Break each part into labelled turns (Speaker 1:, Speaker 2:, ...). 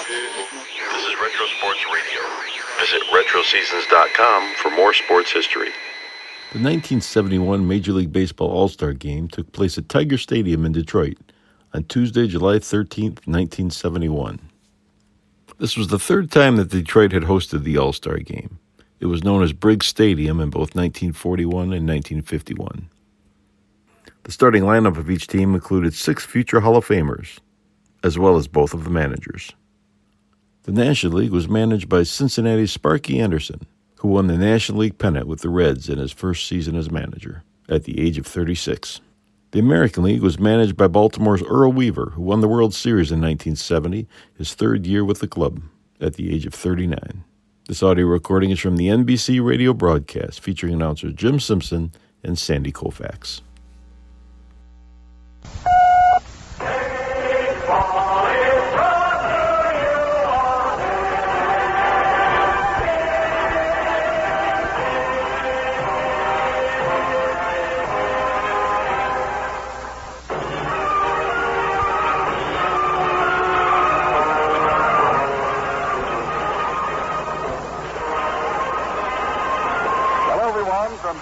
Speaker 1: This is Retro Sports Radio. Visit RetroSeasons.com for more sports history.
Speaker 2: The 1971 Major League Baseball All-Star Game took place at Tiger Stadium in Detroit on Tuesday, July 13th, 1971. This was the third time that Detroit had hosted the All-Star Game. It was known as Briggs Stadium in both 1941 and 1951. The starting lineup of each team included 6 future Hall of Famers, as well as both of the managers. The National League was managed by Cincinnati's Sparky Anderson, who won the National League pennant with the Reds in his first season as manager, at the age of 36. The American League was managed by Baltimore's Earl Weaver, who won the World Series in 1970, his third year with the club, at the age of 39. This audio recording is from the NBC radio broadcast featuring announcers Jim Simpson and Sandy Koufax.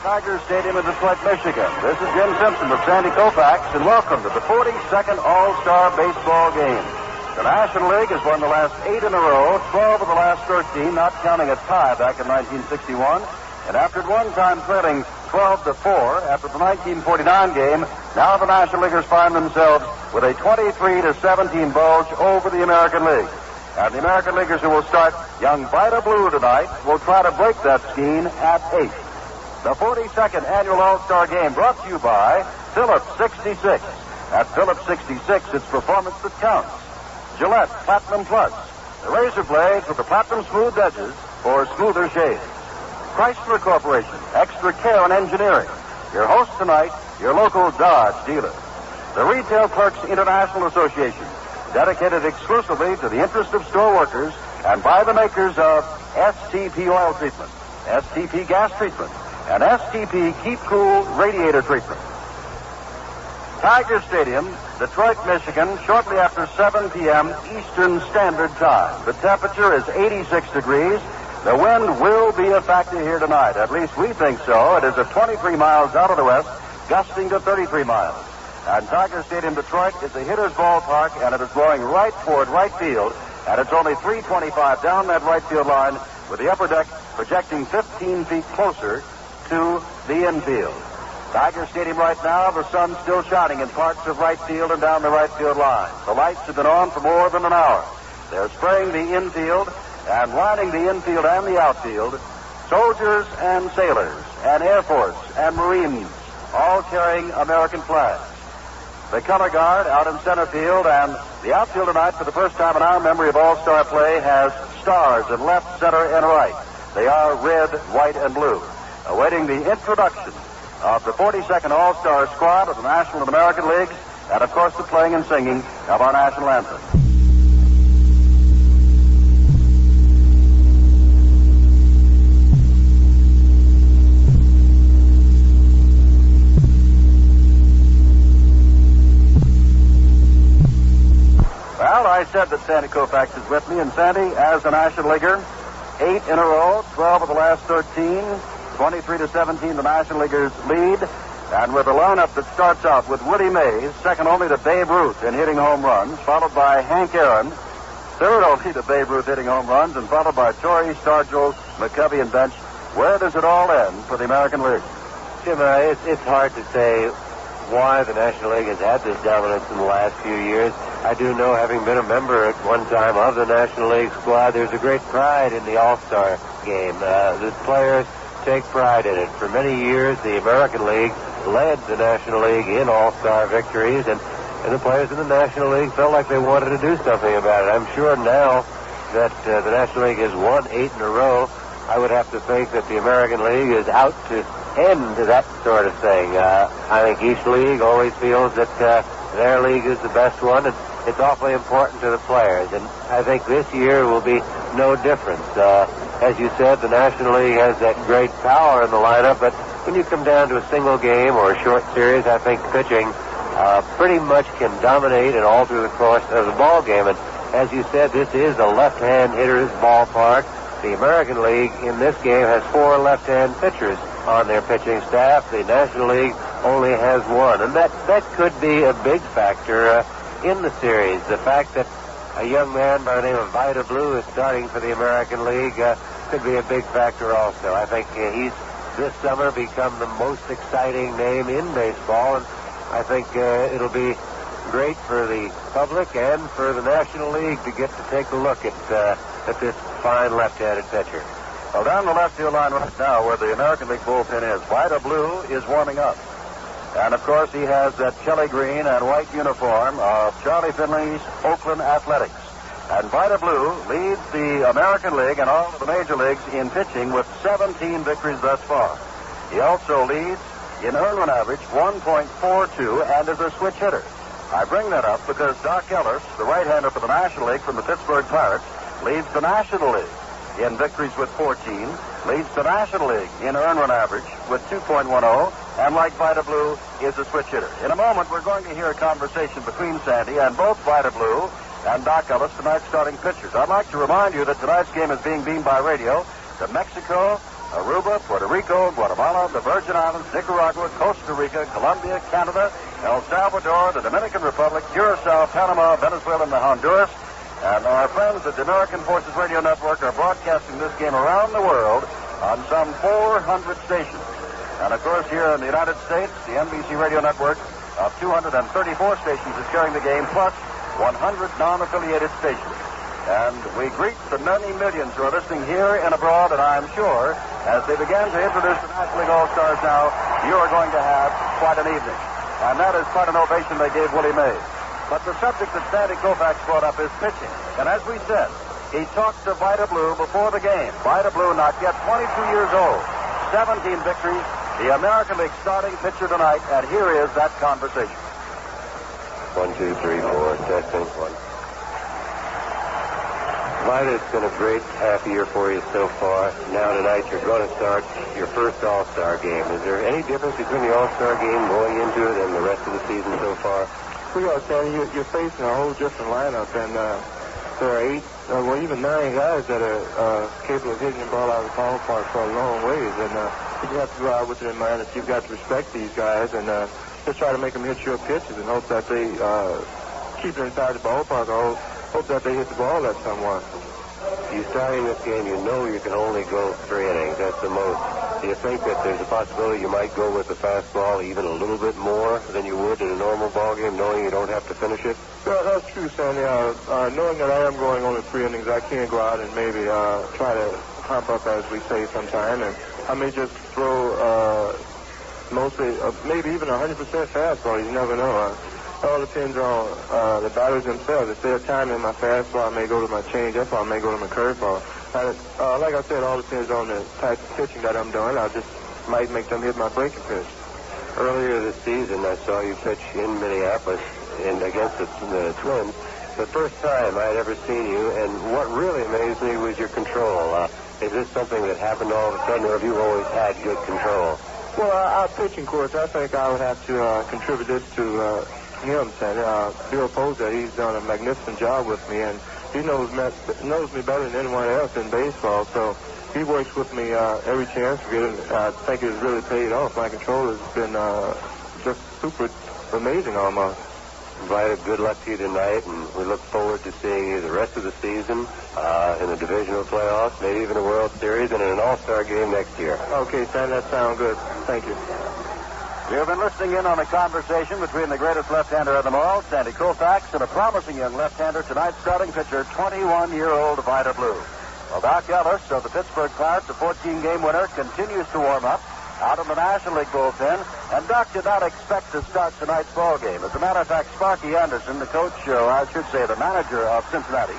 Speaker 3: Tiger Stadium in Detroit, Michigan. This is Jim Simpson with Sandy Koufax, and welcome to the 42nd All-Star Baseball Game. The National League has won the last 8 in a row, 12 of the last 13, not counting a tie back in 1961. And after at one time trailing 12-4 after the 1949 game, now the National Leaguers find themselves with a 23-17 bulge over the American League. And the American Leaguers who will start young Vida Blue tonight will try to break that skein at 8. The 42nd Annual All-Star Game brought to you by Phillips 66. At Phillips 66, it's performance that counts. Gillette Platinum Plus, the razor blades with the platinum smooth edges for smoother shave. Chrysler Corporation, extra care in engineering. Your host tonight, your local Dodge dealer. The Retail Clerks International Association, dedicated exclusively to the interest of store workers and by the makers of STP oil treatment, STP gas treatment, and STP Keep Cool radiator treatment. Tiger Stadium, Detroit, Michigan, shortly after 7 p.m. Eastern Standard Time. The temperature is 86 degrees. The wind will be a factor here tonight. At least we think so. It is at 23 miles out of the west, gusting to 33 miles. And Tiger Stadium, Detroit, is a hitter's ballpark, and it is blowing right toward right field. And it's only 325 down that right field line, with the upper deck projecting 15 feet closer to the infield. Tiger Stadium right now, the sun still shining in parts of right field and down the right field line. The lights have been on for more than an hour. They're spraying the infield and lining the infield and the outfield. Soldiers and sailors and Air Force and Marines, all carrying American flags. The color guard out in center field, and the outfield tonight, for the first time in our memory of all-star play, has stars in left, center, and right. They are red, white, and blue. Awaiting the introduction of the 42nd All-Star squad of the National and American Leagues, and of course the playing and singing of our national anthem. Well, I said that Sandy Koufax is with me, and Sandy, as a National Leaguer, 8 in a row, 12 of the last 13, 23-17, the National Leaguers lead, and with a lineup that starts out with Willie Mays, second only to Babe Ruth in hitting home runs, followed by Hank Aaron, third only to Babe Ruth hitting home runs, and followed by Torrey, Stargell, McCovey, and Bench. Where does it all end for the American League?
Speaker 4: Jim, it's hard to say why the National League has had this dominance in the last few years. I do know, having been a member at one time of the National League squad, there's a great pride in the All-Star game. The players take pride in it. For many years, the American League led the National League in all-star victories, and the players in the National League felt like they wanted to do something about it. I'm sure now that the National League has won 8 in a row, I would have to think that the American League is out to end that sort of thing. I think each league always feels that their league is the best one, and it's awfully important to the players. And I think this year will be no different. As you said, the National League has that great power in the lineup, but when you come down to a single game or a short series, I think pitching pretty much can dominate and alter the course of the ball game. And As you said, this is a left-hand hitter's ballpark. The American League in this game has 4 left-hand pitchers on their pitching staff. The National League only has 1. And that could be a big factor in the series. The fact that a young man by the name of Vida Blue is starting for the American League could be a big factor also. I think he's this summer become the most exciting name in baseball, and I think it'll be great for the public and for the National League to get to take a look at this fine left-handed pitcher.
Speaker 3: Well, down the left field line right now where the American League bullpen is, Vida Blue is warming up. And, of course, he has that Kelly green and white uniform of Charlie Finley's Oakland Athletics. And Vida Blue leads the American League and all of the major leagues in pitching with 17 victories thus far. He also leads in earned run average 1.42 and is a switch hitter. I bring that up because Dock Ellis, the right-hander for the National League from the Pittsburgh Pirates, leads the National League in victories with 14, leads the National League in earned run average with 2.10, and like Vida Blue, is a switch hitter. In a moment, we're going to hear a conversation between Sandy and both Vida Blue and Dock Ellis, tonight's starting pitchers. I'd like to remind you that tonight's game is being beamed by radio to Mexico, Aruba, Puerto Rico, Guatemala, the Virgin Islands, Nicaragua, Costa Rica, Colombia, Canada, El Salvador, the Dominican Republic, Curacao, Panama, Venezuela, and Honduras. And our friends at the American Forces Radio Network are broadcasting this game around the world on some 400 stations. And, of course, here in the United States, the NBC Radio Network of 234 stations is carrying the game, plus 100 non-affiliated stations. And we greet the many millions who are listening here and abroad, and I'm sure, as they begin to introduce the National League All-Stars now, you are going to have quite an evening. And that is quite an ovation they gave Willie Mays. But the subject that Sandy Koufax brought up is pitching. And as we said, he talked to Vida Blue before the game. Vida Blue, not yet 22 years old, 17 victories, the American League starting pitcher tonight, and here is that conversation.
Speaker 4: 1, 2, 3, 4, testing, 1. Vida, it's been a great half year for you so far. Now tonight you're going to start your first All-Star game. Is there any difference between the All-Star game going into it and the rest of the season so far?
Speaker 5: Well, Sandy, you're facing a whole different lineup, and there are 8, well, even 9 guys that are capable of hitting the ball out of the ballpark for a long ways, and you have to go out with it in mind that you've got to respect these guys and just try to make them hit your pitches and hope that they keep it inside the ballpark, or hope that they hit the ball at someone.
Speaker 4: You starting this game, you know you can only go 3 innings. That's the most. Do you think that there's a possibility you might go with the fastball even a little bit more than you would in a normal ball game, knowing you don't have to finish it?
Speaker 5: Well, that's true, Sandy. Knowing that I am going only 3 innings, I can go out and maybe try to pump up, as we say, sometime, and I may just throw mostly, maybe even 100% fastball. You never know. It all depends on the batters themselves. If they're timing my fastball, I may go to my changeup, or I may go to my curveball. Like I said, it all depends on the type of pitching that I'm doing. I just might make them hit my breaking pitch.
Speaker 4: Earlier this season, I saw you pitch in Minneapolis against the Twins. The first time I had ever seen you, and what really amazed me was your control. Is this something that happened all of a sudden, or have you always had good control?
Speaker 5: Well, our pitching coach, I think I would have to contribute this to him, Sandy. Bill Poser, he's done a magnificent job with me, and he knows me better than anyone else in baseball, so he works with me every chance we get, and I think it's really paid off. My control has been just super amazing almost.
Speaker 4: Vida, good luck to you tonight, and we look forward to seeing you the rest of the season in the divisional playoffs, maybe even a World Series, and in an All-Star game next year.
Speaker 5: Okay, Sandy, that sounds good. Thank you.
Speaker 3: We have been listening in on a conversation between the greatest left-hander of them all, Sandy Koufax, and a promising young left-hander, tonight's starting pitcher, 21-year-old Vida Blue. Well, Dock Ellis of the Pittsburgh Pirates, a 14-game winner, continues to warm up out of the National League bullpen, and Dock did not expect to start tonight's ball game. As a matter of fact, Sparky Anderson, the coach, I should say the manager of Cincinnati,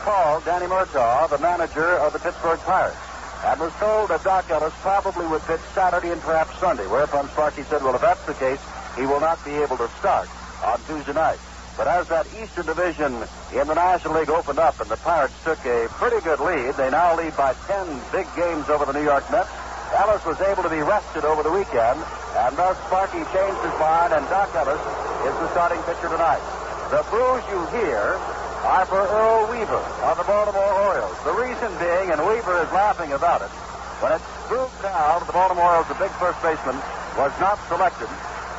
Speaker 3: called Danny Murtaugh, the manager of the Pittsburgh Pirates, and was told that Dock Ellis probably would pitch Saturday and perhaps Sunday, whereupon Sparky said, well, if that's the case, he will not be able to start on Tuesday night. But as that Eastern Division in the National League opened up and the Pirates took a pretty good lead, they now lead by 10 big games over the New York Mets. Ellis was able to be rested over the weekend, and thus Sparky changed his mind, and Dock Ellis is the starting pitcher tonight. The booze you hear are for Earl Weaver of the Baltimore Orioles. The reason being, and Weaver is laughing about it, when it proved out the Baltimore Orioles, the big first baseman, was not selected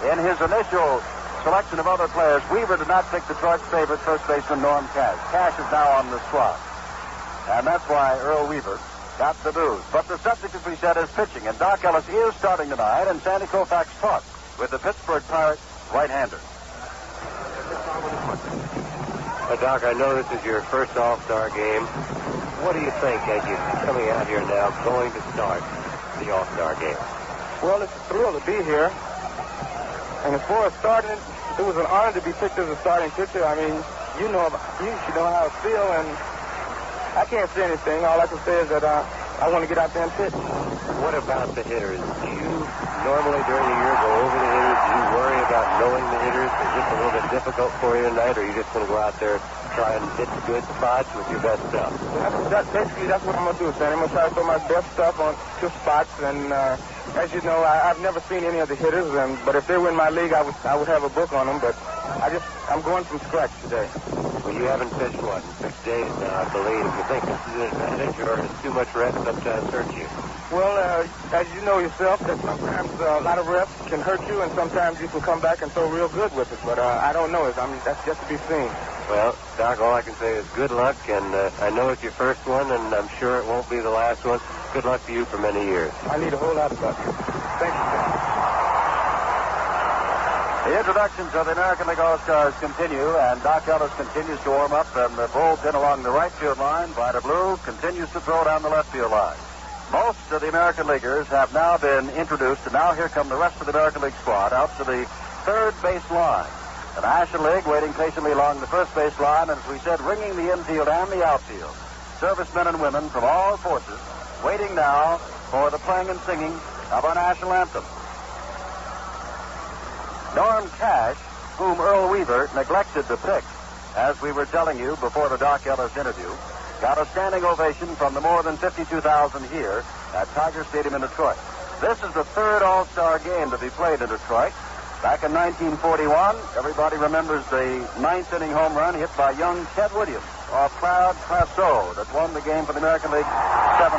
Speaker 3: in his initial selection of other players. Weaver did not pick Detroit's favorite first baseman, Norm Cash. Cash is now on the squad. And that's why Earl Weaver got the booze. But the subject, as we said, is pitching. And Dock Ellis is starting tonight, and Sandy Koufax talked with the Pittsburgh Pirates right-hander.
Speaker 4: Doc, I know this is your first All-Star game. What do you think as you're coming out here now, going to start the All-Star game?
Speaker 5: Well, it's a thrill to be here. And as far as starting, it was an honor to be picked as a starting pitcher. I mean, you should know how I feel, and I can't say anything. All I can say is that I want to get out there and pitch.
Speaker 4: What about the hitters? Do you normally during the year go over the hitters? Do you worry about knowing the hitters? Is this a little bit difficult for you tonight, or are you just going to go out there try and hit good spots with your best stuff?
Speaker 5: Basically, that's what I'm going to do, Sandy. I'm going to try to throw my best stuff on two spots, and as you know, I've never seen any of the hitters, but if they were in my league, I would have a book on them, but I'm going from scratch today.
Speaker 4: Well, you haven't pitched, in 6 days now, I believe. You think this is an advantage, or does too much rest sometimes hurt you?
Speaker 5: Well, as you know yourself, that sometimes a lot of reps can hurt you, and sometimes you can come back and throw real good with it. But I don't know. That's just to be seen.
Speaker 4: Well, Doc, all I can say is good luck, and I know it's your first one, and I'm sure it won't be the last one. Good luck to you for many years.
Speaker 5: I need a whole lot of luck. Thank you, Sam.
Speaker 3: The introductions of the American League All-Stars continue, and Dock Ellis continues to warm up, and the bullpen along the right field line, Vida Blue, continues to throw down the left field line. Most of the American Leaguers have now been introduced, and now here come the rest of the American League squad out to the third base line. The National League waiting patiently along the first base line, and as we said, ringing the infield and the outfield. Servicemen and women from all forces waiting now for the playing and singing of our national anthem. Norm Cash, whom Earl Weaver neglected to pick, as we were telling you before the Dock Ellis interview, got a standing ovation from the more than 52,000 here at Tiger Stadium in Detroit. This is the third All-Star game to be played in Detroit. Back in 1941, everybody remembers the ninth-inning home run hit by young Ted Williams off Cloud Crasso that won the game for the American League 7-5.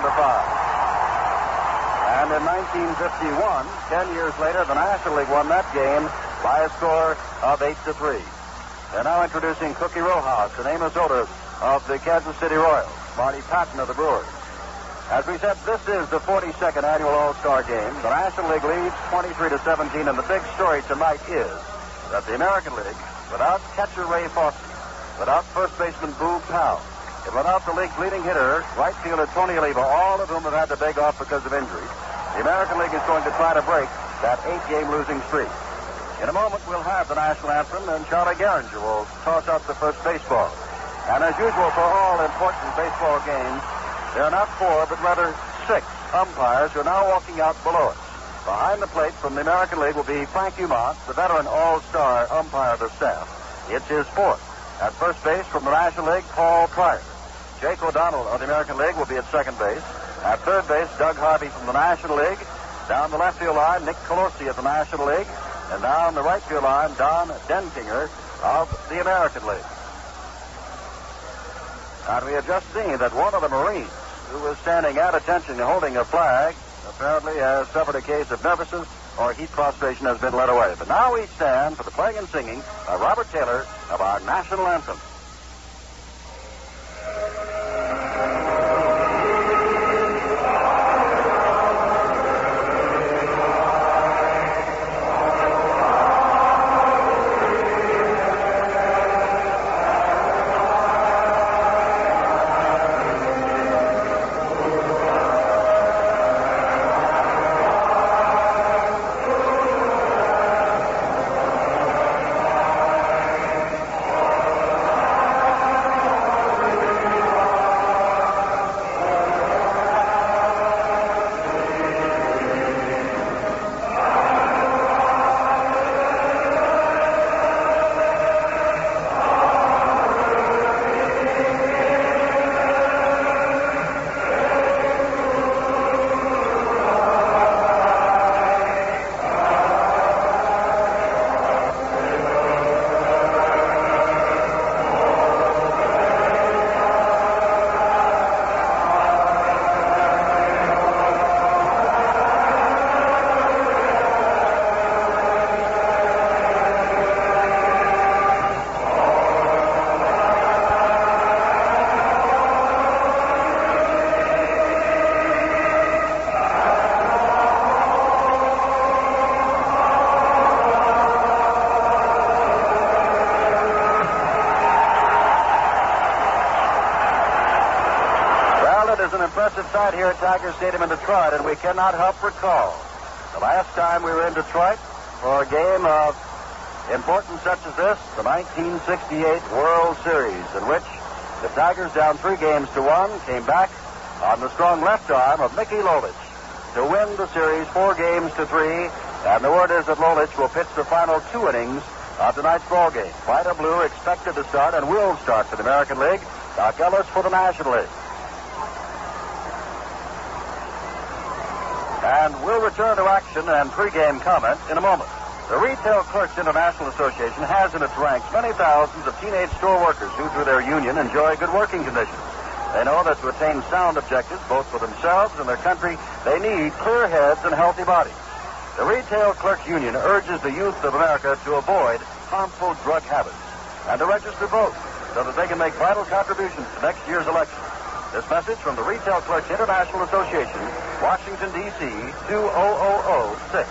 Speaker 3: And in 1951, 10 years later, the National League won that game by a score of 8-3. They're now introducing Cookie Rojas and Amos Otis of the Kansas City Royals, Marty Patton of the Brewers. As we said, this is the 42nd annual All-Star Game. The National League leads 23-17, and the big story tonight is that the American League, without catcher Ray Foster, without first baseman Boo Powell, and without the league's leading hitter, right fielder Tony Oliva, all of whom have had to beg off because of injuries, the American League is going to try to break that 8-game losing streak. In a moment, we'll have the national anthem, and Charlie Gehringer will toss out the first baseball. And as usual for all important baseball games, there are not 4, but rather 6 umpires who are now walking out below us. Behind the plate from the American League will be Frank Umont, the veteran all-star umpire of the staff. It's his 4th. At first base from the National League, Paul Pryor. Jake O'Donnell of the American League will be at second base. At third base, Doug Harvey from the National League. Down the left field line, Nick Colosi of the National League. And down the right field line, Don Denkinger of the American League. And we have just seen that one of the Marines, who was standing at attention holding a flag, apparently has suffered a case of nervousness or heat prostration, has been led away. But now we stand for the playing and singing by Robert Taylor of our national anthem. is an impressive sight here at Tiger Stadium in Detroit, and we cannot help recall the last time we were in Detroit for a game of importance such as this, the 1968 World Series, in which the Tigers, down 3-1, came back on the strong left arm of Mickey Lolich to win the series 4-3. And the word is that Lolich will pitch the final 2 innings of tonight's ball game. Vida Blue expected to start and will start for the American League. Dock Ellis for the National League. And we'll return to action and pregame comment in a moment. The Retail Clerks International Association has in its ranks many thousands of teenage store workers who, through their union, enjoy good working conditions. They know that to attain sound objectives, both for themselves and their country, they need clear heads and healthy bodies. The Retail Clerks Union urges the youth of America to avoid harmful drug habits and to register vote so that they can make vital contributions to next year's election. This message from the Retail Clerks International Association, Washington, D.C., 20006.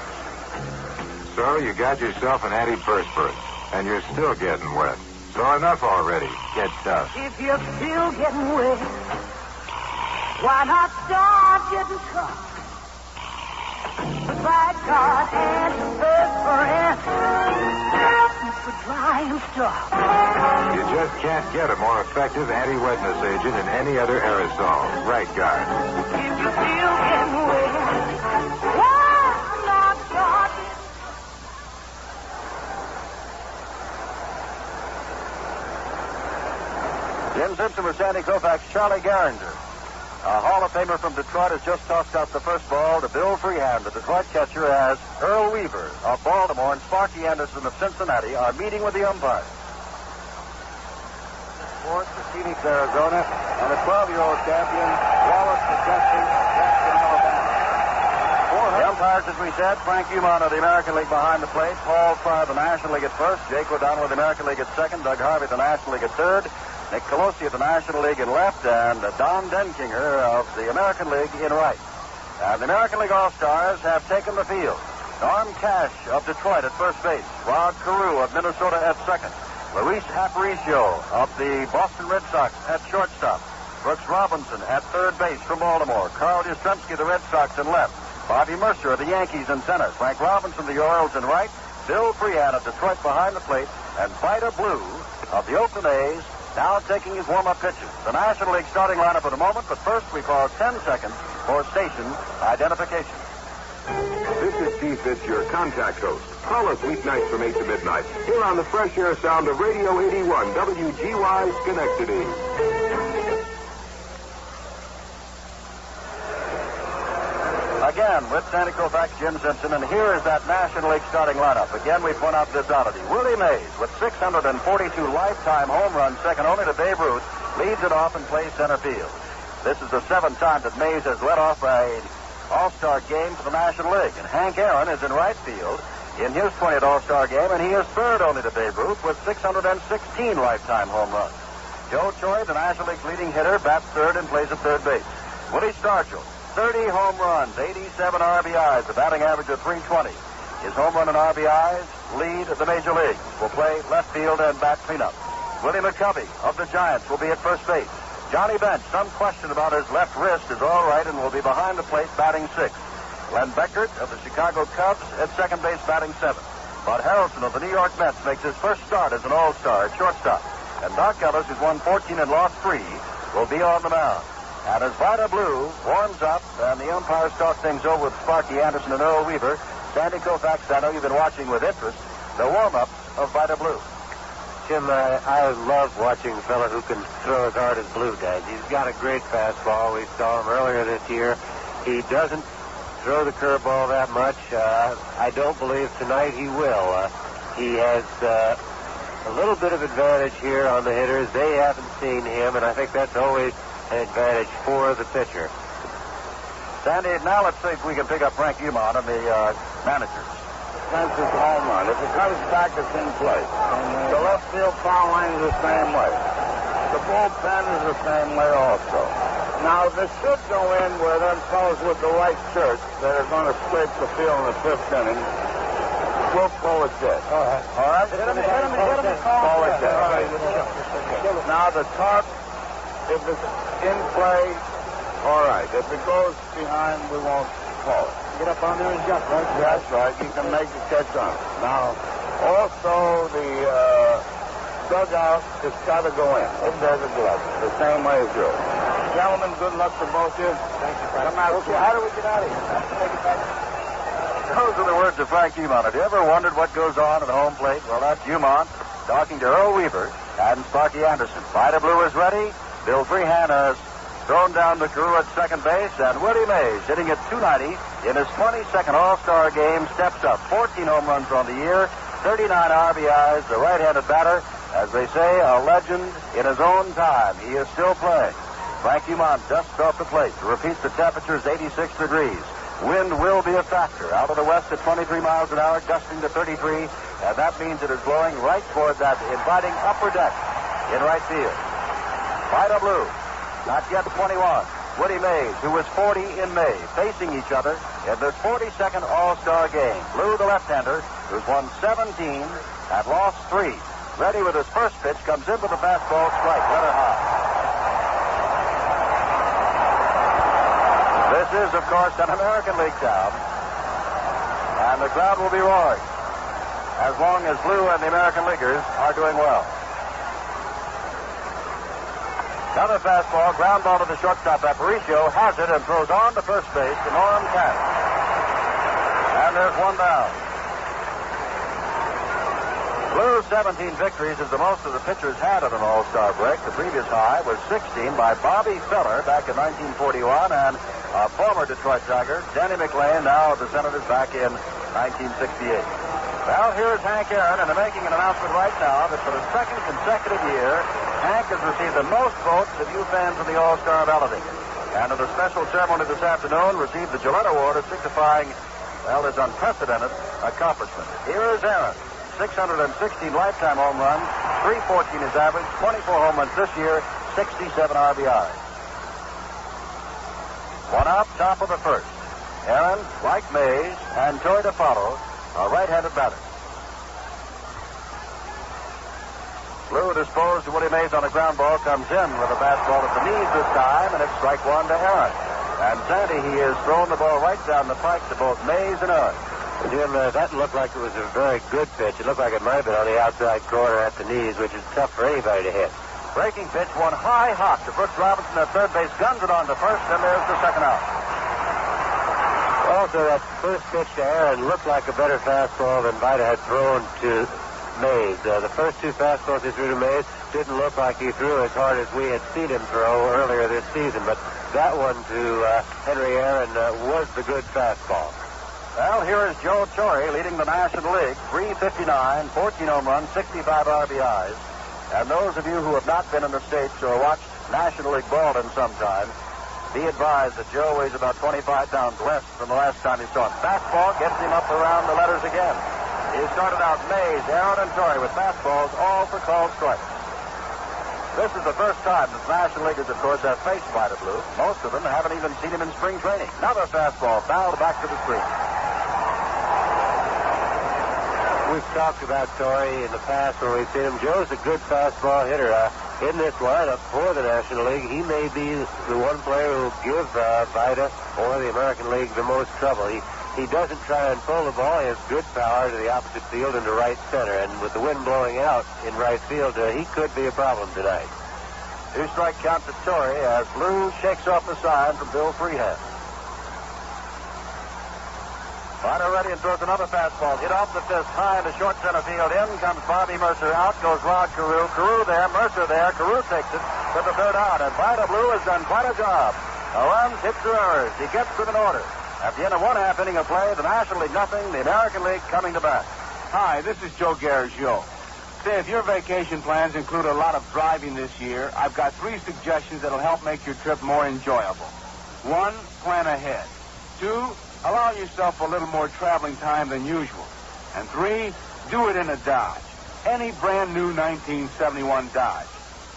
Speaker 6: So you got yourself an antiperspirant, and you're still getting wet. So enough already. Get tough.
Speaker 7: If you're still getting wet, why not start getting tough? By God, antiperspirant, for drying stuff.
Speaker 6: You just can't get a more effective anti-wetness agent than any other aerosol. Right, guard.
Speaker 7: If you're still getting wet, why not start getting
Speaker 3: Jim Simpson with Sandy Koufax, Charlie Garinger. A Hall of Famer from Detroit has just tossed out the first ball to Bill Freehand. The Detroit catcher, as Earl Weaver of Baltimore and Sparky Anderson of Cincinnati are meeting with the umpires. Sports for Phoenix, Arizona, and the 12-year-old champion, Wallace Jackson, Alabama. The umpires, as we said, Frank Umon of the American League behind the plate, Paul Fry of the National League at first, Jake O'Donnell of the American League at second, Doug Harvey of the National League at third, Nick Colosi of the National League in left, and Don Denkinger of the American League in right. And the American League All-Stars have taken the field. Norm Cash of Detroit at first base, Rod Carew of Minnesota at second, Luis Aparicio of the Boston Red Sox at shortstop, Brooks Robinson at third base from Baltimore, Carl Yastrzemski of the Red Sox in left, Bobby Mercer of the Yankees in center, Frank Robinson of the Orioles in right, Bill Freehand of Detroit behind the plate, and Vida Blue of the Oakland A's now taking his warm-up pitches. The National League starting lineup in a moment, but first we pause 10 seconds for station identification.
Speaker 8: This is Steve Fitz, your contact host. Call us weeknights from 8 to midnight here on the fresh air sound of Radio 81, WGY Schenectady.
Speaker 3: Again, with Sandy Koufax, Jim Simpson, and here is that National League starting lineup. Again, we point out this oddity. Willie Mays, with 642 lifetime home runs, second only to Babe Ruth, leads it off and plays center field. This is the 7th time that Mays has led off an All-Star game for the National League. And Hank Aaron is in right field in his 20th All-Star game, and he is third only to Babe Ruth with 616 lifetime home runs. Joe Choi, the National League's leading hitter, bats third and plays at third base. Willie Stargell, 30 home runs, 87 RBIs, a batting average of .320. His home run and RBIs lead the major leagues. Will play left field and bat cleanup. Willie McCovey of the Giants will be at first base. Johnny Bench, some question about his left wrist, is all right and will be behind the plate batting sixth. Glenn Beckert of the Chicago Cubs at second base batting seventh. Bud Harrelson of the New York Mets makes his first start as an All-Star at shortstop. And Dock Ellis, who's won 14 and lost 3, will be on the mound. And as Vida Blue warms up and the umpires talk things over with Sparky Anderson and Earl Weaver, Sandy Koufax, I know you've been watching with interest the warm-up of Vida Blue.
Speaker 4: Jim, I love watching a fella who can throw as hard as Blue does. He's got a great fastball. We saw him earlier this year. He doesn't throw the curveball that much. I don't believe tonight he will. He has a little bit of advantage here on the hitters. They haven't seen him, and I think that's always an advantage for the pitcher.
Speaker 3: Sandy, now let's see if we can pick up Frank Umon and the managers.
Speaker 9: Spencer's home run. If it comes back, it's in play. The left field foul line is the same way. The bullpen is the same way also. Now, this should go in where them fellows with the white shirts that are going to scrape the field in the 5th inning will pull it dead. All right?
Speaker 7: Hit him.
Speaker 9: Pull it dead. Now, the tarp, if it's in play, All right. If it goes behind, we won't call it.
Speaker 10: Get up on there and jump, right?
Speaker 9: That's right. You can make the catch on it. Now, also the dugout has got to go in. It does a glove. The same way as yours. Gentlemen, good luck to both of you.
Speaker 10: Thank you, Frank.
Speaker 9: Come out.
Speaker 10: Okay, how do we get out of here? Take it back.
Speaker 3: Those are the words of Frank Umont. Have you ever wondered what goes on at home plate? Well, that's Umont talking to Earl Weaver and Sparky Anderson. Vida Blue is ready. Bill Freehan has thrown down to Carew at second base, and Willie Mays, hitting at 290 in his 22nd All-Star game, steps up. 14 home runs on the year, 39 RBIs, the right-handed batter. As they say, a legend in his own time. He is still playing. Frank Umont dusts off the plate to repeat the temperature is 86 degrees. Wind will be a factor. Out of the west at 23 miles an hour, gusting to 33, and that means it is blowing right toward that inviting upper deck in right field. Vida Blue, not yet 21. Willie Mays, who was 40 in May, facing each other in this 42nd All-Star game. Blue, the left-hander, who's won 17 and lost 3. Ready with his first pitch, comes in with a fastball strike, letter high. This is, of course, an American League town, and the crowd will be roaring as long as Blue and the American Leaguers are doing well. Another fastball, ground ball to the shortstop. Aparicio has it and throws on to first base to Norm Cash. And there's one down. Blue's 17 victories is the most of the pitchers had at an All-Star break. The previous high was 16 by Bobby Feller back in 1941, and a former Detroit Tiger, Danny McLean, now of the Senators, back in 1968. Well, here's Hank Aaron, and they're making an announcement right now that for the second consecutive year, Hank has received the most votes of you fans in the All-Star balloting. And in a special ceremony this afternoon, received the Gillette Award, signifying, well, his unprecedented accomplishment. Here is Aaron. 616 lifetime home runs, 314 is average, 24 home runs this year, 67 RBIs. One out, top of the first. Aaron, like Mays, and Torrey to follow, a right-handed batter. Blue disposed to Willie Mays on a ground ball, comes in with a fastball at the knees this time, and it's strike one to Aaron. And Sandy, he has thrown the ball right down the pike to both Mays and Aaron.
Speaker 4: Jim, that looked like it was a very good pitch. It looked like it might have been on the outside corner at the knees, which is tough for anybody to hit.
Speaker 3: Breaking pitch, one high hop to Brooks Robinson at third base, guns it on to first, and there's the second out.
Speaker 4: Also, that first pitch to Aaron looked like a better fastball than Vida had thrown to Mays. The first two fastballs he threw to Mays didn't look like he threw as hard as we had seen him throw earlier this season, but that one to Henry Aaron was the good fastball.
Speaker 3: Well, here is Joe Torrey leading the National League, 359, 14 home runs, 65 RBIs. And those of you who have not been in the States or watched National League ball in some time, be advised that Joe weighs about 25 pounds less than the last time he saw him. Fastball gets him up around the letters again. He started out Mays, Aaron, and Torrey with fastballs, all for called strikes. This is the first time that the National Leaguers, of course, have faced Vida Blue. Most of them haven't even seen him in spring training. Another fastball fouled back to the screen.
Speaker 4: We've talked about Torrey in the past when we've seen him. Joe's a good fastball hitter. In this lineup for the National League, he may be the one player who will give Vida or the American League the most trouble. He doesn't try and pull the ball. He has good power to the opposite field and to right center. And with the wind blowing out in right field, he could be a problem tonight.
Speaker 3: Two strike count to Torrey as Blue shakes off the sign from Bill Freehan. Vida ready and throws another fastball. Hit off the fist high into short center field. In comes Bobby Mercer. Out goes Rod Carew. Carew there, Mercer there. Carew takes it to the third out. And Vida Blue has done quite a job. The runs, hits, or errors. He gets them in order. At the end of one half inning of play, the National League nothing, the American League coming to bat.
Speaker 11: Hi, this is Joe Garagio. Say, if your vacation plans include a lot of driving this year, I've got 3 suggestions that'll help make your trip more enjoyable. 1, plan ahead. 2, allow yourself a little more traveling time than usual. And 3, do it in a Dodge. Any brand new 1971 Dodge.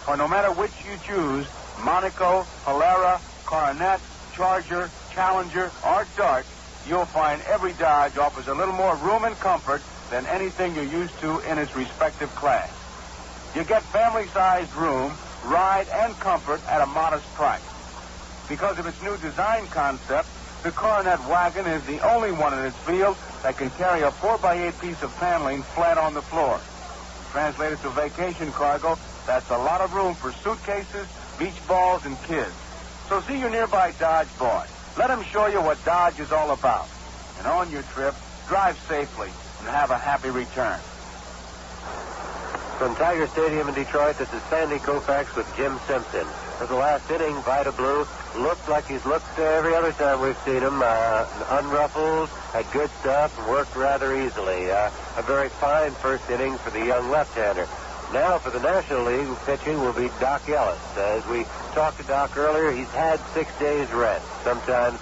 Speaker 11: For no matter which you choose, Monaco, Polara, Coronet, Charger, Challenger, or Dart, you'll find every Dodge offers a little more room and comfort than anything you're used to in its respective class. You get family-sized room, ride, and comfort at a modest price. Because of its new design concept, the Coronet wagon is the only one in its field that can carry a 4x8 piece of paneling flat on the floor. Translated to vacation cargo, that's a lot of room for suitcases, beach balls, and kids. So see your nearby Dodge boy. Let him show you what Dodge is all about. And on your trip, drive safely and have a happy return.
Speaker 4: From Tiger Stadium in Detroit, this is Sandy Koufax with Jim Simpson. For the last inning, Vida Blue looked like he's looked every other time we've seen him. Unruffled, had good stuff, and worked rather easily. A very fine first inning for the young left-hander. Now for the National League, pitching will be Dock Ellis. As we talked to Doc earlier, he's had 6 days rest. Sometimes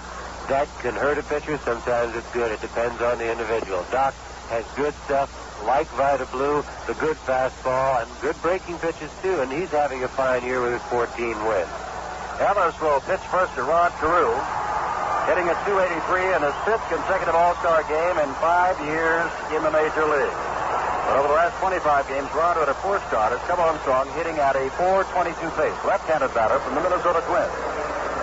Speaker 4: that can hurt a pitcher, sometimes it's good. It depends on the individual. Doc has good stuff, like Vida Blue, the good fastball, and good breaking pitches, too, and he's having a fine year with his 14 wins.
Speaker 3: Ellis will pitch first to Rod Carew, hitting at 283 in his 5th consecutive All-Star game in 5 years in the Major League. But over the last 25 games, Rod had a poor start, has come on strong, hitting at a .422 pace. Left-handed batter from the Minnesota Twins.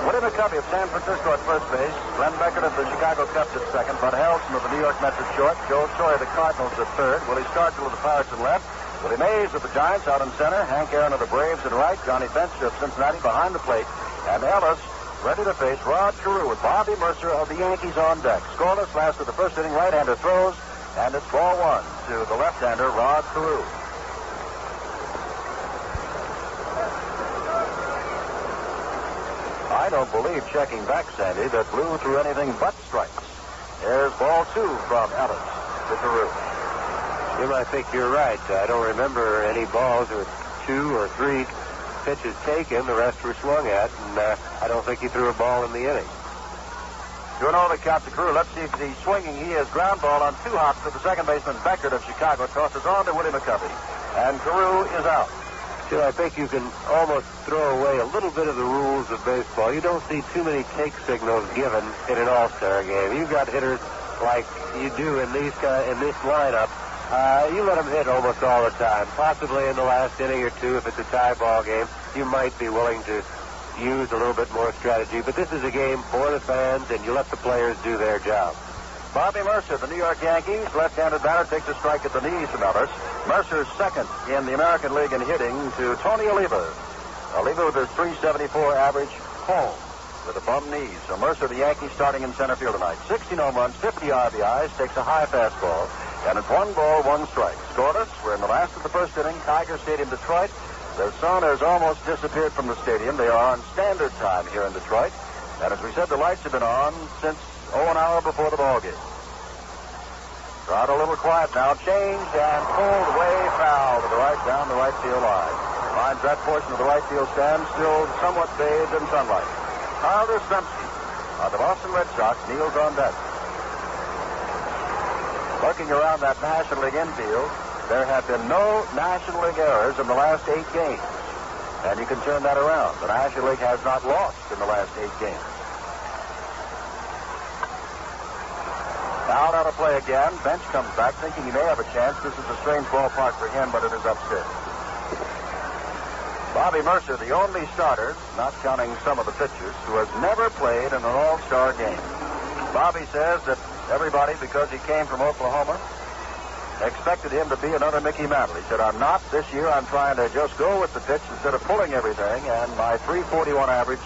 Speaker 3: Willie McCovey of San Francisco at first base. Glenn Beckert of the Chicago Cubs at second. Bud Harrelson of the New York Mets at short. Joe Torre of the Cardinals at third. Willie Stargell of the Pirates at left. Willie Mays of the Giants out in center. Hank Aaron of the Braves at right. Johnny Bench of Cincinnati behind the plate. And Ellis ready to face Rod Carew with Bobby Mercer of the Yankees on deck. Scoreless last of the first inning. Right-hander throws. And it's ball one to the left-hander, Rod Carew. I don't believe, checking back, Sandy, that Blue threw anything but strikes. There's ball two from Ellis to Carew.
Speaker 4: Jim, I think you're right. I don't remember any balls with 2 or 3 pitches taken. The rest were swung at, and I don't think he threw a ball in the inning.
Speaker 3: 2-0 to count to Carew. Let's see if he's swinging. He has ground ball on 2 hops to the second baseman, Beckert of Chicago. Tosses on to Willie McCovey. And Carew is out.
Speaker 4: Still, I think you can almost throw away a little bit of the rules of baseball. You don't see too many take signals given in an All-Star game. You've got hitters like you do in this lineup. You let them hit almost all the time. Possibly in the last inning or two, if it's a tie ball game, you might be willing to use a little bit more strategy. But this is a game for the fans, and you let the players do their job.
Speaker 3: Bobby Mercer, the New York Yankees, left-handed batter, takes a strike at the knees from Ellis. Mercer's second in the American League in hitting to Tony Oliva. Oliva with his .374 average home with a bum knee. So Mercer, the Yankees, starting in center field tonight. 16 home runs, 50 RBIs, takes a high fastball, and it's 1 ball, 1 strike. Scoreless. We're in the last of the first inning. Tiger Stadium, Detroit. The sun has almost disappeared from the stadium. They are on standard time here in Detroit. And as we said, the lights have been on since an hour before the ball game. Crowd a little quiet now. Changed and pulled way foul to the right, down the right field line. Finds that portion of the right field stand still somewhat bathed in sunlight. Carl Yastrzemski of the Boston Red Sox kneels on deck. Looking around that National League infield, there have been no National League errors in the last 8 games. And you can turn that around. The National League has not lost in the last 8 games. Now to play again. Bench comes back thinking he may have a chance. This is a strange ballpark for him, but it is upstairs. Bobby Mercer, the only starter, not counting some of the pitchers, who has never played in an All-Star game. Bobby says that everybody, because he came from Oklahoma, expected him to be another Mickey Mantle. He said, I'm not this year. I'm trying to just go with the pitch instead of pulling everything, and my .341 average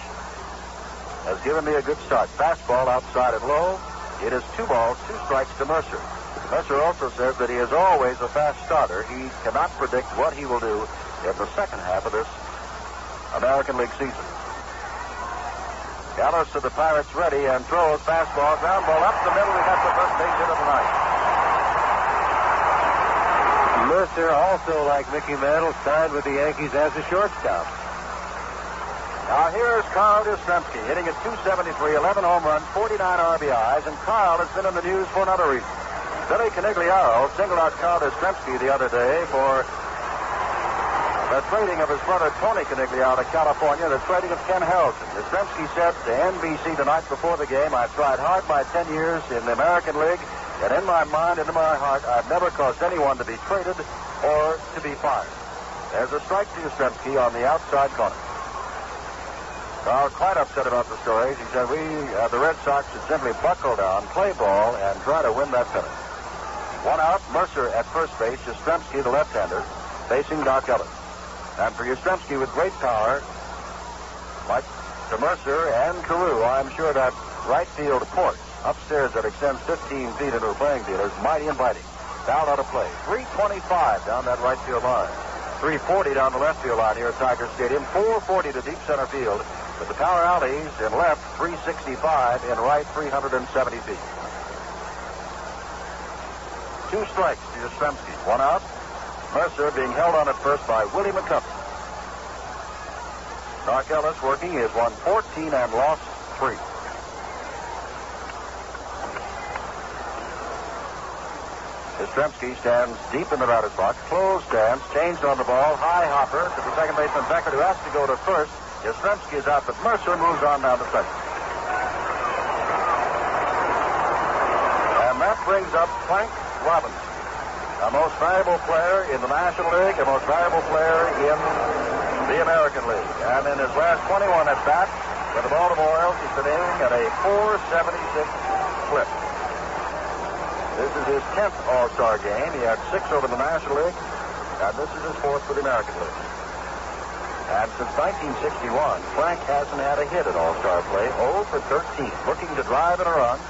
Speaker 3: has given me a good start. Fastball outside and low. It is 2 balls, 2 strikes to Mercer. Mercer also says that he is always a fast starter. He cannot predict what he will do in the second half of this American League season. Ellis to the Pirates ready and throws fastball, ground ball up the middle. He got the first base hit of the night.
Speaker 4: Mercer, also like Mickey Mantle, signed with the Yankees as a shortstop.
Speaker 3: Now here's Carl Yastrzemski hitting at .273, 11 home runs, 49 RBIs, and Carl has been in the news for another reason. Billy Canigliaro singled out Carl Yastrzemski the other day for the trading of his brother Tony Canigliaro to California, the trading of Ken Harrelson. Yastrzemski said to NBC the night before the game, I've tried hard my 10 years in the American League, and in my mind and in my heart, I've never caused anyone to be traded or to be fired. There's a strike to Yastrzemski on the outside corner. Carl quite upset about the stories. He said the Red Sox should simply buckle down, play ball, and try to win that pennant. 1 out, Mercer at first base, Yastrzemski, the left-hander, facing Dock Ellis. And for Yastrzemski with great power, like to Mercer and Carew, I'm sure that right field porch upstairs that extends 15 feet into the playing field is mighty inviting. Down out of play. 325 down that right field line. 340 down the left field line here at Tiger Stadium. 440 to deep center field. With the power alleys in left, 365, in right, 370 feet. 2 strikes to Yastrzemski. 1 out. Mercer being held on at first by Willie McCovey. Dock Ellis working. He has won 14 and lost 3. Yastrzemski stands deep in the batter's box. Closed stance. Changed on the ball. High hopper to the second baseman Beckert, who has to go to first. Yastrzemski is out, but Mercer moves on down to second. And that brings up Frank Robinson, a most valuable player in the National League, a most valuable player in the American League. And in his last 21 at-bats with the Baltimore Orioles, he's been aiming at a .476 clip. This is his 10th All-Star game. He had 6 over the National League, and this is his 4th for the American League. And since 1961, Frank hasn't had a hit in All-Star play. 0 for 13, looking to drive and a run.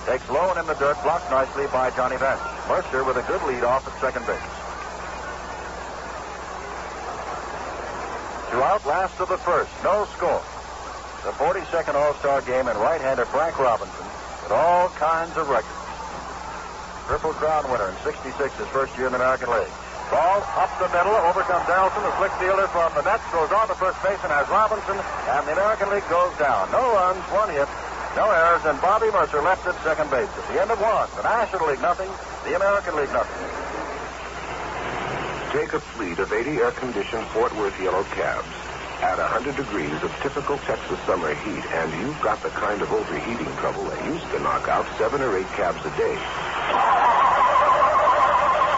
Speaker 3: Takes low and in the dirt, blocked nicely by Johnny Bench. Mercer with a good lead off at second base. 2 out, last of the first, no score. The 42nd All-Star game, and right-hander Frank Robinson with all kinds of records. Triple Crown winner in '66, his first year in the American League. Ball up the middle, over comes Nelson, the slick fielder from the Mets, goes on to first base and has Robinson, and the American League goes down. No runs, 1 hit, no errors, and Bobby Mercer left at second base. At the end of 1, the National League nothing, the American League nothing.
Speaker 8: Take a fleet of 80 air-conditioned Fort Worth yellow cabs. Add 100 degrees of typical Texas summer heat, and you've got the kind of overheating trouble that used to knock out 7 or 8 cabs a day.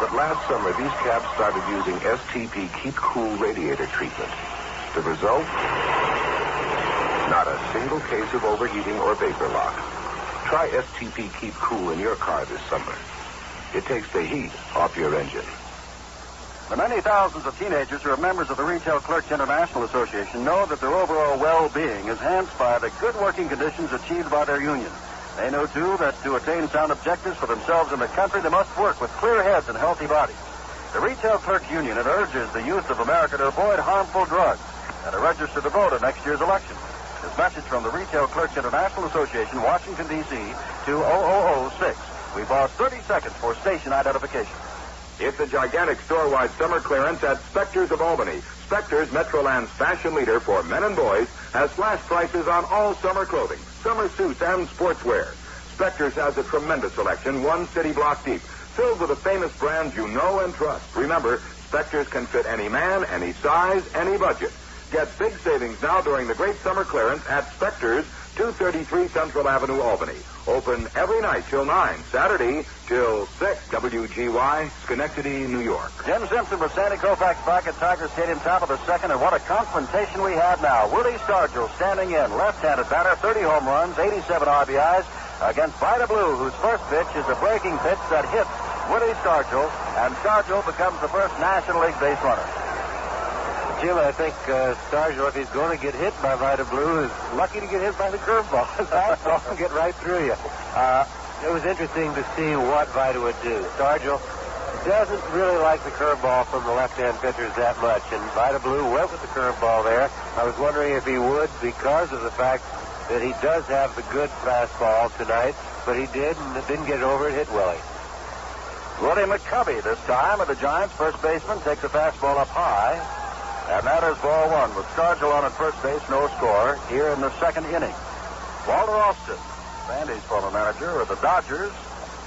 Speaker 8: But last summer, these cabs started using STP Keep Cool radiator treatment. The result? Not a single case of overheating or vapor lock. Try STP Keep Cool in your car this summer. It takes the heat off your engine.
Speaker 3: The many thousands of teenagers who are members of the Retail Clerks International Association know that their overall well-being is enhanced by the good working conditions achieved by their union. They know, too, that to attain sound objectives for themselves and the country, they must work with clear heads and healthy bodies. The Retail Clerks Union urges the youth of America to avoid harmful drugs and to register to vote in next year's election. This message from the Retail Clerks International Association, Washington, D.C., to 0006. We pause 30 seconds for station identification.
Speaker 8: It's a gigantic store-wide summer clearance at Spector's of Albany. Spector's, Metroland's fashion leader for men and boys, has flash prices on all summer clothing, summer suits, and sportswear. Spector's has a tremendous selection, 1 city block deep, filled with the famous brands you know and trust. Remember, Spector's can fit any man, any size, any budget. Get big savings now during the great summer clearance at Spector's, 233 Central Avenue, Albany. Open every night till 9, Saturday till 6, WGY, Schenectady, New York.
Speaker 3: Jim Simpson with Sandy Koufax back at Tiger Stadium, top of the second, and what a confrontation we have now. Willie Stargell standing in, left-handed batter, 30 home runs, 87 RBIs, against Vida Blue, whose first pitch is a breaking pitch that hits Willie Stargell, and Stargell becomes the first National League base runner.
Speaker 4: Jim, I think Stargell, if he's going to get hit by Vida Blue, is lucky to get hit by the curveball. Fastball can get right through you. It was interesting to see what Vida would do. Stargell doesn't really like the curveball from the left-hand pitchers that much, and Vida Blue went with the curveball there. I was wondering if he would because of the fact that he does have the good fastball tonight, but he did and didn't get over it, hit Willie.
Speaker 3: Willie McCovey this time of the Giants, first baseman, takes a fastball up high. And that is ball 1 with Stargell on at first base, no score here in the second inning. Walter Alston, Sandy's former manager of the Dodgers,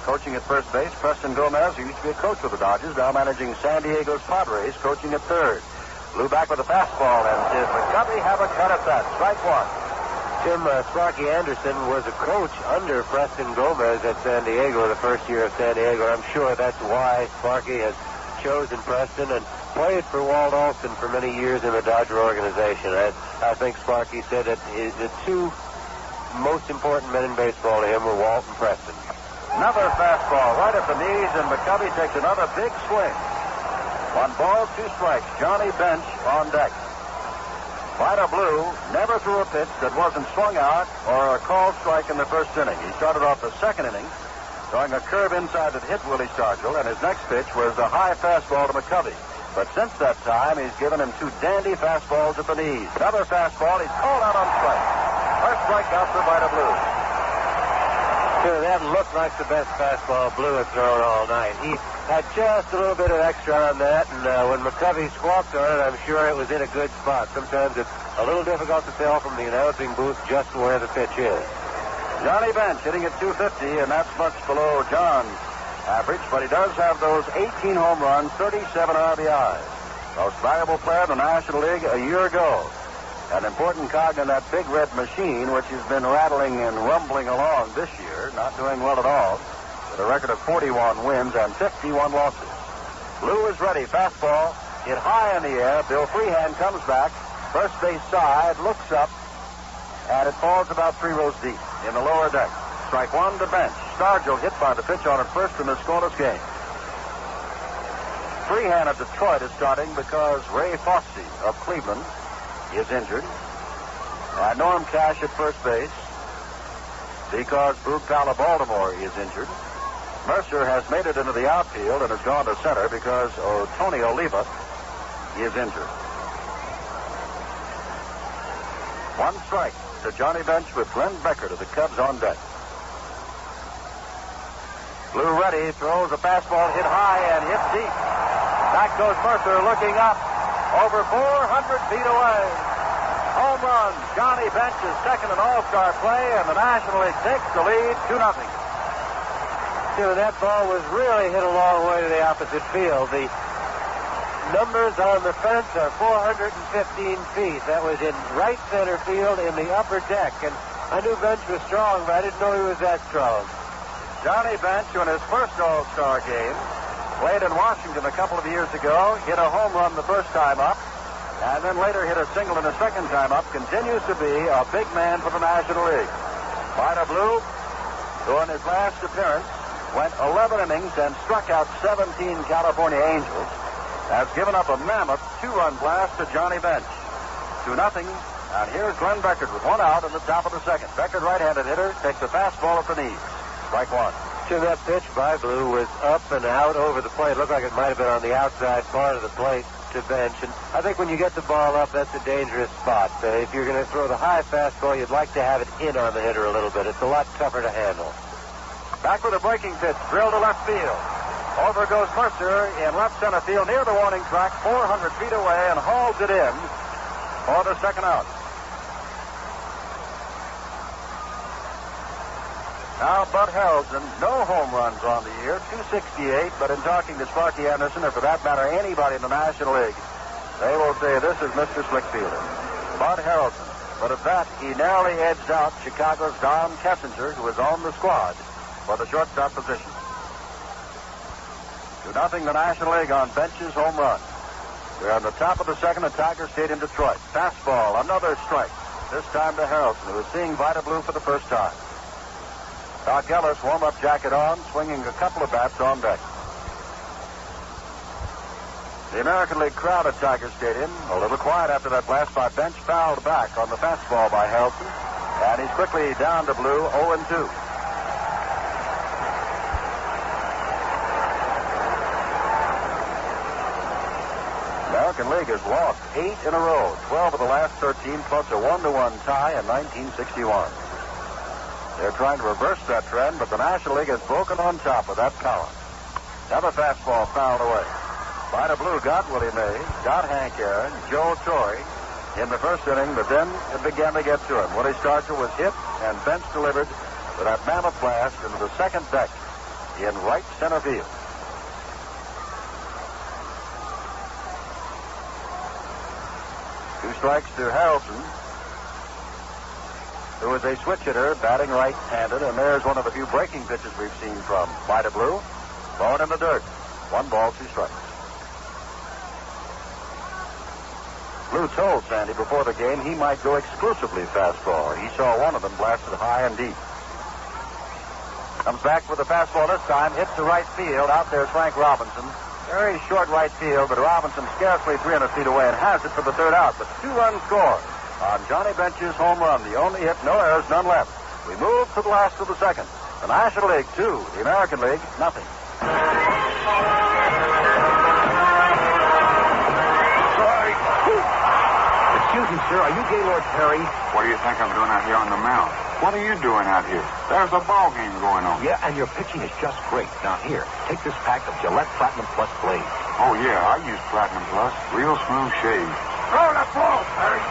Speaker 3: coaching at first base. Preston Gomez, who used to be a coach with the Dodgers, now managing San Diego's Padres, coaching at third. Blew back with a fastball, and did McCovey have a cut at that? Strike 1.
Speaker 4: Tim, Sparky Anderson was a coach under Preston Gomez at San Diego the first year of San Diego. I'm sure that's why Sparky has chosen Preston, and played for Walt Olson for many years in the Dodger organization. I think Sparky said that the two most important men in baseball to him were Walt and Preston.
Speaker 3: Another fastball right at the knees, and McCovey takes another big swing. 1 ball, 2 strikes. Johnny Bench on deck. Vida Blue never threw a pitch that wasn't swung out or a called strike in the first inning. He started off the second inning throwing a curve inside that hit Willie Stargell, and his next pitch was a high fastball to McCovey. But since that time, he's given him 2 dandy fastballs at the knees. Another fastball. He's called out on strike. First strikeout for Vida Blue.
Speaker 4: Sure, that looked like the best fastball Blue had thrown all night. He had just a little bit of extra on that, and when McCovey squawked on it, I'm sure it was in a good spot. Sometimes it's a little difficult to tell from the announcing booth just where the pitch is.
Speaker 3: Johnny Bench hitting at 250, and that's much below John's average, but he does have those 18 home runs, 37 RBIs. Most valuable player in the National League a year ago. An important cog in that big red machine, which has been rattling and rumbling along this year, not doing well at all, with a record of 41 wins and 51 losses. Blue is ready. Fastball hit high in the air. Bill Freehand comes back. First base side, looks up, and it falls about 3 rows deep in the lower deck. Strike 1 to Bench. Stargell hit by the pitch on at first in the scoreless game. Freehand of Detroit is starting because Ray Fosse of Cleveland is injured. And Norm Cash at first base because Boog Powell of Baltimore is injured. Mercer has made it into the outfield and has gone to center because Tony Oliva is injured. 1 strike to Johnny Bench with Glenn Becker to the Cubs on deck. Blue ready, throws a fastball hit high and hit deep. Back goes Mercer looking up. Over 400 feet away. Home run. Johnny Bench is second in All-Star play, and the National League takes the lead 2-0.
Speaker 4: That ball was really hit a long way to the opposite field. The numbers on the fence are 415 feet. That was in right center field in the upper deck, and I knew Bench was strong, but I didn't know he was that strong.
Speaker 3: Johnny Bench, in his first All-Star game, played in Washington a couple of years ago, hit a home run the first time up, and then later hit a single in the second time up, continues to be a big man for the National League. Vida Blue, who in his last appearance went 11 innings and struck out 17 California Angels, has given up a mammoth 2-run blast to Johnny Bench. 2-0, and here's Glenn Beckert with 1 out in the top of the second. Beckert, right-handed hitter, takes a fastball at the knees. Strike 1.
Speaker 4: That pitch by Blue was up and out over the plate. Looked like it might have been on the outside part of the plate to Bench. And I think when you get the ball up, that's a dangerous spot. If you're going to throw the high fastball, you'd like to have it in on the hitter a little bit. It's a lot tougher to handle.
Speaker 3: Back with a breaking pitch, drilled to left field. Over goes Mercer in left center field near the warning track, 400 feet away, and hauls it in for the second out. Now, Bud Harrelson, no home runs on the year, 268, but in talking to Sparky Anderson, or for that matter, anybody in the National League, they will say this is Mr. Slickfielder, Bud Harrelson. But at that, he narrowly edged out Chicago's Don Kessinger, who was on the squad for the shortstop position. 2-0 the National League on Bench's home run. We're on the top of the second at Tiger Stadium, Detroit. Fastball, another strike, this time to Harrelson, who is seeing Vida Blue for the first time. Dock Ellis, warm-up jacket on, swinging a couple of bats on deck. The American League crowd at Tiger Stadium, a little quiet after that blast by Bench, fouled back on the fastball by Harrelson, and he's quickly down to Blue, 0-2. American League has lost 8 in a row, 12 of the last 13, plus a 1-1 tie in 1961. They're trying to reverse that trend, but the National League has broken on top of that column. Another fastball fouled away. Vida Blue got Willie Mays, got Hank Aaron, Joe Torre in the first inning, but then it began to get to him. Willie Stargell was hit, and Bench delivered with that mammoth blast into the second deck in right center field. Two strikes to Harrelson, who is a switch hitter, batting right-handed, and there's one of the few breaking pitches we've seen from Vida Blue. Thrown in the dirt. 1 ball, 2 strikes. Blue told Sandy before the game he might go exclusively fastball. He saw one of them blasted high and deep. Comes back with a fastball this time, hits to right field. Out there's Frank Robinson. Very short right field, but Robinson scarcely 300 feet away and has it for the third out. But 2 runs scored on Johnny Bench's home run. The only hit, no errors, none left. We move to the last of the second. The National League 2, the American League, nothing.
Speaker 6: Sorry.
Speaker 12: Excuse me, sir. Are you Gaylord Perry?
Speaker 6: What do you think I'm doing out here on the mound? What are you doing out here? There's a ball game going on.
Speaker 12: Yeah, and your pitching is just great. Now, here, take this pack of Gillette Platinum Plus blades.
Speaker 6: Oh, yeah, I use Platinum Plus. Real smooth shave. Throw that ball, Perry.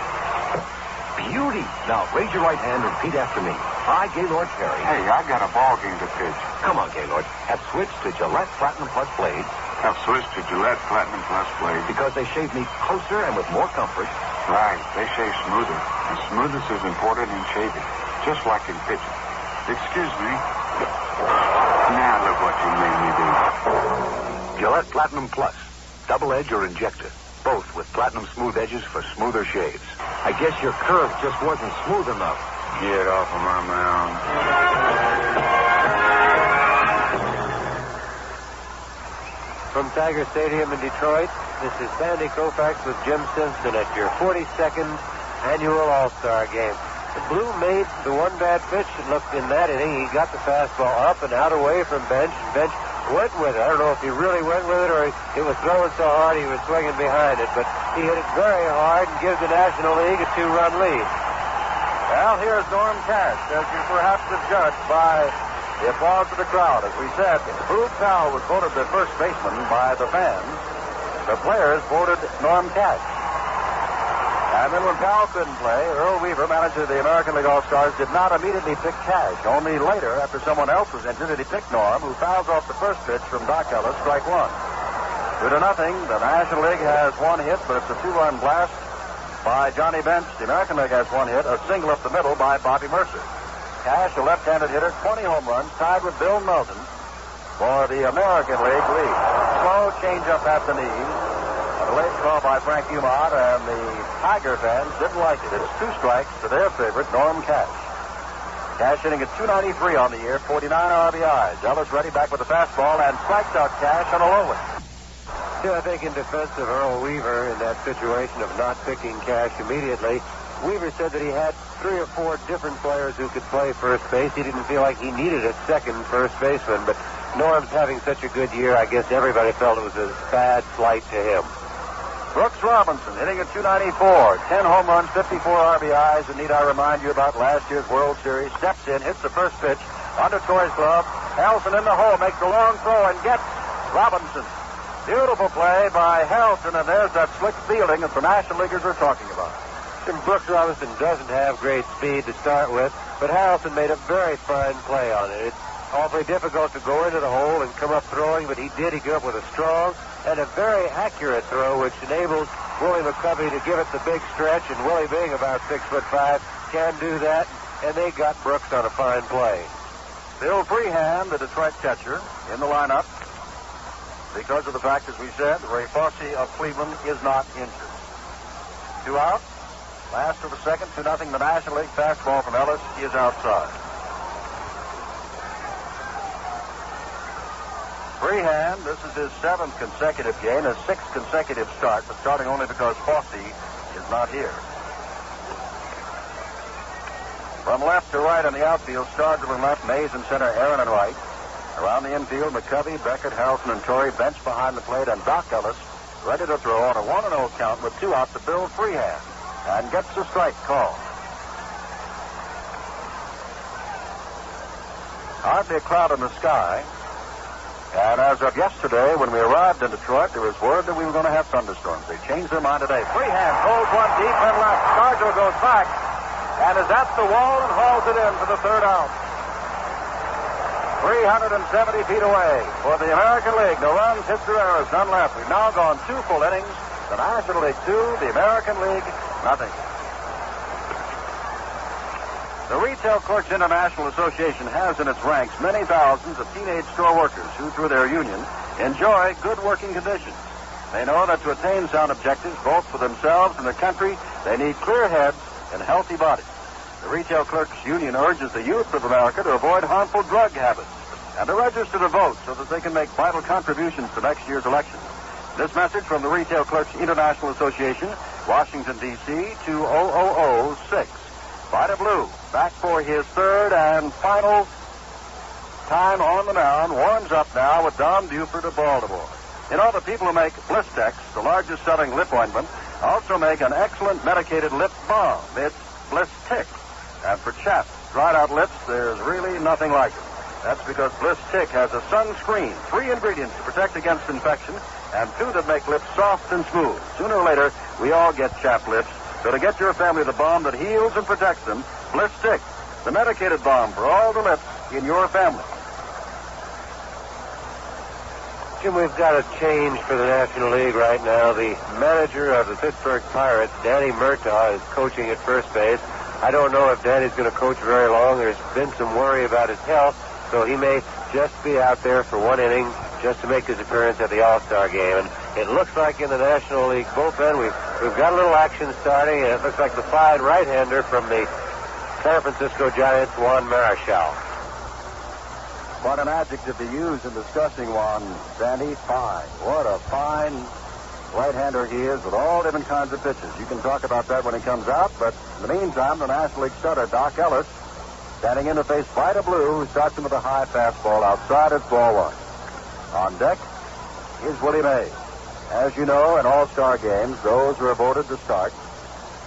Speaker 12: Beauty. Now, raise your right hand and repeat after me. I, Gaylord Perry.
Speaker 6: Hey, I got a ball game to pitch.
Speaker 12: Come on, Gaylord. Have switched to Gillette Platinum Plus blades.
Speaker 6: Have switched to Gillette Platinum Plus blades.
Speaker 12: Because they shave me closer and with more comfort.
Speaker 6: Right, they shave smoother. And smoothness is important in shaving. Just like in pitching. Excuse me. Now look what you made me do.
Speaker 12: Gillette Platinum Plus. Double edge or injector. Both with platinum smooth edges for smoother shaves. I guess your curve just wasn't smooth enough.
Speaker 6: Get off of my mound.
Speaker 4: From Tiger Stadium in Detroit, this is Sandy Koufax with Jim Simpson at your 42nd annual All-Star game. The Blue made the one bad pitch that looked in that inning. He got the fastball up and out away from Bench, and Bench went with it. I don't know if he really went with it or it was throwing so hard he was swinging behind it, but he hit it very hard and gives the National League a 2-run lead.
Speaker 3: Well, here's Norm Cash, as you perhaps have judged by the applause of the crowd. As we said, Boog Powell was voted the first baseman by the fans. The players voted Norm Cash. And then when Powell couldn't play, Earl Weaver, manager of the American League All-Stars, did not immediately pick Cash. Only later, after someone else was injured, did he pick Norm, who fouls off the first pitch from Dock Ellis, strike 1. 2-0. The National League has 1 hit, but it's a 2-run blast by Johnny Bench. The American League has 1 hit, a single up the middle by Bobby Mercer. Cash, a left-handed hitter, 20 home runs, tied with Bill Melton for the American League lead. Slow change-up at the knees. A late call by Frank Umont, and the Tiger fans didn't like it. It's 2 strikes to their favorite, Norm Cash. Cash hitting at .293 on the year, 49 RBIs. Ellis ready back with the fastball and strikes out Cash on a low one.
Speaker 4: Yeah, I think in defense of Earl Weaver in that situation of not picking Cash immediately, Weaver said that he had 3 or 4 different players who could play first base. He didn't feel like he needed a second first baseman, but Norm's having such a good year, I guess everybody felt it was a bad slight to him.
Speaker 3: Brooks Robinson hitting at .294, 10 home runs, 54 RBIs, and need I remind you about last year's World Series. Steps in, hits the first pitch, under Torrey's glove. Harrelson in the hole, makes a long throw and gets Robinson. Beautiful play by Harrelson, and there's that slick fielding that the National Leaguers are talking about.
Speaker 4: And Brooks Robinson doesn't have great speed to start with, but Harrelson made a very fine play on it. It's awfully difficult to go into the hole and come up throwing, but he did. He came up with a strong and a very accurate throw, which enables Willie McCovey to give it the big stretch, and Willie, being about 6'5", can do that, and they got Brooks on a fine play.
Speaker 3: Bill Freehand, the Detroit catcher, in the lineup because of the fact, as we said, Ray Fosse of Cleveland is not injured. 2 out. Last of the second, 2-0, the National League. Fastball from Ellis is outside. Freehand, this is his 7th consecutive game, his 6th consecutive start, but starting only because Fosse is not here. From left to right on the outfield, Stargell in left, Mays in center, Aaron in right. Around the infield, McCovey, Beckett, Harrelson, and Torrey, bench behind the plate, and Dock Ellis ready to throw on a 1-0 count with 2 out to Bill Freehand, and gets a strike call. Hardly a cloud in the sky. And as of yesterday, when we arrived in Detroit, there was word that we were going to have thunderstorms. They changed their mind today. Freehand holds one deep and left. Stargell goes back and is at the wall and hauls it in for the 3rd out. 370 feet away for the American League. No runs, hits, or errors, none left. We've now gone 2 full innings. The National League 2, the American League, nothing. The Retail Clerks International Association has in its ranks many thousands of teenage store workers who, through their union, enjoy good working conditions. They know that to attain sound objectives, both for themselves and their country, they need clear heads and healthy bodies. The Retail Clerks Union urges the youth of America to avoid harmful drug habits and to register to vote so that they can make vital contributions to next year's election. This message from the Retail Clerks International Association, Washington, D.C., 20006. Vida Blue, back for his third and final time on the mound, warms up now with Don Buford of Baltimore. You know, the people who make Blistex, the largest selling lip ointment, also make an excellent medicated lip balm. It's Blistick. And for chapped, dried out lips, there's really nothing like it. That's because Blistick has a sunscreen, 3 ingredients to protect against infection, and 2 that make lips soft and smooth. Sooner or later, we all get chapped lips. So to get your family the balm that heals and protects them, Blistick, the medicated balm for all the lips in your family.
Speaker 4: Jim, we've got a change for the National League right now. The manager of the Pittsburgh Pirates, Danny Murtaugh, is coaching at first base. I don't know if Danny's going to coach very long. There's been some worry about his health, so he may just be out there for 1 inning just to make his appearance at the All-Star game. And it looks like in the National League bullpen, we've got a little action starting, and it looks like the fine right-hander from the San Francisco Giants, Juan Marichal.
Speaker 3: What an adjective to use in discussing Juan, Sandy. Fine. What a fine right-hander he is with all different kinds of pitches. You can talk about that when he comes out, but in the meantime, the National League starter, Dock Ellis, standing in to face Vida Blue, who starts him with a high fastball outside. It's ball 1. On deck is Willie Mays. As you know, in all-star games, those who are voted to start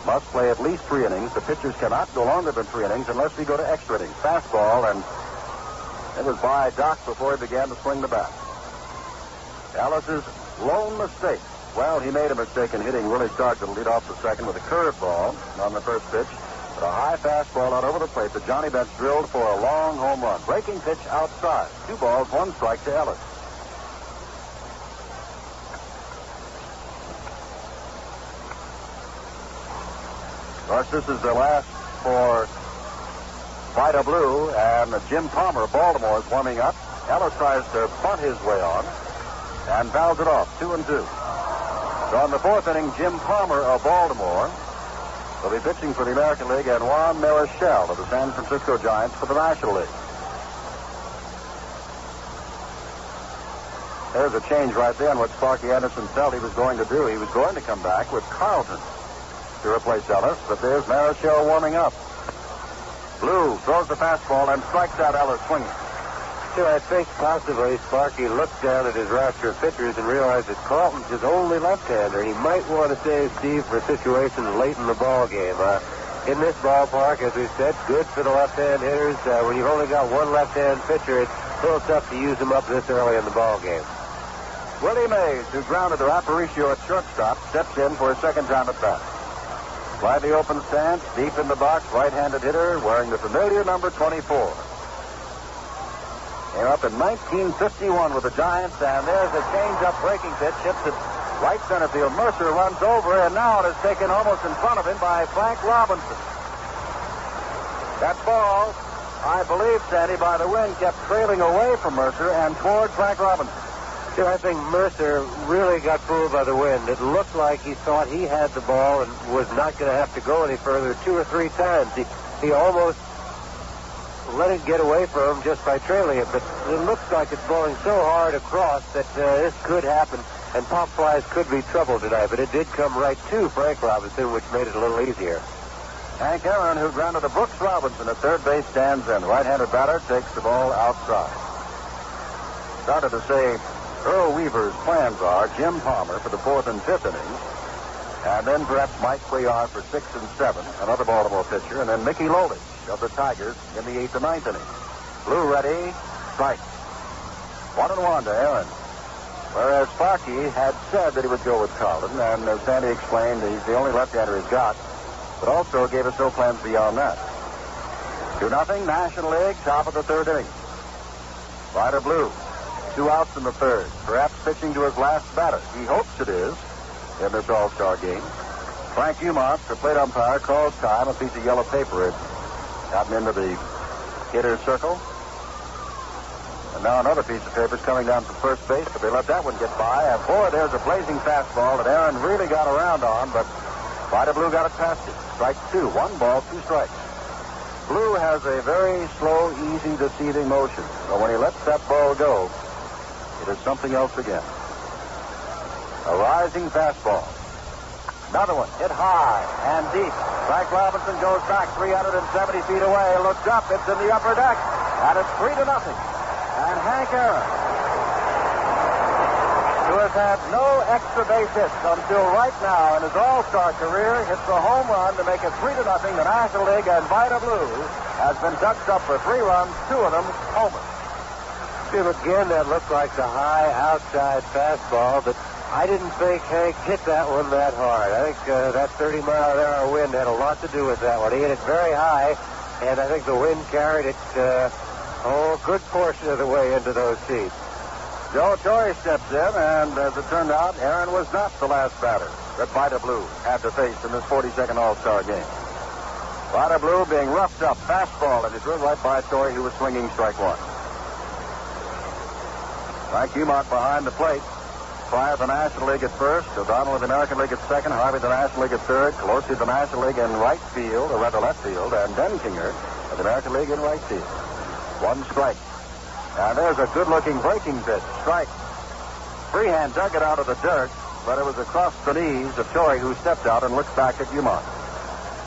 Speaker 3: must play at least 3 innings. The pitchers cannot go longer than 3 innings unless we go to extra innings. Fastball, and it was by Doc before he began to swing the bat. Ellis's lone mistake. Well, he made a mistake in hitting Willie Stark to lead off the second with a curveball on the first pitch. But a high fastball out over the plate that Johnny Bench drilled for a long home run. Breaking pitch outside. 2 balls, 1 strike to Ellis. Of course, this is the last for Vida Blue, and Jim Palmer of Baltimore is warming up. Ellis tries to bunt his way on and fouls it off, 2-2. So in the 4th inning, Jim Palmer of Baltimore will be pitching for the American League, and Juan Marichal of the San Francisco Giants for the National League. There's a change right there in what Sparky Anderson felt he was going to do. He was going to come back with Carlton to replace Ellis, but there's Marichal warming up. Blue throws the fastball and strikes out Ellis swinging.
Speaker 4: So I think possibly Sparky looked down at his roster of pitchers and realized that Carlton's his only left-hander. He might want to save Steve for situations late in the ball game. In this ballpark, as we said, good for the left-hand hitters. When you've only got one left-hand pitcher, it's a little tough to use him up this early in the ball game.
Speaker 3: Willie Mays, who grounded to Aparicio at shortstop, steps in for a second time at bat. Slightly open stance, deep in the box, right-handed hitter wearing the familiar number 24. Came up in 1951 with the Giants, and there's a change-up breaking pitch, hits it right center field. Mercer runs over, and now it is taken almost in front of him by Frank Robinson. That ball, I believe, Sandy, by the wind, kept trailing away from Mercer and toward Frank Robinson.
Speaker 4: See, I think Mercer really got fooled by the wind. It looked like he thought he had the ball and was not going to have to go any further 2 or 3 times. He almost let it get away from him just by trailing it, but it looks like it's blowing so hard across that this could happen, and pop flies could be trouble tonight, but it did come right to Frank Robinson, which made it a little easier.
Speaker 3: Hank Aaron, who grounded to Brooks Robinson at third base, stands in. Right-handed batter takes the ball outside. Started to say Earl Weaver's plans are Jim Palmer for the 4th and 5th innings, and then perhaps Mike Cuellar for 6 and 7, another Baltimore pitcher, and then Mickey Lolich of the Tigers in the 8th and 9th innings. Blue ready, strike. 1-1 to Aaron. Whereas Sparky had said that he would go with Carlton, and as Sandy explained, he's the only left-hander he's got, but also gave us no plans beyond that. 2-0, National League, top of the 3rd inning. Vida Blue. 2 outs in the 3rd. Perhaps pitching to his last batter. He hopes it is in this All-Star game. Frank Umont, the plate umpire, calls time. A piece of yellow paper had gotten into the hitter's circle. And now another piece of paper is coming down from first base, but they let that one get by. And boy, there's a blazing fastball that Aaron really got around on, but Vida Blue got it past him. Strike two. 1 ball, 2 strikes. Blue has a very slow, easy, deceiving motion. But when he lets that ball go, it is something else again. A rising fastball. Another one, hit high and deep. Frank Robinson goes back 370 feet away, looks up, it's in the upper deck, and it's 3-0. And Hank Aaron, who has had no extra base hits until right now in his all-star career, hits a home run to make it 3-0. The National League, and Vida Blue has been touched up for 3 runs, 2 of them homers.
Speaker 4: Again, that looked like the high outside fastball, but I didn't think Hank hit that one that hard. I think that 30-mile-an-hour wind had a lot to do with that one. He hit it very high, and I think the wind carried it a good portion of the way into those seats.
Speaker 3: Joe Torre steps in, and as it turned out, Aaron was not the last batter that Vida Blue had to face in this 42nd All-Star game. Vida Blue being roughed up, fastball, and he threw right by Torre, who was swinging strike one. Frank Umont behind the plate. Fryer of the National League at first, O'Donnell of the American League at second, Harvey of the National League at third, Colosi of the National League in right field, or rather left field, and Denkinger of the American League in right field. 1 strike. And there's a good-looking breaking pitch. Strike. Freehand dug it out of the dirt, but it was across the knees of Torre, who stepped out and looked back at Umont.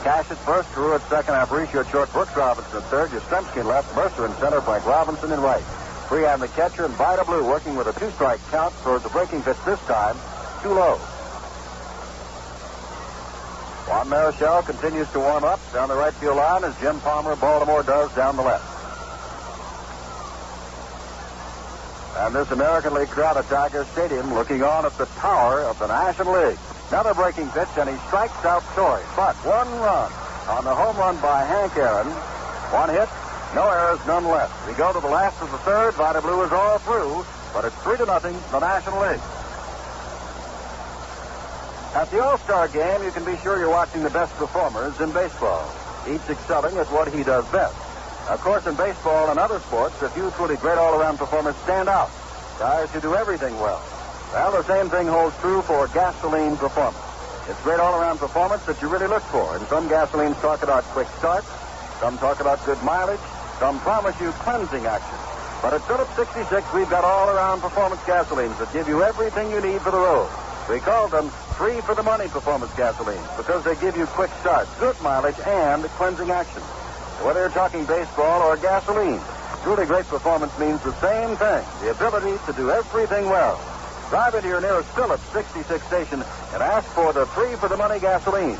Speaker 3: Cash at first, Drew at second, Aparicio at short, Brooks Robinson at third, Yastrzemski in left, Mercer in center, Frank Robinson in right. Freehand the catcher, and Vida Blue working with a 2-strike count for the breaking pitch this time, too low. Juan Marichal continues to warm up down the right field line as Jim Palmer, Baltimore, does down the left. And this American League crowd at Tiger Stadium looking on at the tower of the National League. Another breaking pitch, and he strikes out Torre. But 1 run on the home run by Hank Aaron. 1 hit. No errors, none left. We go to the last of the third. Vida Blue is all through, but it's 3-0, the National League. At the All-Star game, you can be sure you're watching the best performers in baseball, each excelling at what he does best. Of course, in baseball and other sports, a few truly great all-around performers stand out. Guys who do everything well. Well, the same thing holds true for gasoline performance. It's great all-around performance that you really look for. And some gasolines talk about quick starts, some talk about good mileage, some promise you cleansing action. But at Phillips 66, we've got all-around performance gasolines that give you everything you need for the road. We call them free-for-the-money performance gasolines because they give you quick starts, good mileage, and cleansing action. Whether you're talking baseball or gasoline, truly great performance means the same thing, the ability to do everything well. Drive into your nearest Phillips 66 station and ask for the free-for-the-money gasoline.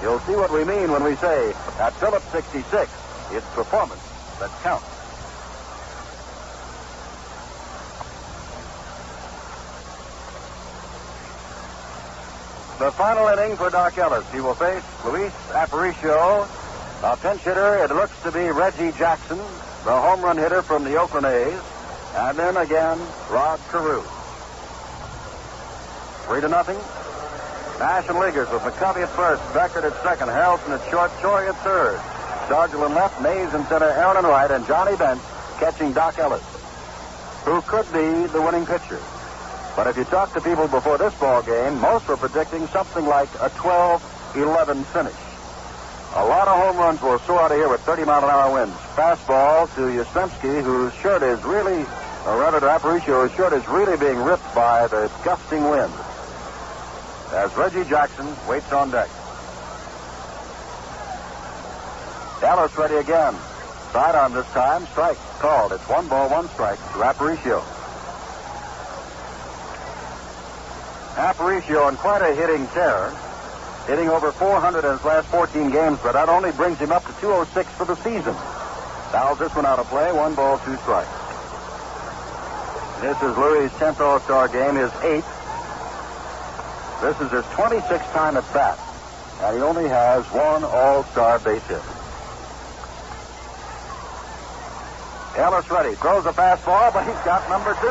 Speaker 3: You'll see what we mean when we say, at Phillips 66, it's performance that counts. The final inning for Dock Ellis. He will face Luis Aparicio. A pinch hitter, it looks to be Reggie Jackson, the home run hitter from the Oakland A's. And then again, Rod Carew. 3-0. National Leaguers with McCovey at first, Beckert at second, Harrelson at short, Choi at third. Stargell in left, Mays in center, Aaron in right, and Johnny Bench catching Dock Ellis, who could be the winning pitcher. But if you talk to people before this ball game, most were predicting something like a 12-11 finish. A lot of home runs will soar out of here with 30-mile-an-hour winds. Fastball to Yastrzemski, whose shirt is really, or rather to Aparicio, whose shirt is really being ripped by the gusting wind. As Reggie Jackson waits on deck. Ellis ready again. Sidearm this time. Strike called. It's 1 ball, 1 strike to Aparicio. Aparicio on quite a hitting tear. Hitting over 400 in his last 14 games, but that only brings him up to 206 for the season. Fouls this one out of play. 1 ball, 2 strikes. This is Louis' 10th All-Star game, his 8th. This is his 26th time at bat, and he only has 1 All-Star base hit. Ellis ready, throws a fastball, but he's got number 2.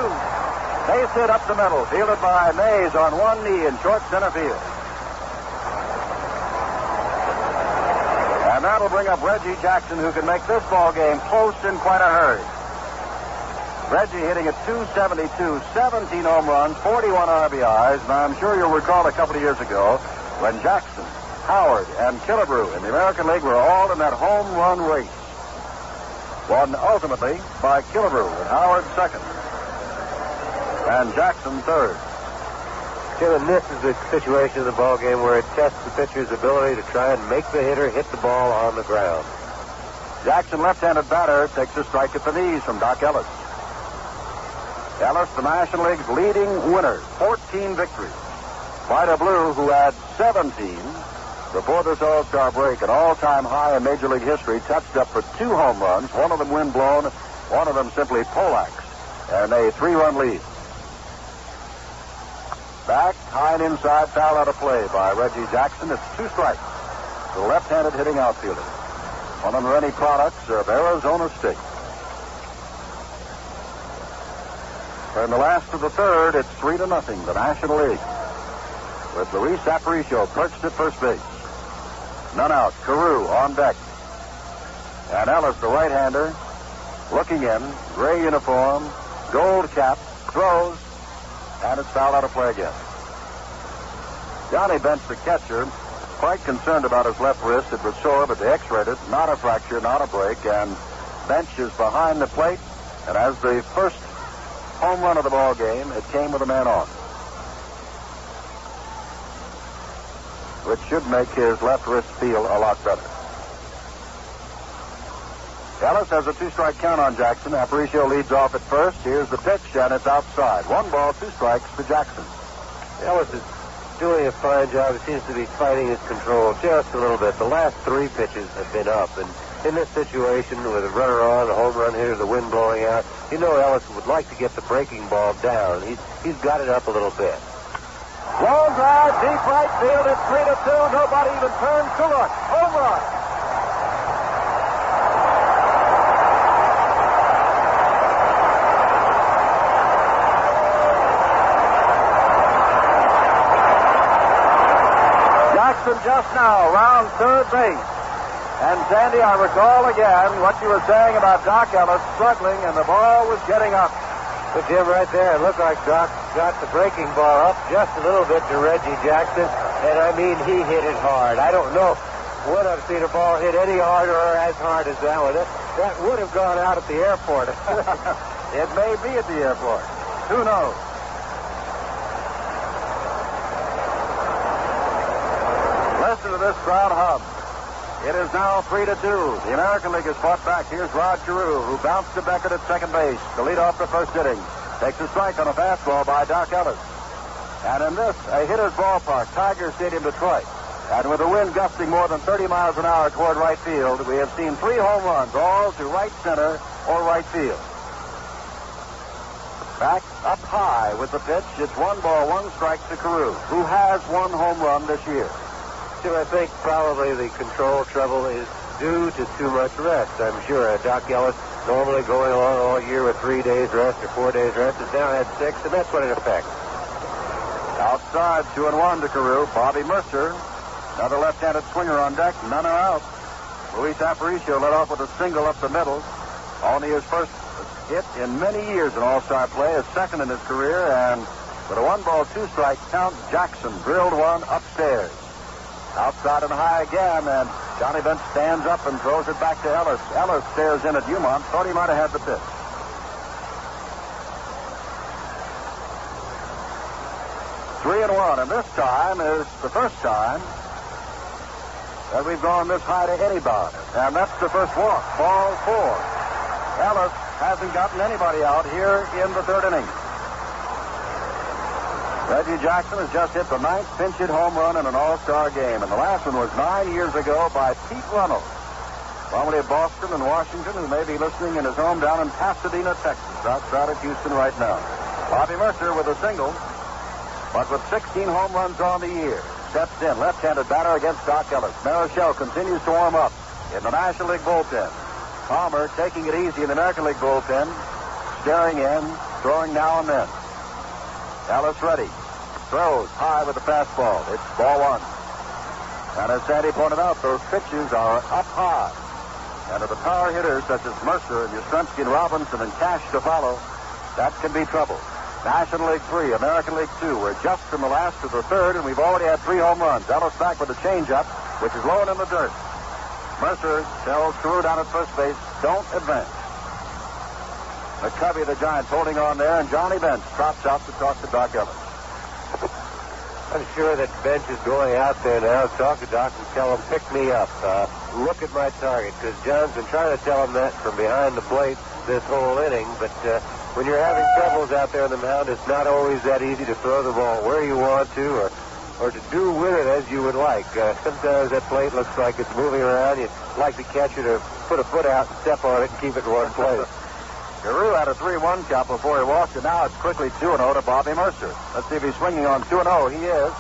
Speaker 3: Base hit up the middle, fielded by Mays on one knee in short center field. And that'll bring up Reggie Jackson, who can make this ball game close in quite a hurry. Reggie hitting at .272, 17 home runs, 41 RBIs, and I'm sure you'll recall a couple of years ago when Jackson, Howard, and Killebrew in the American League were all in that home run race. Won ultimately by Killebrew and Howard second, and Jackson third.
Speaker 4: Jim, and this is the situation of the ball game where it tests the pitcher's ability to try and make the hitter hit the ball on the ground.
Speaker 3: Jackson, left-handed batter, takes a strike at the knees from Dock Ellis. Ellis, the National League's leading winner, 14 victories. Vida Blue, who had 17 before this All-Star break, an all-time high in Major League history, touched up for 2 home runs, one of them wind-blown, one of them simply poleaxed, and a 3-run lead. Back, high and inside, foul out of play by Reggie Jackson. It's 2 strikes. The left-handed hitting outfielder. One of the many products of Arizona State. In the last of the third, it's 3-0, the National League. With Luis Aparicio perched at first base. None out. Carew on deck. And Ellis, the right-hander, looking in, gray uniform, gold cap, throws, and it's fouled out of play again. Johnny Bench, the catcher, quite concerned about his left wrist. It was sore, but they x-rayed it. Not a fracture, not a break. And Bench is behind the plate. And as the first home run of the ball game, it came with a man on, which should make his left wrist feel a lot better. Ellis has a 2-strike count on Jackson. Aparicio leads off at first. Here's the pitch, and it's outside. 1 ball, 2 strikes to Jackson.
Speaker 4: Ellis is doing a fine job. He seems to be fighting his control just a little bit. The last 3 pitches have been up, and in this situation with a runner on, a home run hitter, the wind blowing out, you know Ellis would like to get the breaking ball down. He's got it up a little bit.
Speaker 3: Long drive, deep right field. It's 3-2. Nobody even turns to look. Home run. Jackson just now round third base. And Sandy, I recall again what you were saying about Dock Ellis struggling, and the ball was getting up.
Speaker 4: But Jim, right there, it looked like Doc got the breaking ball up just a little bit to Reggie Jackson, and I mean, he hit it hard. I don't know when I've seen a ball hit any harder or as hard as that one. That would have gone out at the airport.
Speaker 3: It may be at the airport. Who knows? Listen to this crowd hum. It is now 3-2. The American League has fought back. Here's Rod Carew, who bounced to Beckett at second base to lead off the first inning. Takes a strike on a fastball by Dock Ellis. And in this, a hitter's ballpark, Tiger Stadium, Detroit. And with the wind gusting more than 30 miles an hour toward right field, we have seen 3 home runs, all to right center or right field. Back up high with the pitch. It's 1 ball, 1 strike to Carew, who has 1 home run this year.
Speaker 4: So I think probably the control trouble is due to too much rest. I'm sure Dock Ellis, normally going along all year with 3 days rest or 4 days rest, has now had 6, and that's what it affects.
Speaker 3: Outside, 2-1 to Carew. Bobby Mercer, another left-handed swinger on deck. None are out. Luis Aparicio led off with a single up the middle. Only his first hit in many years in All-Star play, his second in his career, and with a 1 ball, 2 strike count, Jackson drilled one upstairs. Outside and high again, and Johnny Bench stands up and throws it back to Ellis. Ellis stares in at Dumont, thought he might have had the pitch. 3-1, and this time is the first time that we've gone this high to anybody, and that's the first walk, ball 4. Ellis hasn't gotten anybody out here in the third inning. Reggie Jackson has just hit the 9th pinch-hit home run in an All-Star game, and the last one was 9 years ago by Pete Runnels, formerly of Boston and Washington, who may be listening in his home down in Pasadena, Texas, outside of Houston right now. Bobby Mercer with a single, but with 16 home runs on the year, steps in, left-handed batter against Dock Ellis. Marichal continues to warm up in the National League bullpen. Palmer taking it easy in the American League bullpen, staring in, throwing now and then. Ellis ready. Throws high with the fastball. It's ball 1. And as Sandy pointed out, those pitches are up high. And to the power hitters such as Mercer and Yastrzemski and Robinson and Cash to follow, That can be trouble. National League 3, American League 2. We're just from the last to the third, and we've already had 3 home runs. Ellis back with a changeup, which is low and in the dirt. Mercer tells Carew down at first base, don't advance. McCovey, the Giants, holding on there, and Johnny Bench drops out to talk to Dock Ellis.
Speaker 4: I'm sure that Bench is going out there now to talk to Doc and tell him, pick me up. Look at my target, because John's been trying to tell him that from behind the plate this whole inning, but when you're having troubles out there on the mound, it's not always that easy to throw the ball where you want to or to do with it as you would like. Sometimes that plate looks like it's moving around. You'd like the catcher to put a foot out and step on it and keep it in one place.
Speaker 3: Carew had a 3-1 count before he walked, and now it's quickly 2-0 to Bobby Mercer. Let's see if he's swinging on 2-0. He is.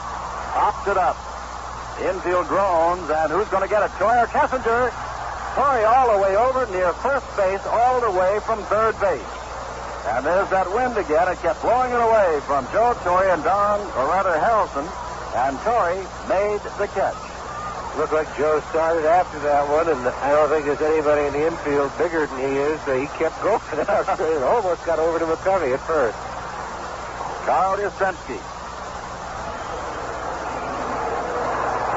Speaker 3: Pops it up. The infield groans, and who's going to get it? Troy or Kessinger? Troy all the way over near first base, all the way from third base. And there's that wind again. It kept blowing it away from Joe Torre and Harrelson, and Torre made the catch.
Speaker 4: Looked like Joe started after that one, and I don't think there's anybody in the infield bigger than he is, so he kept going out there and almost got over to McCovey at first.
Speaker 3: Carl Yastrzemski,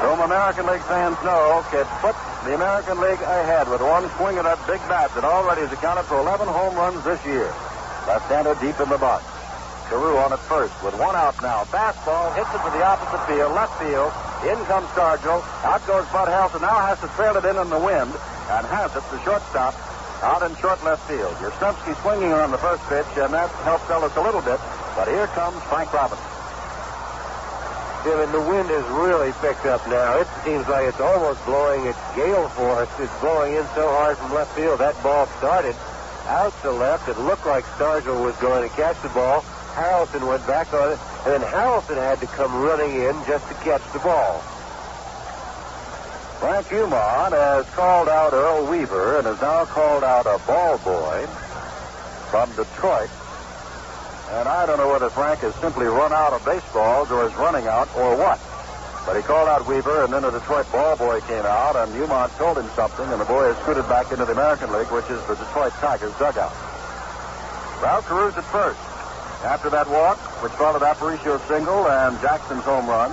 Speaker 3: whom American League fans know could put the American League ahead with one swing of that big bat that already has accounted for 11 home runs this year. Left-hander deep in the box. Carew on at first with 1 out now. Fastball hits it to the opposite field, left field. In comes Stargell. Out goes Bud Harrelson. Now has to trail it in the wind and has it to shortstop out in short left field. Yastrzemski swinging on the first pitch, and that helps Ellis a little bit. But here comes Frank Robinson.
Speaker 4: Jim, and the wind has really picked up now. It seems like it's almost blowing its gale force. It's blowing in so hard from left field. That ball started out to left. It looked like Stargell was going to catch the ball. Harrelson went back on it, and then Harrelson had to come running in just to catch the ball.
Speaker 3: Frank Umon has called out Earl Weaver and has now called out a ball boy from Detroit. And I don't know whether Frank has simply run out of baseballs or is running out or what. But he called out Weaver, and then a Detroit ball boy came out, and Umon told him something, and the boy is scooted back into the American League, which is the Detroit Tigers dugout. Well, Carew's at first. After that walk, which followed Aparicio's single and Jackson's home run.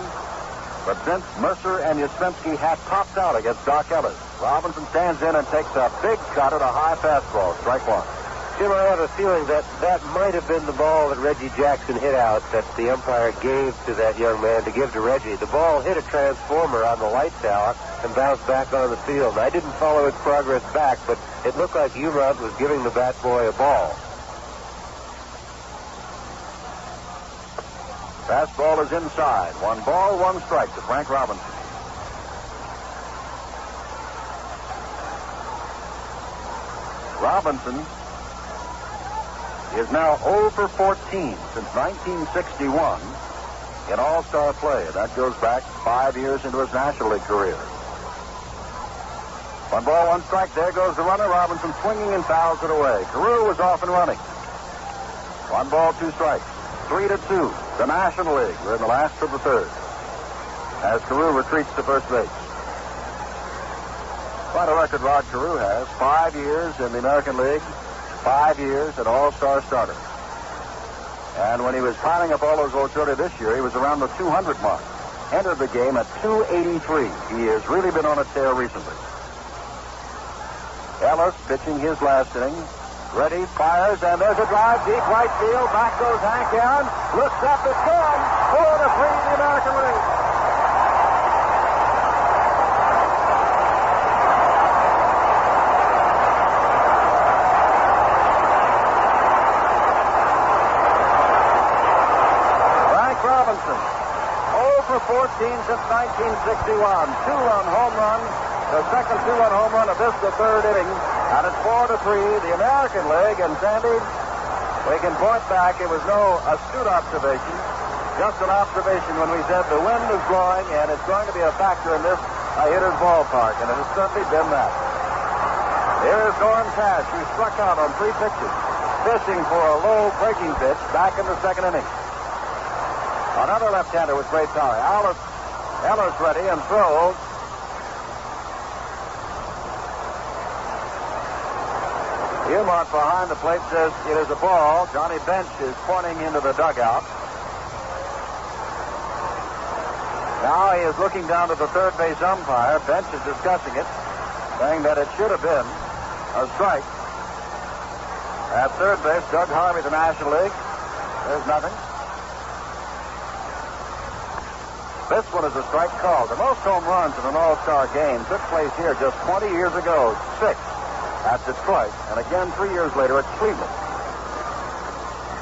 Speaker 3: But since Mercer and Yastrzemski had popped out against Dock Ellis, Robinson stands in and takes a big shot at a high fastball, strike 1.
Speaker 4: Jim, I have a feeling that might have been the ball that Reggie Jackson hit out that the umpire gave to that young man to give to Reggie. The ball hit a transformer on the light tower and bounced back on the field. I didn't follow its progress back, but it looked like Umont was giving the bat boy a ball.
Speaker 3: Fastball is inside. 1 ball, 1 strike to Frank Robinson. Robinson is now 0 for 14 since 1961 in All-Star play. That goes back 5 years into his National League career. 1 ball, 1 strike. There goes the runner. Robinson swinging and fouls it away. Carew was off and running. 1 ball, 2 strikes. 3-2. The National League. We're in the last of the third. As Carew retreats to first base. Quite a record Rod Carew has. 5 years in the American League. 5 years at All-Star starter. And when he was piling up all those votes earlier this year, he was around the 200 mark. Entered the game at 283. He has really been on a tear recently. Ellis pitching his last inning. Ready, fires, and there's a drive deep right field. Back goes Hank Aaron. Looks up, it's gone. 4-3 the American League. Frank Robinson, 0 for 14 since 1961. 2-run home run. The second 2-run home run of this, the third inning. And it's 4-3, the American League. And Sandy, we can point back. It was no astute observation, just an observation when we said the wind is blowing and it's going to be a factor in this hitter's ballpark. And it has certainly been that. Here is Norm Cash, who struck out on 3 pitches, fishing for a low breaking pitch back in the second inning. Another left-hander with great power. Ellis ready and throws. Humont behind the plate says it is a ball. Johnny Bench is pointing into the dugout. Now he is looking down to the third base umpire. Bench is discussing it, saying that it should have been a strike. At third base, Doug Harvey, the National League. There's nothing. This one is a strike call. The most home runs in an All-Star game took place here just 20 years ago. 6 at Detroit, and again 3 years later at Cleveland.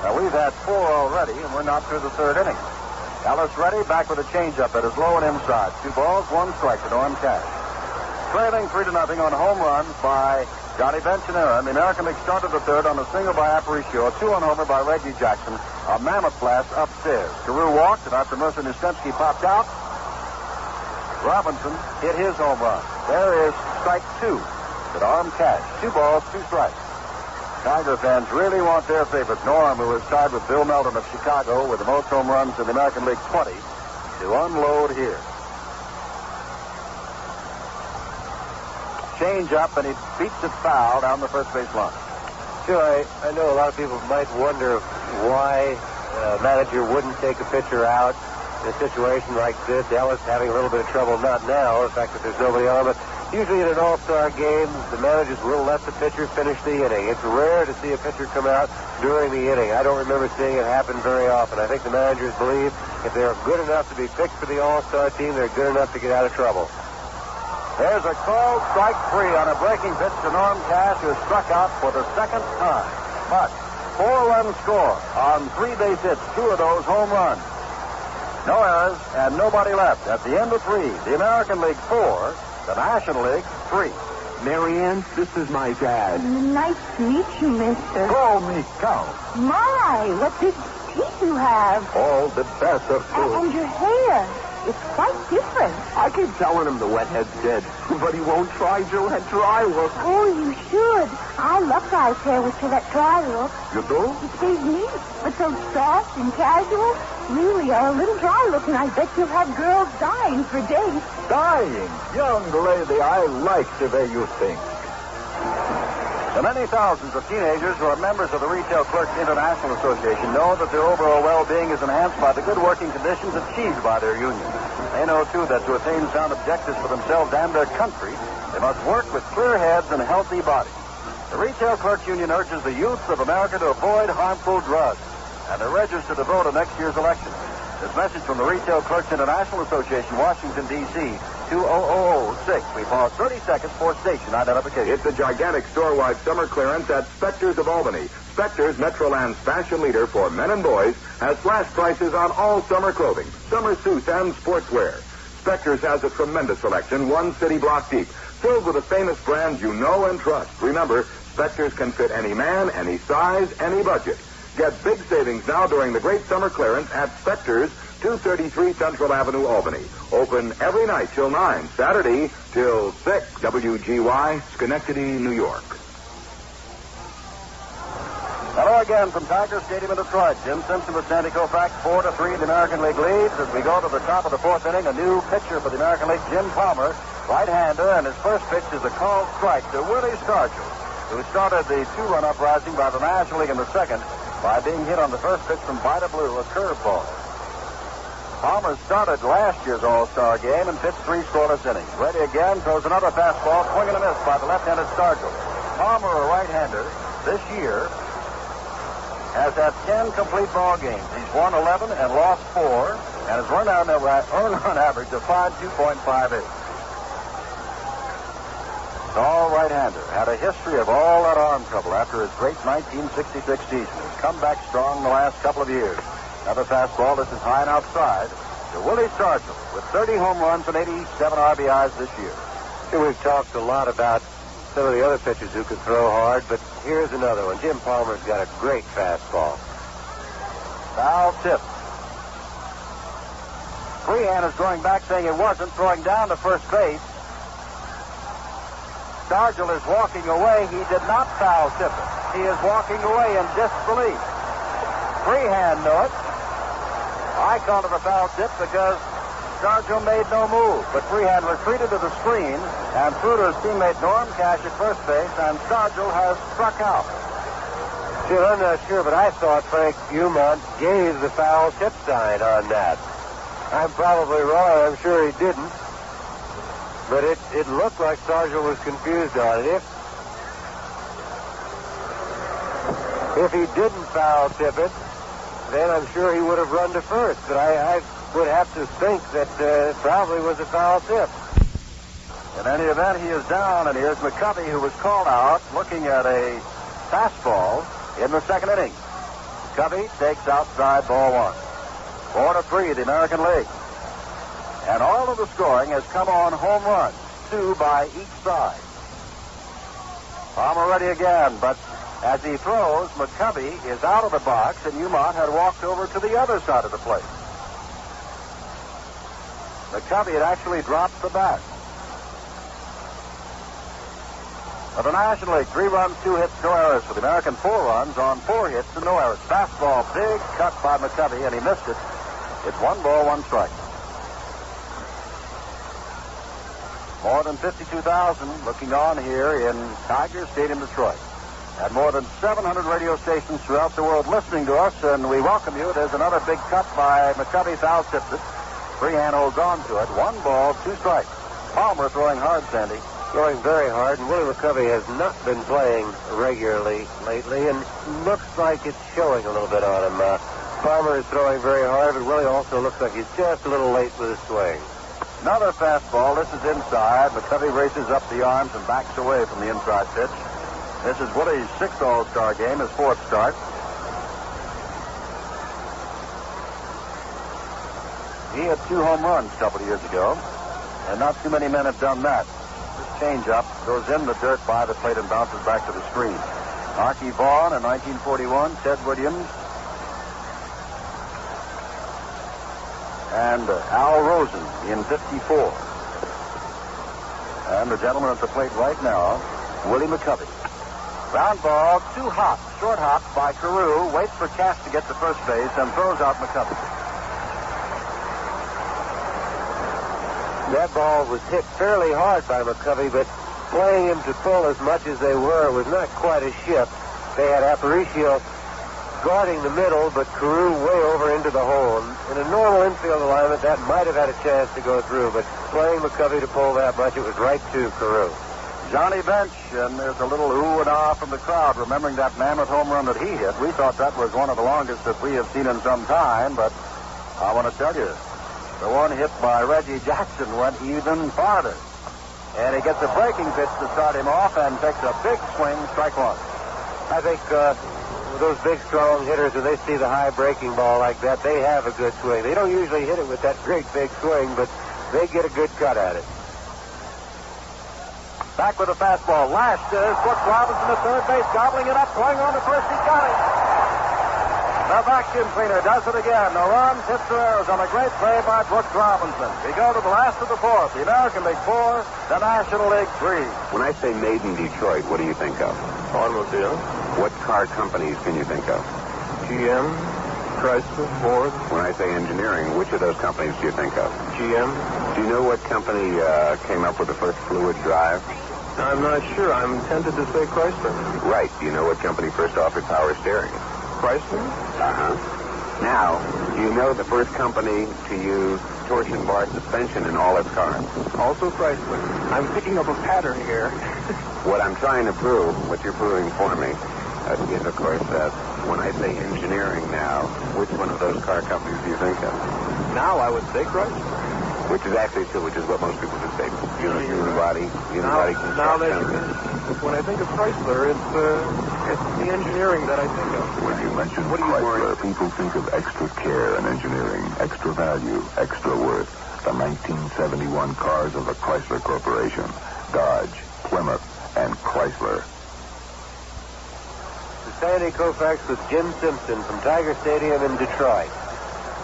Speaker 3: Now we've had 4 already, and we're not through the third inning. Ellis ready, back with a changeup that is low and inside. 2 balls, 1 strike to Norm Cash. Trailing 3-0 on home runs by Johnny Bench and Aaron. The American League started the third on a single by Aparicio, a 2-on homer by Reggie Jackson, a mammoth blast upstairs. Killebrew walked, and after Mercer Nastensky popped out, Robinson hit his home run. There is strike 2 to Norm Cash. 2 balls, 2 strikes. Tiger fans really want their favorite Norm, who is tied with Bill Melton of Chicago with the most home runs in the American League, 20, to unload here. Change up, and he beats it foul down the first base line.
Speaker 4: Sure, I know a lot of people might wonder why a manager wouldn't take a pitcher out in a situation like this. Ellis having a little bit of trouble, not now, the fact that there's nobody on, but usually in an all-star game, the managers will let the pitcher finish the inning. It's rare to see a pitcher come out during the inning. I don't remember seeing it happen very often. I think the managers believe if they're good enough to be picked for the all-star team, they're good enough to get out of trouble.
Speaker 3: There's a called strike 3 on a breaking pitch to Norm Cash, who is struck out for the second time. But 4-run score on 3 base hits, 2 of those home runs. No errors and nobody left. At the end of 3, the American League 4, the National League 3.
Speaker 13: Marianne, this is my dad.
Speaker 7: Nice to meet you, mister.
Speaker 13: Call me Count.
Speaker 7: My, what big teeth you have.
Speaker 13: All the best of food.
Speaker 7: And your hair. It's quite different.
Speaker 13: I keep telling him the wet-head's dead, but he won't try Gillette dry look.
Speaker 7: Oh, you should. I love guys' hair with Gillette dry look.
Speaker 13: You do?
Speaker 7: It stays neat, but so soft and casual. Really, a little dry look, and I bet you'll have girls dying for days.
Speaker 13: Dying? Young lady, I like the way you think.
Speaker 3: The many thousands of teenagers who are members of the Retail Clerks International Association know that their overall well-being is enhanced by the good working conditions achieved by their union. They know, too, that to attain sound objectives for themselves and their country, they must work with clear heads and healthy bodies. The Retail Clerks Union urges the youth of America to avoid harmful drugs and to register to vote in next year's election. This message from the Retail Clerks International Association, Washington, D.C., 20006. We pause 30 seconds for station identification.
Speaker 8: It's a gigantic store-wide summer clearance at Spector's of Albany. Spector's, Metroland's fashion leader for men and boys, has flash prices on all summer clothing, summer suits, and sportswear. Spector's has a tremendous selection, 1 city block deep, filled with the famous brands you know and trust. Remember, Spector's can fit any man, any size, any budget. Get big savings now during the great summer clearance at Spector's, 233 Central Avenue, Albany. Open every night till 9, Saturday till 6. WGY, Schenectady, New York.
Speaker 3: Hello again from Tiger Stadium in Detroit. Jim Simpson with Sandy Koufax, 4-3. The American League leads as we go to the top of the 4th inning. A new pitcher for the American League, Jim Palmer, right-hander, and his first pitch is a called strike to Willie Stargell, who started the 2-run uprising by the National League in the second by being hit on the first pitch from Vida Blue, a curveball. Palmer started last year's All-Star game and pitched 3 scoreless innings. Ready again, throws another fastball, swing and a miss by the left-handed Stargell. Palmer, a right-hander, this year has had 10 complete ball games. He's won 11 and lost 4, and has run out earned run average of 5.258. Tall right-hander had a history of all that arm trouble after his great 1966 season. He's come back strong the last couple of years. Another fastball. This is high and outside to Willie Stargell with 30 home runs and 87 RBIs this year.
Speaker 4: Here we've talked a lot about some of the other pitchers who can throw hard, but here's another one. Jim Palmer's got a great fastball.
Speaker 3: Foul tip. Freehan is going back saying it wasn't, throwing down to first base. Stargell is walking away. He did not foul tip it. He is walking away in disbelief. Freehan knew it. I called it a foul tip because Stargell made no move, but Freehan retreated to the screen and threw to his teammate Norm Cash at first base, and Stargell has struck out.
Speaker 4: Jim, I'm not sure, but I thought Frank Beaumont gave the foul tip sign on that. I'm probably wrong. I'm sure he didn't. But it looked like Stargell was confused on it. If he didn't foul tip it, then I'm sure he would have run to first. But I would have to think that it probably was a foul tip.
Speaker 3: In any event, he is down, and here's McCovey, who was called out, looking at a fastball in the second inning. McCovey takes outside ball one. 4-3, the American League. And all of the scoring has come on home runs, 2 by each side. Palmer ready again, but as he throws, McCovey is out of the box, and Umont had walked over to the other side of the plate. McCovey had actually dropped the bat. For the National League, 3 runs, 2 hits, no errors. For the American, 4 runs on 4 hits and no errors. Fastball, big cut by McCovey, and he missed it. It's 1 ball, 1 strike. More than 52,000 looking on here in Tiger Stadium, Detroit. And more than 700 radio stations throughout the world listening to us, and we welcome you. There's another big cut by McCovey, foul tipped it. Freehan holds on to it. 1 ball, 2 strikes. Palmer throwing hard, Sandy.
Speaker 4: Throwing very hard, and Willie McCovey has not been playing regularly lately, and looks like it's showing a little bit on him. Palmer is throwing very hard, but Willie also looks like he's just a little late with his swing.
Speaker 3: Another fastball. This is inside. McCovey races up the arms and backs away from the inside pitch. This is Willie's 6th All-Star game, his 4th start. He had 2 home runs a couple of years ago, and not too many men have done that. This changeup goes in the dirt by the plate and bounces back to the screen. Archie Vaughan in 1941, Ted Williams, and Al Rosen in 54. And the gentleman at the plate right now, Willie McCovey. Ground ball, 2 hops, short hop by Carew, waits for Cash to get to first base and throws out McCovey.
Speaker 4: That ball was hit fairly hard by McCovey, but playing him to pull as much as they were was not quite a shift. They had Aparicio guarding the middle, but Carew way over into the hole. In a normal infield alignment, that might have had a chance to go through, but playing McCovey to pull that much, it was right to Carew.
Speaker 3: Johnny Bench, and there's a little ooh and ah from the crowd, remembering that mammoth home run that he hit. We thought that was one of the longest that we have seen in some time, but I want to tell you, the one hit by Reggie Jackson went even farther. And he gets a breaking pitch to start him off and takes a big swing, strike 1.
Speaker 4: I think those big, strong hitters, when they see the high breaking ball like that, they have a good swing. They don't usually hit it with that great big swing, but they get a good cut at it.
Speaker 3: Back with a fastball. Lashed is Brooks Robinson at third base, gobbling it up, going on to first. He got it. The vacuum cleaner does it again. No runs, hits, or errors on a great play by Brooks Robinson. We go to the last of the 4th. The American League 4, the National League 3.
Speaker 12: When I say made in Detroit, what do you think of?
Speaker 5: Automobile.
Speaker 12: What car companies can you think of?
Speaker 5: GM, Chrysler, Ford.
Speaker 12: When I say engineering, which of those companies do you think of?
Speaker 5: GM.
Speaker 12: Do you know what company came up with the first fluid drive?
Speaker 5: I'm not sure. I'm tempted to say Chrysler.
Speaker 12: Right. Do you know what company first offered power steering?
Speaker 5: Chrysler?
Speaker 12: Uh-huh. Now, do you know the first company to use torsion bar suspension in all its cars?
Speaker 5: Also Chrysler. I'm picking up a pattern here.
Speaker 12: What I'm trying to prove, what you're proving for me, is, of course, that when I say engineering now, which one of those car companies do you think of?
Speaker 5: Now I would say Chrysler.
Speaker 12: Which is actually true, which is what most people would say. Unibody
Speaker 5: Now that
Speaker 12: construction.
Speaker 5: when I think of Chrysler, it's the engineering that I think of.
Speaker 14: When you mention Chrysler, people think of extra care and engineering, extra value, extra worth. The 1971 cars of the Chrysler Corporation. Dodge, Plymouth, and Chrysler.
Speaker 4: Sandy Koufax with Jim Simpson from Tiger Stadium in Detroit.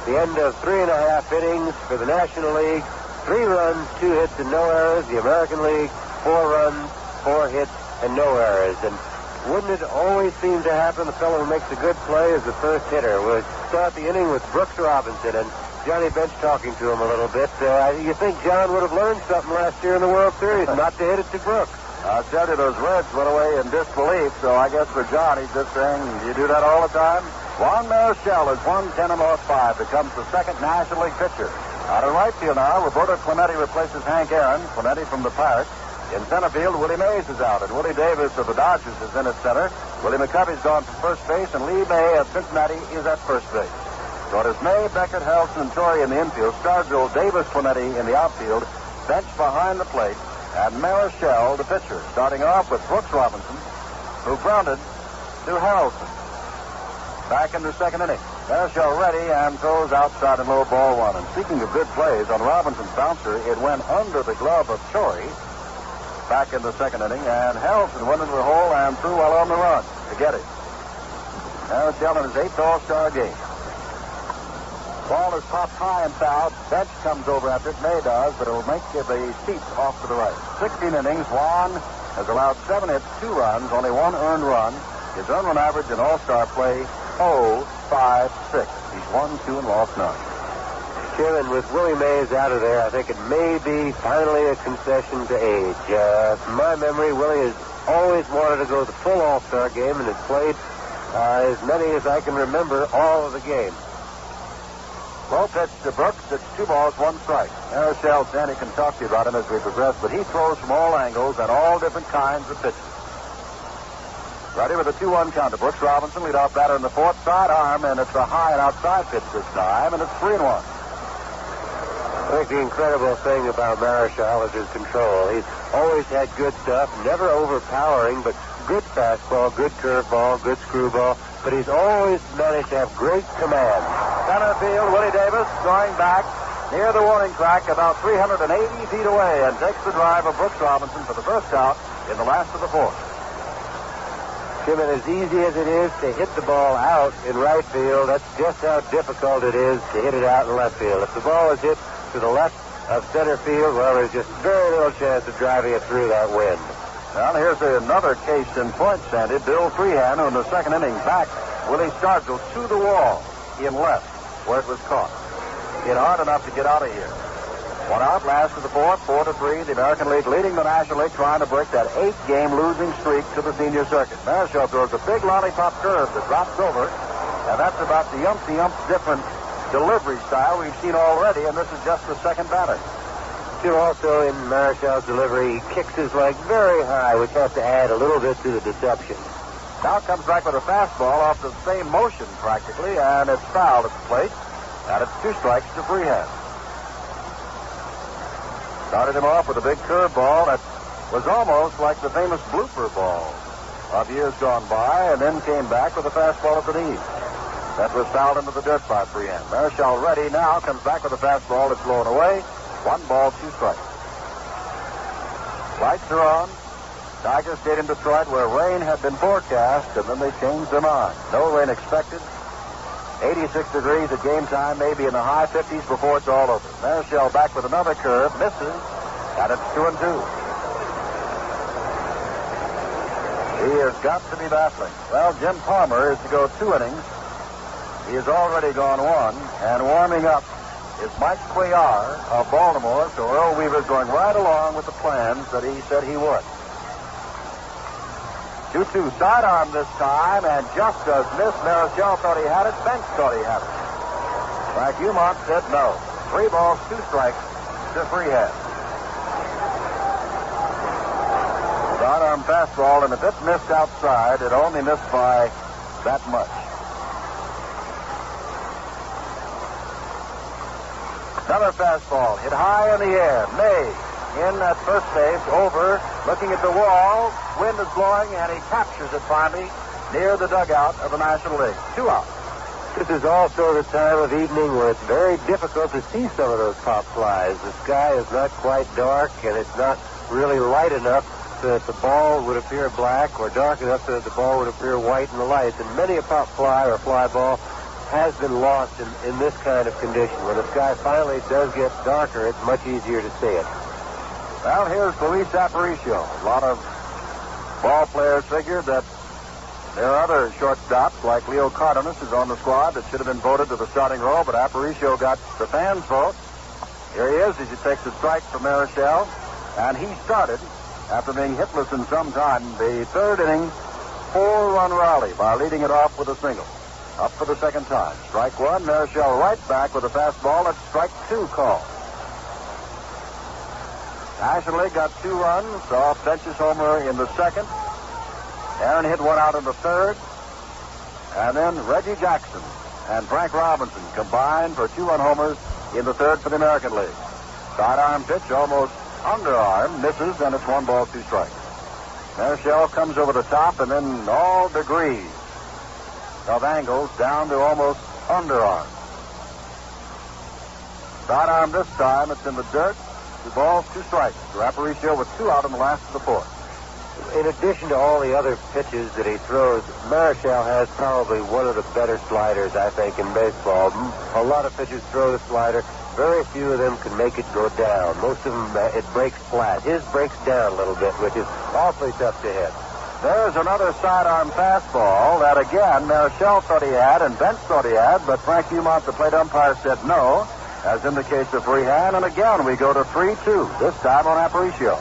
Speaker 4: The end of 3.5 innings for the National League. 3 runs, 2 hits, and no errors. The American League, 4 runs, 4 hits, and no errors. And wouldn't it always seem to happen? The fellow who makes a good play is the first hitter. We'll start the inning with Brooks Robinson. And Johnny Bench talking to him a little bit. You think John would have learned something last year in the World Series, not to hit it to Brooks.
Speaker 3: I'll tell you, those Reds went away in disbelief, so I guess for John, he's just saying, you do that all the time? Juan Marichal has won 10 and lost 5, becomes the second National League pitcher. Out in right field now, Roberto Clemente replaces Hank Aaron. Clemente from the Pirates. In center field, Willie Mays is out, and Willie Davis of the Dodgers is in at center. Willie McCovey's gone from first base, and Lee May of Cincinnati is at first base. So it is May, Beckett, Helson, and Torrey in the infield. Stargell, Davis, Clemente in the outfield. Bench behind the plate, and Marichal, the pitcher, starting off with Brooks Robinson, who grounded to Harrelson. Back in the second inning. Marichal ready and throws outside in low ball one. And speaking of good plays, on Robinson's bouncer, it went under the glove of Torrey. Back in the second inning, and Harrelson went into the hole and threw while on the run to get it. Marichal in his 8th All-Star game. Ball is popped high and foul. Bench comes over after it. May does, but it will make the seats off to the right. 16 innings. Juan has allowed 7 hits, 2 runs, only 1 earned run. His earned run average in All-Star play, 0.56. He's won 2 and lost none.
Speaker 4: Jim, and with Willie Mays out of there, I think it may be finally a concession to age. From my memory, Willie has always wanted to go to the full All-Star game and has played as many as I can remember all of the games.
Speaker 3: Low pitch to Brooks. It's 2 balls, 1 strike. Marichal, Sandy can talk to you about him as we progress, but he throws from all angles and all different kinds of pitches. Ready with a 2-1 count to Brooks Robinson, leadoff batter in the 4th, side arm, and it's a high and outside pitch this time, and it's 3-1.
Speaker 4: I think the incredible thing about Marichal is his control. He's always had good stuff, never overpowering, but good fastball, good curveball, good screwball, but he's always managed to have great command.
Speaker 3: Center field, Willie Davis going back near the warning track about 380 feet away and takes the drive of Brooks Robinson for the first out in the last of the 4th.
Speaker 4: Jim, and as easy as it is to hit the ball out in right field, that's just how difficult it is to hit it out in left field. If the ball is hit to the left of center field, well, there's just very little chance of driving it through that wind.
Speaker 3: Well, here's another case in point, Sandy. Bill Freehan, who in the second inning backed Willie Stargell to the wall in left, where it was caught. Hit hard enough to get out of here. 1 out, last of the 4th, 4-3. The American League leading the National League, trying to break that 8-game losing streak to the senior circuit. Marichal throws a big lollipop curve that drops over, and that's about the umpty-ump different delivery style we've seen already, and this is just the second batter.
Speaker 4: Jim, also in Marichal's delivery, he kicks his leg very high, which has to add a little bit to the deception.
Speaker 3: Now comes back with a fastball off the same motion practically, and it's fouled at the plate, and it's 2 strikes to Freehan. Started him off with a big curveball that was almost like the famous blooper ball of years gone by, and then came back with a fastball at the knees. That was fouled into the dirt by Freehan. Marichal ready now, comes back with a fastball that's blown away. 1 ball, 2 strikes. Lights are on. Tiger Stadium, Detroit, where rain had been forecast, and then they changed their mind. No rain expected. 86 degrees at game time, maybe in the high 50s before it's all over. Marichal back with another curve, misses, and it's 2-2. He has got to be baffling. Well, Jim Palmer is to go 2 innings. He has already gone 1, and warming up is Mike Cuellar of Baltimore, so Earl Weaver's going right along with the plans that he said he would. 2-2 sidearm this time, and just as miss. Marichal thought he had it. Bench thought he had it. Frank Umont said no. 3 balls, 2 strikes to Freehan. Sidearm fastball, and if it missed outside, it only missed by that much. Another fastball hit high in the air. May in at first base, over, looking at the wall. Wind is blowing, and he captures it finally near the dugout of the National League. 2 out.
Speaker 4: This is also the time of evening where it's very difficult to see some of those pop flies. The sky is not quite dark, and it's not really light enough so that the ball would appear black, or dark enough so that the ball would appear white in the lights. And many a pop fly or fly ball has been lost in this kind of condition. When the sky finally does get darker, it's much easier to see it.
Speaker 3: Well, here's Luis Aparicio. A lot of ball players figured that There are other shortstops like Leo Cardenas is on the squad that should have been voted to the starting role, but Aparicio got the fans' vote. Here he is as he takes a strike from Marichal, and he started, after being hitless in some time, the third inning 4-run rally by leading it off with a single. Up for the second time. Strike one, Marichal right back with a fastball. That's strike two call. National League got 2 runs off Bench's homer in the second. Aaron hit one out in the third. And then Reggie Jackson and Frank Robinson combined for 2-run homers in the third for the American League. Sidearm pitch, almost underarm, misses, and it's 1 ball, 2 strikes. Marichal comes over the top, and then all degrees of angles down to almost underarm. Sidearm this time, it's in the dirt. 2 balls, 2 strikes. Aparicio with 2 out in the last of the fourth.
Speaker 4: In addition to all the other pitches that he throws, Marichal has probably one of the better sliders, I think, in baseball. A lot of pitchers throw the slider. Very few of them can make it go down. Most of them, it breaks flat. His breaks down a little bit, which is awfully tough to hit.
Speaker 3: There's another sidearm fastball that, again, Marichal thought he had and Bench thought he had, but Frank Humont, the plate umpire, said no, as in the case of Freehand. And again, we go to 3-2, this time on Aparicio.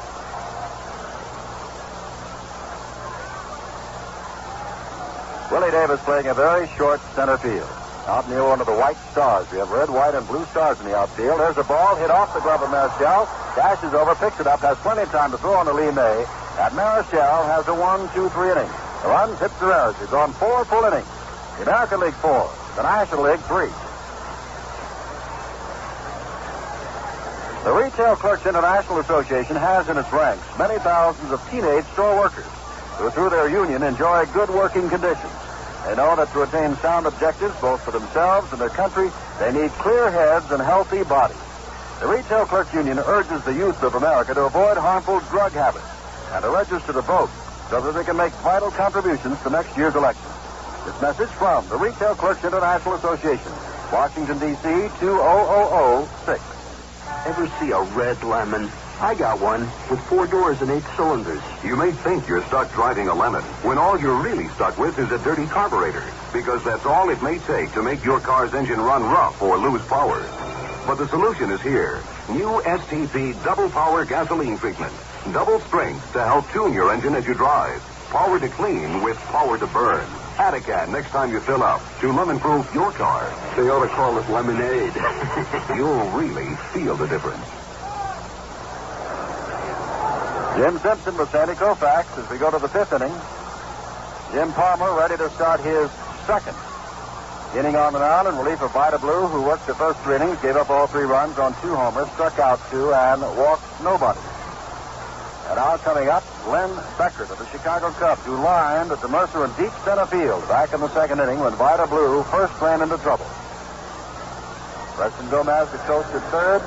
Speaker 3: Willie Davis playing a very short center field. Out near one of the white stars. We have red, white, and blue stars in the outfield. There's a ball hit off the glove of Marichal. Dashes over, picks it up, has plenty of time to throw on to Lee May. And Marichal has a 1-2-3 inning. The runs, hits, and errors. He's gone 4 full innings. The American League 4. The National League 3. The Retail Clerks International Association has in its ranks many thousands of teenage store workers who, through their union, enjoy good working conditions. They know that to attain sound objectives, both for themselves and their country, they need clear heads and healthy bodies. The Retail Clerks Union urges the youth of America to avoid harmful drug habits and to register to vote so that they can make vital contributions to next year's election. This message from the Retail Clerks International Association, Washington, D.C., 20006.
Speaker 12: Ever see a red lemon? I got one with 4 doors and 8 cylinders.
Speaker 15: You may think you're stuck driving a lemon when all you're really stuck with is a dirty carburetor, because that's all it may take to make your car's engine run rough or lose power. But the solution is here. New STP Double Power Gasoline Treatment. Double strength to help tune your engine as you drive. Power to clean with power to burn. Add a can next time you fill up to lemon-proof your car.
Speaker 12: They ought to call it lemonade.
Speaker 15: You'll really feel the difference.
Speaker 3: Jim Simpson with Sandy Koufax as we go to the 5th inning. Jim Palmer ready to start his second inning on the mound in relief of Vida Blue, who worked the first 3 innings, gave up all 3 runs on 2 homers, struck out 2, and walked nobody. And now coming up, Glenn Beckert of the Chicago Cubs, who lined at the Mercer in deep center field back in the 2nd inning when Vida Blue first ran into trouble. Preston Gomez, the coach, at third.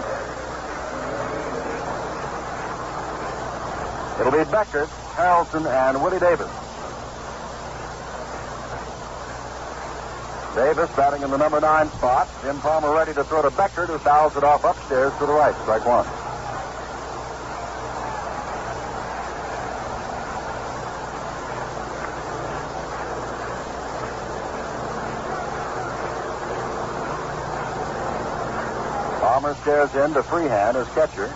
Speaker 3: It'll be Beckert, Harrelson, and Willie Davis. Davis batting in the number 9 spot. Jim Palmer ready to throw to Beckert, who fouls it off upstairs to the right. Strike 1. Palmer stares in to Freehand, his catcher.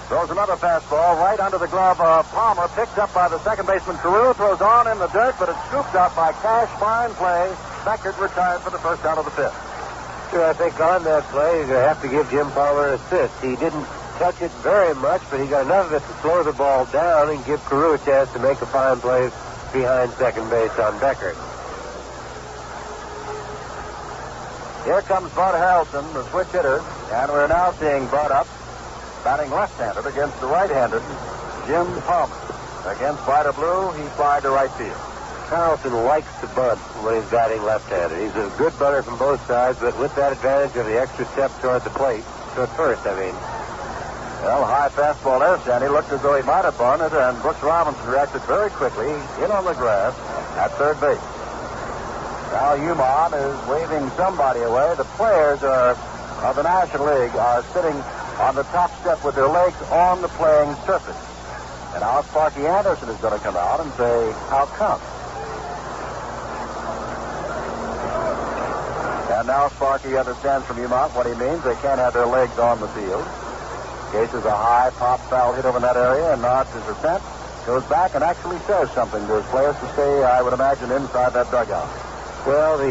Speaker 3: Throws another fastball right under the glove of Palmer. Picked up by the second baseman, Carew. Throws on in the dirt, but it's scooped up by Cash. Fine play. Beckert retired for the first out of the 5th.
Speaker 4: Sure, I think on that play, you're going to have to give Jim Palmer an assist. He didn't touch it very much, but he got enough of it to slow the ball down and give Carew a chance to make a fine play behind second base on Beckert.
Speaker 3: Here comes Bud Harrelson, the switch hitter, and we're now seeing Bud up, batting left-handed against the right-handed Jim Palmer. Against Vida Blue, he flied to right field.
Speaker 4: Harrelson likes to bunt when he's batting left-handed. He's a good bunter from both sides, but with that advantage of the extra step toward the plate, toward first, I mean.
Speaker 3: Well, high fastball there, Sandy. Looked as though he might have bunted, and Brooks Robinson reacted very quickly, in on the grass at third base. Now Humon is waving somebody away. The players of the National League are sitting on the top step with their legs on the playing surface. And now Sparky Anderson is going to come out and say, how come? And now Sparky understands from Umont what he means. They can't have their legs on the field. Cases a high pop foul hit over in that area and nods his assent. Goes back and actually says something to his players to stay, I would imagine, inside that dugout.
Speaker 4: Well,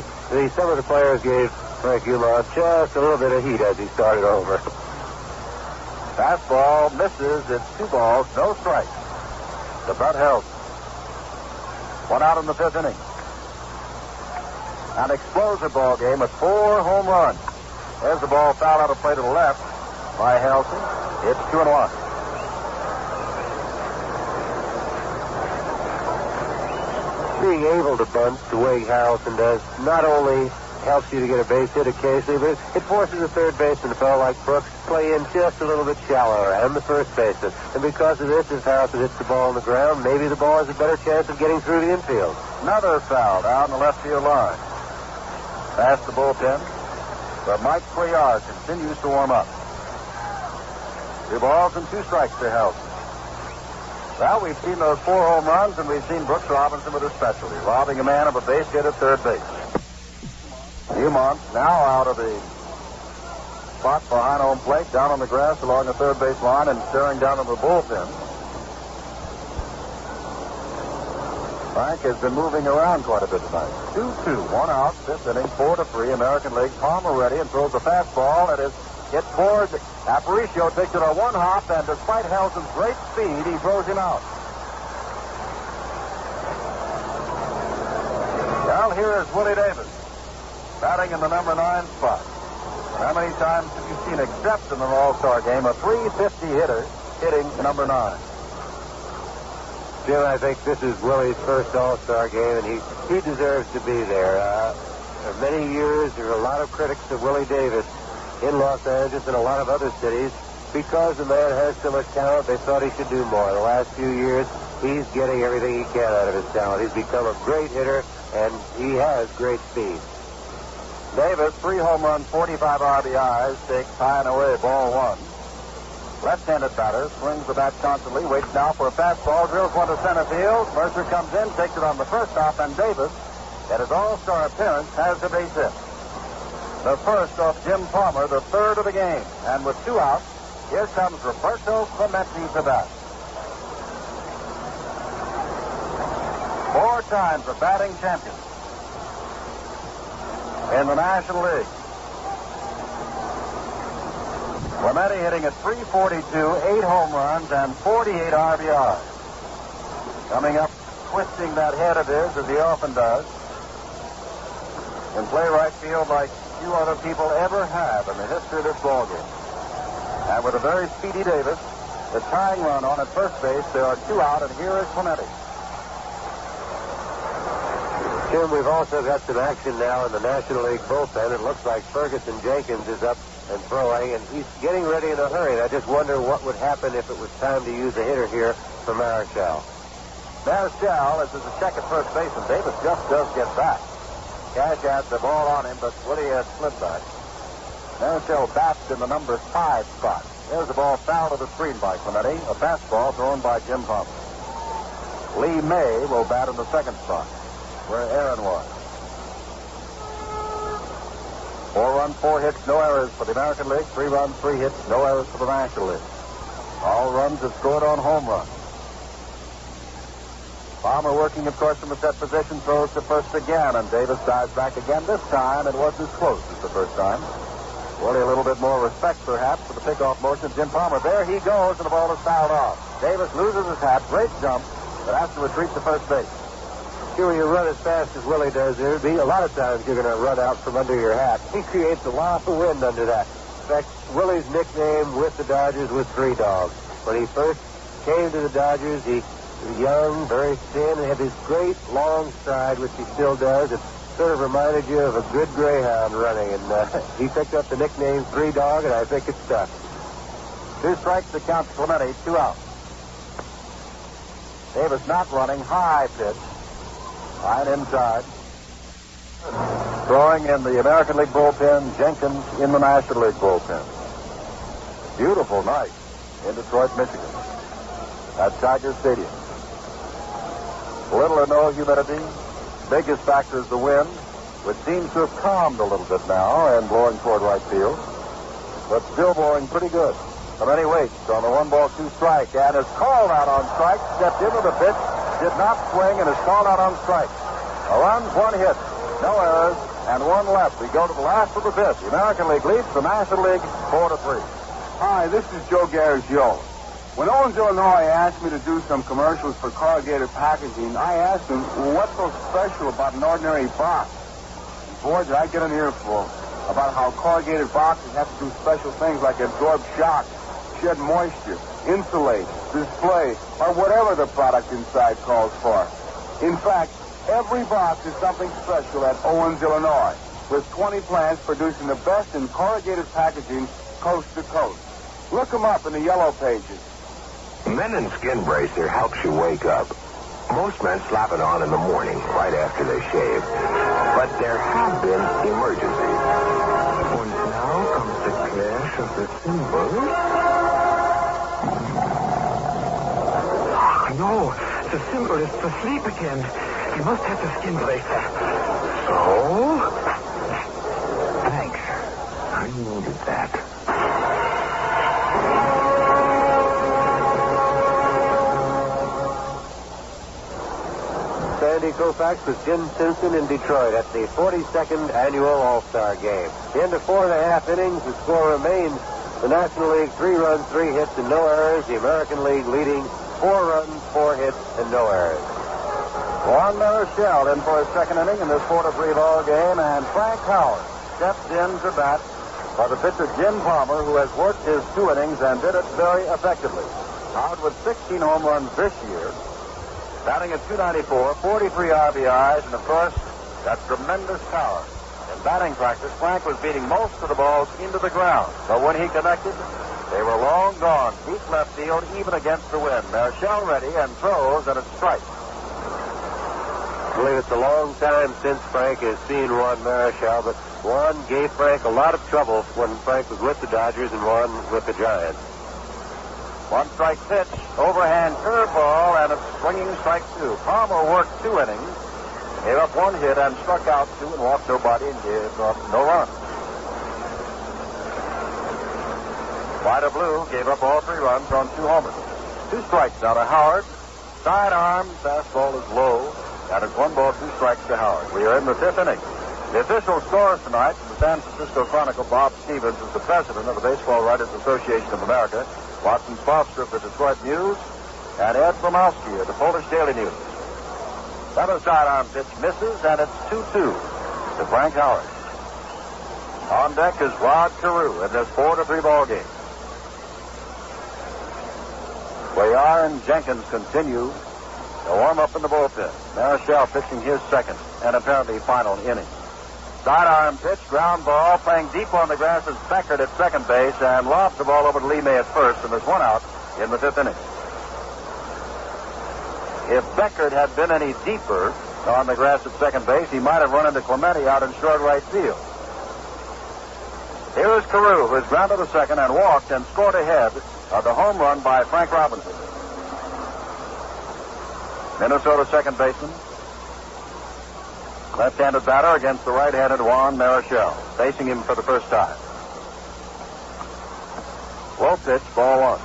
Speaker 4: some of the players gave Frank Umont just a little bit of heat as he started over.
Speaker 3: Fastball misses. It's 2 balls, no strikes to Bud Helton. 1 out in the 5th inning. An explosive ball game with 4 home runs. There's the ball foul out of play to the left by Helton. It's 2-1.
Speaker 4: Being able to bunt the way Harrelson does not only helps you to get a base hit occasionally, but it forces a third baseman, a fellow like Brooks, to play in just a little bit shallower and the first baseman. And because of this, if Harrelson hits the ball on the ground, maybe the ball has a better chance of getting through the infield.
Speaker 3: Another foul down the left field line. Past the bullpen, but Mike Cuellar continues to warm up. 2 balls and 2 strikes to Helton. Well, we've seen those 4 home runs, and we've seen Brooks Robinson with his specialty, robbing a man of a base hit at third base. Umont now out of the spot behind home plate, down on the grass along the third base line and staring down at the bullpen. Frank has been moving around quite a bit tonight. 2-2, 1 out, 5th inning, 4-3, American League. Palmer ready and throws the fastball that is hit toward Aparicio, takes it on 1 hop, and despite Helton's great speed, he throws him out. Well, here is Willie Davis, batting in the number 9 spot. How many times have you seen, except in an all-star game, a .350 hitter hitting number 9?
Speaker 4: Jim, I think this is Willie's first all-star game, and he deserves to be there. For many years, there are a lot of critics of Willie Davis in Los Angeles and a lot of other cities because the man has so much talent. They thought he should do more. The last few years, he's getting everything he can out of his talent. He's become a great hitter, and he has great speed.
Speaker 3: Davis, 3 home runs, 45 RBIs, takes high and away, ball 1. Left-handed batter, swings the bat constantly, waits now for a fastball, drills one to center field. Mercer comes in, takes it on the first hop, and Davis, at his all-star appearance, has a base hit. The first off Jim Palmer, the 3rd of the game. And with 2 outs, here comes Roberto Clemente to bat. 4 times a batting champion in the National League. Clemente hitting at .342, 8 home runs, and 48 RBIs. Coming up, twisting that head of his, as he often does, and play right field like few other people ever have in the history of this ballgame. And with a very speedy Davis, the tying run on at first base, there are 2 out, and here is Clemente.
Speaker 4: Jim, we've also got some action now in the National League bullpen. It looks like Ferguson Jenkins is up and throwing, and he's getting ready in a hurry. And I just wonder what would happen if it was time to use a hitter here for Marichal.
Speaker 3: Marichal is a check at first base, and Davis just does get back. Cash had the ball on him, but Willie has slid back. Marichal bats in the number 5 spot. There's the ball foul to the screen by Clemente. A fastball thrown by Jim Palmer. Lee May will bat in the 2nd spot, where Aaron was. 4 runs, 4 hits, no errors for the American League. 3 runs, 3 hits, no errors for the National League. All runs have scored on home runs. Palmer working, of course, from the set position, throws to first again, and Davis dives back again. This time, it wasn't as close as the first time. Willie a little bit more respect, perhaps, for the pickoff motion of Jim Palmer. There he goes, and the ball is fouled off. Davis loses his hat, great jump, but has to retreat to first base.
Speaker 4: Sure, when you run as fast as Willie does, there'll be a lot of times you're going to run out from under your hat. He creates a lot of wind under that. In fact, Willie's nickname with the Dodgers was 3 Dogs. When he first came to the Dodgers, he was young, very thin, and had this great long stride, which he still does. It sort of reminded you of a good greyhound running, and he picked up the nickname 3 Dog, and I think it stuck.
Speaker 3: 2 strikes to count Clemente, 2 out. Davis not running, high pitch. Line inside. Throwing in the American League bullpen, Jenkins in the National League bullpen. Beautiful night in Detroit, Michigan, at Tiger Stadium. Little or no humidity. Biggest factor is the wind. which seems to have calmed a little bit now and blowing toward right field, but still blowing pretty good. And then he waits on the 1-2 strike and is called out on strike, stepped into the pitch, did not swing, and is called out on strike. A run, 1 hit, no errors, and 1 left. We go to the last of the 5th. The American League leads the National League 4-3.
Speaker 11: Hi, this is Joe Garagio. When Owens, Illinois asked me to do some commercials for corrugated packaging, I asked him, well, what's so special about an ordinary box? And boy, did I get an earful about how corrugated boxes have to do special things like absorb shock, shed moisture, insulate, display, or whatever the product inside calls for. In fact, every box is something special at Owens, Illinois, with 20 plants producing the best in corrugated packaging coast to coast. Look them up in the yellow pages.
Speaker 12: Menon Skin Bracer helps you wake up. Most men slap it on in the morning, right after they shave. But there have been emergencies. And now comes the clash of the symbols.
Speaker 16: No, the symbol is asleep again. You must have the skin bracer.
Speaker 12: So? Thanks. I needed that.
Speaker 4: Sandy Koufax with Jim Simpson in Detroit at the 42nd Annual All-Star Game. Into 4.5 innings, the score remains the National League 3 runs, 3 hits, and no errors. The American League leading 4 runs, 4 hits, and no errors.
Speaker 3: Juan Marichal in for his second inning in this 4-3 ball game, and Frank Howard steps in to bat by the pitcher Jim Palmer, who has worked his 2 innings and did it very effectively. Howard with 16 home runs this year, batting at .294, 43 RBIs, and of course, that tremendous power. In batting practice, Frank was beating most of the balls into the ground, but when he connected, they were long gone, deep left field, even against the wind. Marichal ready and throws, and it's strike.
Speaker 4: I believe it's a long time since Frank has seen Juan Marichal, but Juan gave Frank a lot of trouble when Frank was with the Dodgers and Juan with the Giants.
Speaker 3: 1 strike pitch, overhand curveball, and a swinging strike 2. Palmer worked 2 innings, gave up 1 hit and struck out 2 and walked nobody and gave up no runs. Vida Blue gave up all 3 runs on 2 homers. 2 strikes now to Howard. Sidearm, fastball is low, and it's 1 ball, 2 strikes to Howard. We are in the 5th inning. The official scores tonight from the San Francisco Chronicle, Bob Stevens is the president of the Baseball Writers Association of America. Watson Foster of the Detroit News, and Ed Bromowski of the Polish Daily News. Another sidearm pitch misses, and it's 2-2 to Frank Howard. On deck is Rod Carew in this 4-3 ball game. Cuellar and Jenkins continue to warm up in the bullpen. Marichal pitching his second and apparently final inning. Sidearm pitch, ground ball, playing deep on the grass is Beckert at second base and lobs the ball over to Lee May at first, and there's 1 out in the 5th inning. If Beckert had been any deeper on the grass at second base, he might have run into Clemente out in short right field. Here is Carew, who has grounded to second and walked and scored ahead of the home run by Frank Robinson. Minnesota second baseman. Left-handed batter against the right-handed Juan Marichal, facing him for the first time. Low pitch, ball 1.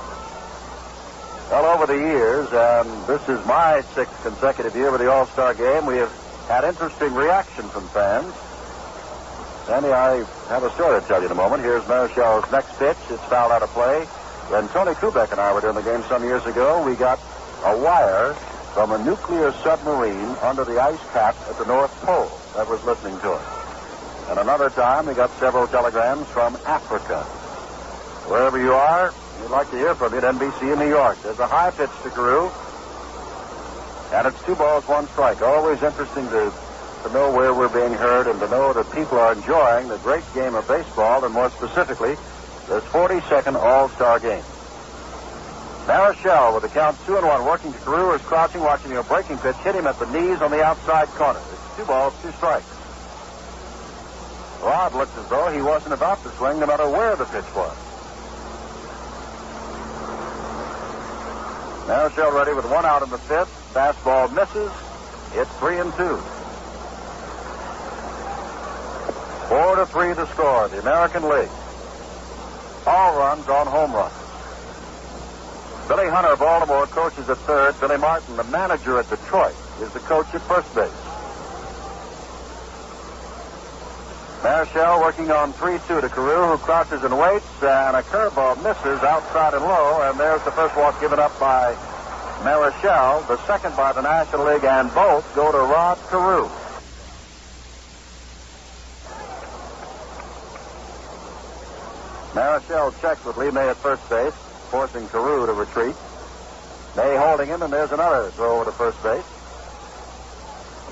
Speaker 3: Well, over the years, and this is my 6th consecutive year with the All-Star Game, we have had interesting reaction from fans. Sandy, I have a story to tell you in a moment. Here's Marichal's next pitch. It's fouled out of play. When Tony Kubek and I were doing the game some years ago, we got a wire from a nuclear submarine under the ice cap at the North Pole that was listening to it. And another time, we got several telegrams from Africa. Wherever you are, we'd like to hear from you at NBC in New York. There's a high pitch to Carew, and it's 2 balls, 1 strike. Always interesting to know where we're being heard and to know that people are enjoying the great game of baseball, and more specifically, this 42nd All-Star Game. Marichal with the count 2-1, working to Carew, is crouching, watching a breaking pitch, hit him at the knees on the outside corner. It's 2 balls, 2 strikes. Rod looks as though he wasn't about to swing no matter where the pitch was. Marichal ready with 1 out in the 5th. Fastball misses. It's 3-2. 4-3 the score. The American League. All runs on home runs. Billy Hunter, Baltimore, coaches at third. Billy Martin, the manager at Detroit, is the coach at first base. Marichal working on 3-2 to Carew, who crouches and waits, and a curveball misses outside and low, and there's the first walk given up by Marichal, the second by the National League, and both go to Rod Carew. Marichal checks with Lee May at first base, forcing Carew to retreat. May holding him, and there's another throw to first base.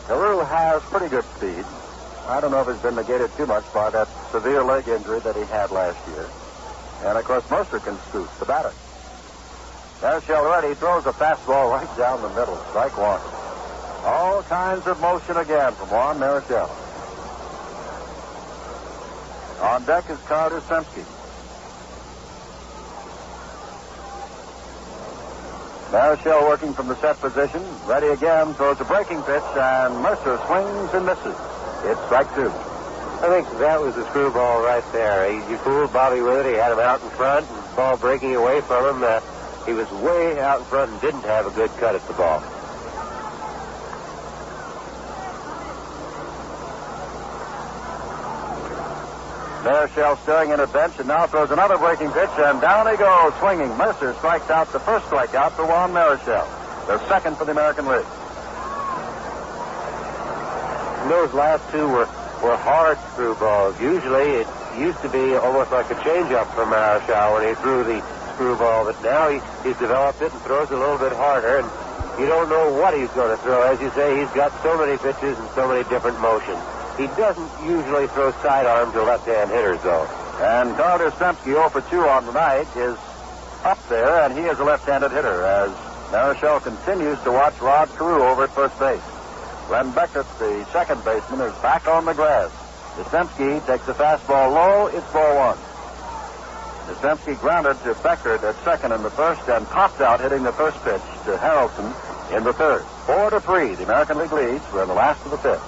Speaker 3: Carew has pretty good speed. I don't know if it's been negated too much by that severe leg injury that he had last year. And, of course, Mercer can scoot the batter. Marichal ready, throws a fastball right down the middle. Strike one. All kinds of motion again from Juan Marichal. On deck is Carter Semsky. Marichal working from the set position. Ready again, throws a breaking pitch, and Mercer swings and misses. It's strike two.
Speaker 4: I think that was the screwball right there. He fooled Bobby with it. He had him out in front, and the ball breaking away from him. He was way out in front and didn't have a good cut at the ball.
Speaker 3: Marichal staring in a bench and now throws another breaking pitch, and down he goes, swinging. Mercer strikes out the first strikeout for Juan Marichal, the second for the American League.
Speaker 4: Those last two were hard screwballs. Usually it used to be almost like a changeup for Marichal when he threw the screwball, but now he's developed it and throws a little bit harder, and you don't know what he's going to throw. As you say, he's got so many pitches and so many different motions. He doesn't usually throw sidearm to left-hand hitters, though.
Speaker 3: And Carter Semsky, 0 for 2 on the night, is up there, and he is a left-handed hitter as Marichal continues to watch Rod Carew over at first base. Glenn Beckert, the second baseman, is back on the grass. Yastrzemski takes the fastball low. It's ball one. Yastrzemski grounded to Beckert at second in the first and popped out, hitting the first pitch to Harrelson in the third. 4-3. The American League leads. We're in the last of the fifth.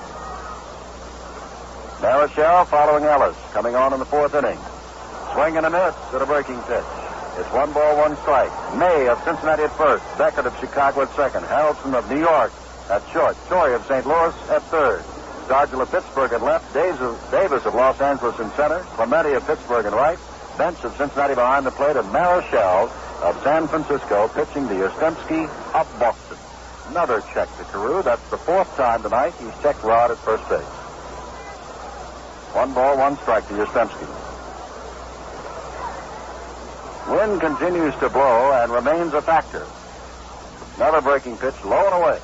Speaker 3: Marichal following Ellis, coming on in the fourth inning. Swing and a miss at a breaking pitch. It's 1 ball, 1 strike. May of Cincinnati at first. Beckert of Chicago at second. Harrelson of New York at short. Torrey of St. Louis at third. Stargell of Pittsburgh at left. Davis of Los Angeles in center. Clemente of Pittsburgh in right. Bench of Cincinnati behind the plate. And Marichal of San Francisco pitching to Yastrzemski of Boston. Another check to Carew. That's the fourth time tonight he's checked Rod at first base. 1 ball, 1 strike to Yastrzemski. Wind continues to blow and remains a factor. Another breaking pitch, low and away.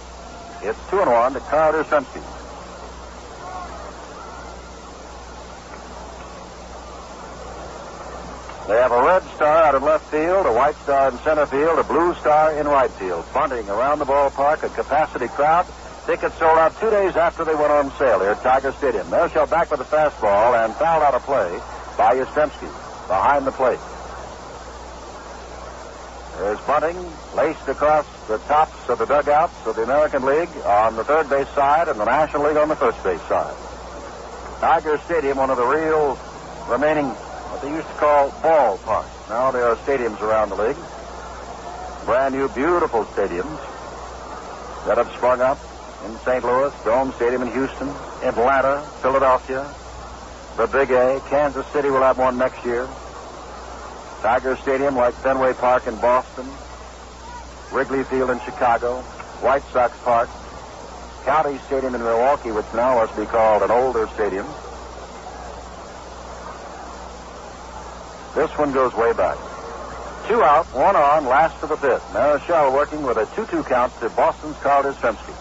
Speaker 3: It's 2-1 to Carter Semsky. They have a red star out in left field, a white star in center field, a blue star in right field. Bunting around the ballpark, a capacity crowd. Tickets sold out 2 days after they went on sale here at Tiger Stadium. Marichal back with a fastball and fouled out a play by Yastrzemski behind the plate. There's Bunting laced across the tops of the dugouts of the American League on the third base side and the National League on the first base side. Tiger Stadium, one of the real remaining, what they used to call ballparks. Now there are stadiums around the league. Brand new, beautiful stadiums that have sprung up in St. Louis, Dome Stadium in Houston, Atlanta, Philadelphia, the Big A. Kansas City will have one next year. Tiger Stadium like Fenway Park in Boston, Wrigley Field in Chicago, White Sox Park, County Stadium in Milwaukee, which now must be called an older stadium. This one goes way back. 2 out, 1 on, last of the fifth. Marichal working with a 2-2 count to Boston's Carter Semsky.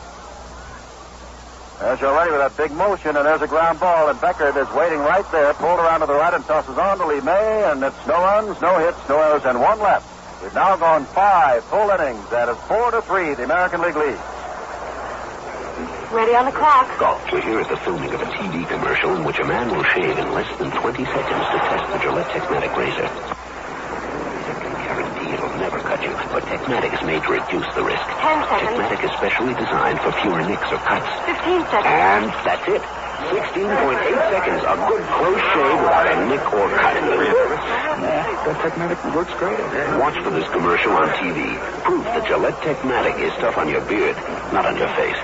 Speaker 3: Marichal ready with that big motion, and there's a ground ball, and Beckert is waiting right there, pulled around to the right and tosses on to Lee May, and it's no runs, no hits, no errors, and 1 left. We've now gone 5 full innings, and it's 4-3, the American League leads.
Speaker 17: Ready on the clock.
Speaker 18: Golf, so here is the filming of a TV commercial in which a man will shave in less than 20 seconds to test the Gillette Techmatic razor. It'll never cut you, but Techmatic is made to reduce the risk.
Speaker 17: 10 seconds.
Speaker 18: Techmatic is specially designed for fewer nicks or cuts.
Speaker 17: 15 seconds.
Speaker 18: And that's it. 16.8 seconds. A good close shave without a nick or cut.
Speaker 13: That Techmatic works great.
Speaker 18: Watch for this commercial on TV. Proof that Gillette Techmatic is tough on your beard, not on your face.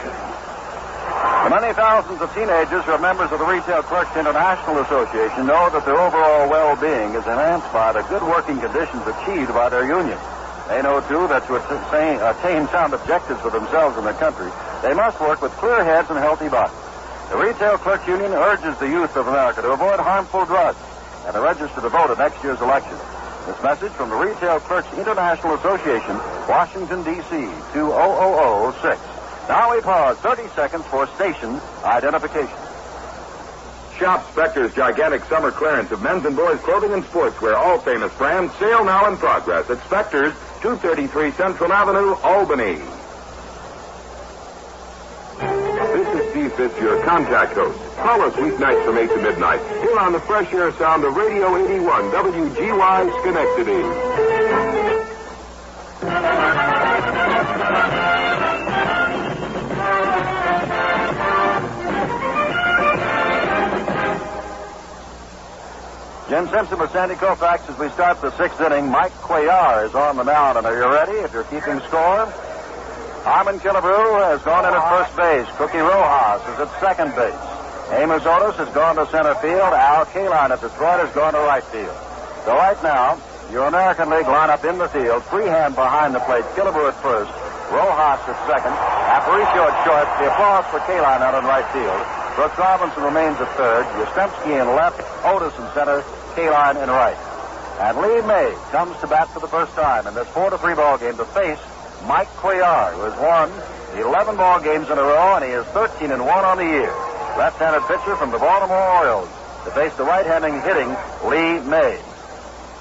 Speaker 3: The many thousands of teenagers who are members of the Retail Clerks International Association know that their overall well-being is enhanced by the good working conditions achieved by their union. They know, too, that to attain sound objectives for themselves and their country, they must work with clear heads and healthy bodies. The Retail Clerks Union urges the youth of America to avoid harmful drugs and to register to vote at next year's election. This message from the Retail Clerks International Association, Washington, D.C., 20006. Now we pause 30 seconds for station identification.
Speaker 8: Shop Spectre's gigantic summer clearance of men's and boys' clothing and sportswear, all famous brands, sale now in progress at Spectre's, 233 Central Avenue, Albany. This is Steve Fitz, your contact host. Call us weeknights from 8 to midnight, here on the fresh air sound of Radio 81, WGY Schenectady.
Speaker 3: Jim Simpson with Sandy Koufax as we start the sixth inning. Mike Cuellar is on the mound, and are you ready? If you're keeping score, Harmon Killebrew has gone in at first base. Cookie Rojas is at second base. Amos Otis has gone to center field. Al Kaline at Detroit has gone to right field. So right now, your American League lineup in the field, freehand behind the plate. Killebrew at first, Rojas at second, Aparicio at short. The applause for Kaline out in right field. Brooks Robinson remains at third. Yastrzemski in left, Otis in center, Kaline in right. And Lee May comes to bat for the first time in this 4-3 ball game to face Mike Cuellar, who has won 11 ball games in a row, and he is 13-1 on the year. Left-handed pitcher from the Baltimore Orioles to face the right-handed hitting Lee May.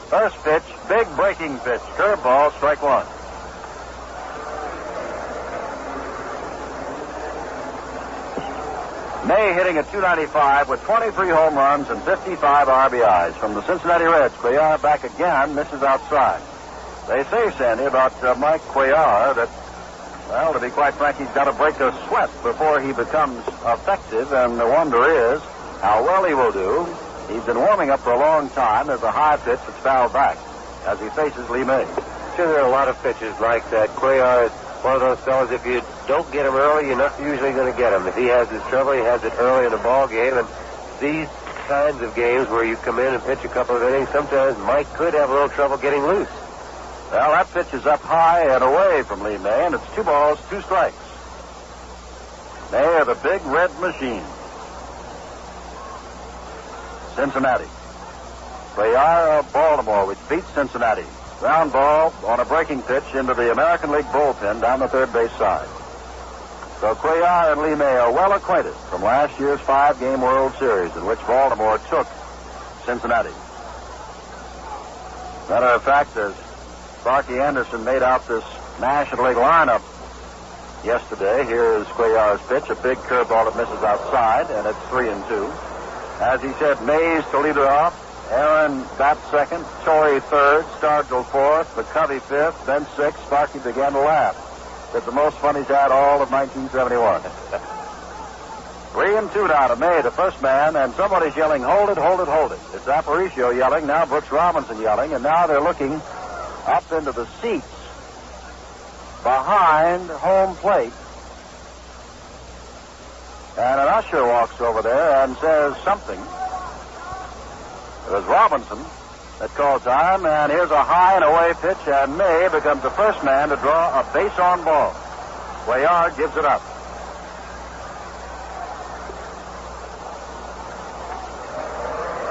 Speaker 3: First pitch, big breaking pitch, curveball, strike one. May hitting at .295 with 23 home runs and 55 RBIs from the Cincinnati Reds. Cuellar back again, misses outside. They say, Sandy, about Mike Cuellar that, well, to be quite frank, he's got to break a sweat before he becomes effective, and the wonder is how well he will do. He's been warming up for a long time. There's a high pitch that's fouled back as he faces Lee May.
Speaker 4: Sure, there are a lot of pitches like that. Cuellar is one of those fellas, if you don't get him early, you're not usually going to get him. If he has his trouble, he has it early in the ball game. And these kinds of games where you come in and pitch a couple of innings, sometimes Mike could have a little trouble getting loose.
Speaker 3: Well, that pitch is up high and away from Lee May, and it's 2 balls, 2 strikes. They are the big red machine. Cincinnati. Cuellar of Baltimore, which beats Cincinnati. Ground ball on a breaking pitch into the American League bullpen down the third base side. So Cuellar and Lee May are well acquainted from last year's 5-game World Series in which Baltimore took Cincinnati. Matter of fact, as Sparky Anderson made out this National League lineup yesterday, here is Cuellar's pitch, a big curveball that misses outside, and it's 3-2. As he said, Mays to lead her off. Aaron bats second, Torrey third, Stargell fourth, McCovey fifth, then sixth. Sparky began to laugh. It's the most fun he's had all of 1971. 3-2 now to May, the first man, and somebody's yelling, hold it, hold it, hold it. It's Aparicio yelling, now Brooks Robinson yelling, and now they're looking up into the seats behind home plate. And an usher walks over there and says something. It was Robinson that called time, and here's a high and away pitch, and May becomes the first man to draw a base on ball. Cuellar gives it up.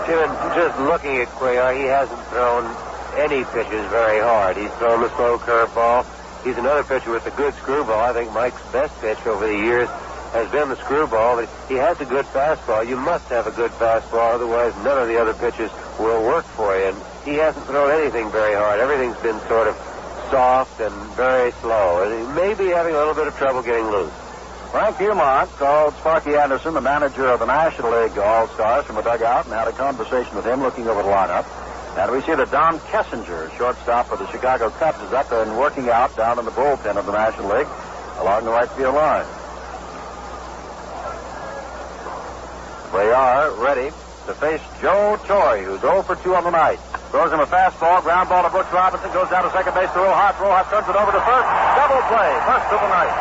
Speaker 4: Jim, just looking at Cuellar, he hasn't thrown any pitches very hard. He's thrown the slow curveball. He's another pitcher with a good screwball. I think Mike's best pitch over the years has been the screwball, but he has a good fastball. You must have a good fastball, otherwise none of the other pitches will work for you. And he hasn't thrown anything very hard. Everything's been sort of soft and very slow. And he may be having a little bit of trouble getting loose.
Speaker 3: Frank Humont called Sparky Anderson, the manager of the National League All-Stars, from a dugout and had a conversation with him looking over the lineup. And we see that Don Kessinger, shortstop for the Chicago Cubs, is up and working out down in the bullpen of the National League along the right field line. Cuellar ready to face Joe Torre, who's 0 for 2 on the night. Throws him a fastball, ground ball to Brooks Robinson, goes down to second base to Rojas. Rojas turns it over to first. Double play, first of the night.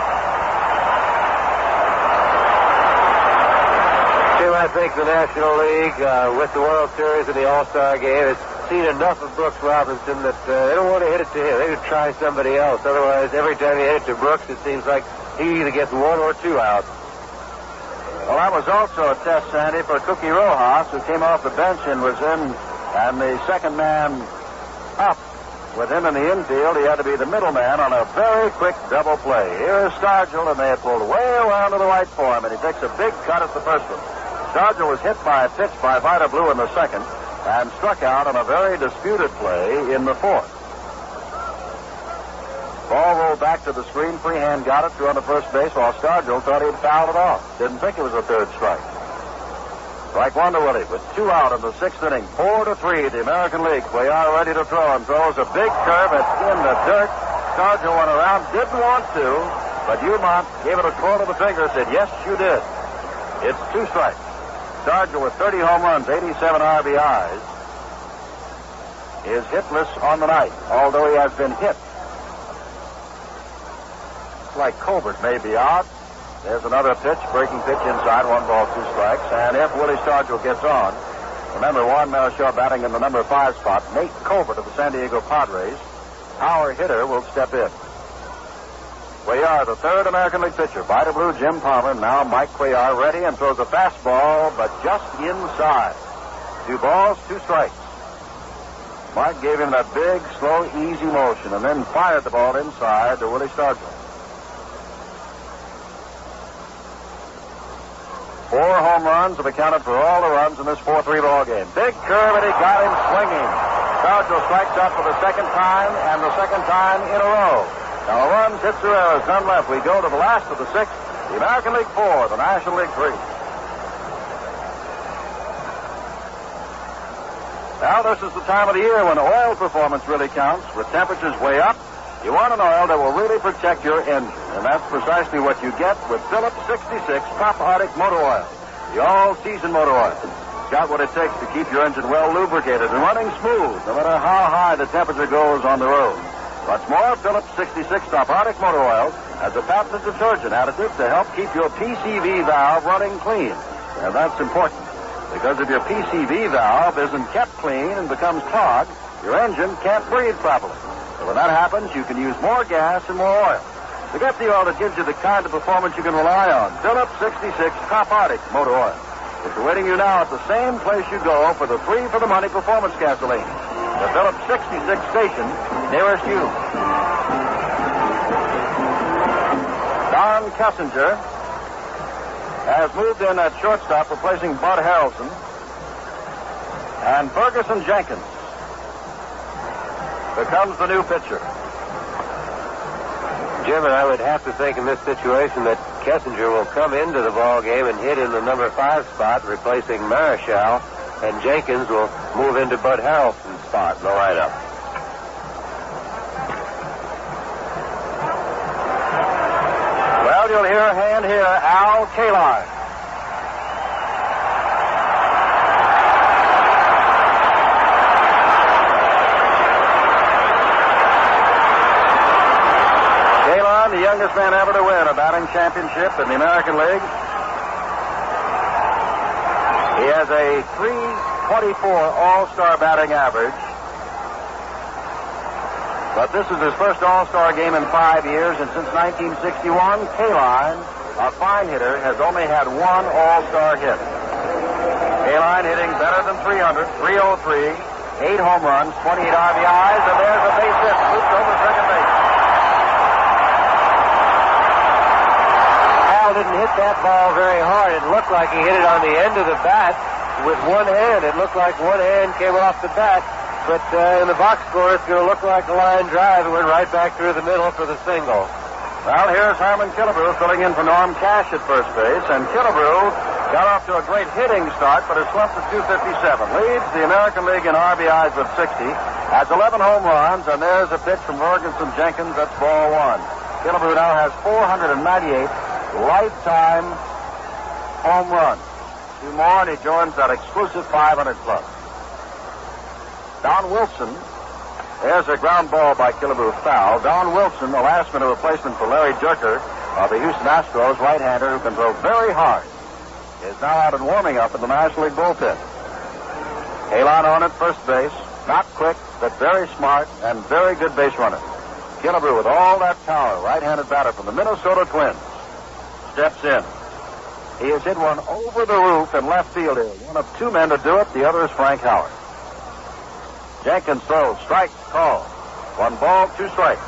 Speaker 4: Jim, I think the National League, with the World Series and the All-Star Game, has seen enough of Brooks Robinson that they don't want to hit it to him. They would try somebody else. Otherwise, every time you hit it to Brooks, it seems like he either gets 1 or 2 out.
Speaker 3: Well, that was also a test, Sandy, for Cookie Rojas, who came off the bench and was in, and the second man up with him in the infield. He had to be the middleman on a very quick double play. Here is Stargell, and they had pulled way around to the right for him, and he takes a big cut at the first one. Stargell was hit by a pitch by Vida Blue in the second and struck out on a very disputed play in the fourth. Ball rolled back to the screen. Freehand got it, threw on the first base, while Stargell thought he'd fouled it off. Didn't think it was a third strike. Strike 1 to Willie with 2 out in the 6th inning. 4-3, the American League. Cuellar ready to throw and throws a big curve. It's in the dirt. Stargell went around, didn't want to, but Umont gave it a twirl of the finger, said, yes, you did. It's 2 strikes. Stargell with 30 home runs, 87 RBIs, is hitless on the night, although he has been hit. Like Colbert may be out. There's another pitch, breaking pitch inside, 1 ball, 2 strikes. And if Willie Stargell gets on, remember Juan Marichal batting in the number 5 spot, Nate Colbert of the San Diego Padres, our hitter, will step in. Cuellar, the third American League pitcher. Vida Blue, Jim Palmer, now Mike Cuellar ready and throws a fastball, but just inside. 2 balls, 2 strikes. Mike gave him that big, slow, easy motion and then fired the ball inside to Willie Stargell. 4 home runs have accounted for all the runs in this 4-3 ball game. Big curve, and he got him swinging. Stargell strikes out for the second time, and the second time in a row. Now, runs, hits, or errors, none left. We go to the last of the 6th. The American League 4, the National League 3. Now, this is the time of the year when oil performance really counts. With temperatures way up, you want an oil that will really protect your engine. And that's precisely what you get with Phillips 66 Top Arctic Motor Oil. The all-season motor oil. It's got what it takes to keep your engine well lubricated and running smooth, no matter how high the temperature goes on the road. What's more, Phillips 66 Top Arctic Motor Oil has a patented detergent additive to help keep your PCV valve running clean. And that's important, because if your PCV valve isn't kept clean and becomes clogged, your engine can't breathe properly. So when that happens, you can use more gas and more oil. To get the oil that gives you the kind of performance you can rely on, Phillips 66 Top Arctic Motor Oil. It's awaiting you now at the same place you go for the free-for-the-money performance gasoline. The Phillips 66 station nearest you. Don Kessinger has moved in at shortstop, replacing Bud Harrelson. And Ferguson Jenkins becomes the new pitcher.
Speaker 4: Jim, and I would have to think in this situation that Kessinger will come into the ball game and hit in the number 5 spot, replacing Marichal, and Jenkins will move into Bud Harrelson's spot in the lineup.
Speaker 3: Well, you'll hear a hand here, Al Kaline. Kaline, the youngest man ever to win a batting championship in the American League. He has a .324 All-Star batting average. But this is his first All-Star game in 5 years, and since 1961, Kaline, a fine hitter, has only had 1 All-Star hit. Kaline hitting better than 300, 303, 8 home runs, 28 RBIs, and there's a base hit, looped over second base.
Speaker 4: Al didn't hit that ball very hard. It looked like he hit it on the end of the bat with one hand. It looked like one hand came off the bat. But in the box score, it's going to look like a line drive. It went right back through the middle for the single.
Speaker 3: Well, here's Harmon Killebrew filling in for Norm Cash at first base. And Killebrew got off to a great hitting start, but has slumped to 257. Leads the American League in RBIs with 60. Has 11 home runs, and there's a pitch from Ferguson Jenkins. That's ball 1. Killebrew now has 498 lifetime home runs. 2 more, and he joins that exclusive 500 club. Don Wilson. There's a ground ball by Killebrew foul. Don Wilson, the last-minute replacement for Larry Jerker of the Houston Astros, right-hander who can throw very hard, is now out and warming up in the National League bullpen. Kalon on at first base. Not quick, but very smart and very good base runner. Killebrew with all that power, right-handed batter from the Minnesota Twins, steps in. He has hit one over the roof in left field here. One of 2 men to do it. The other is Frank Howard. Jenkins throws. Strike call. 1 ball, 2 strikes.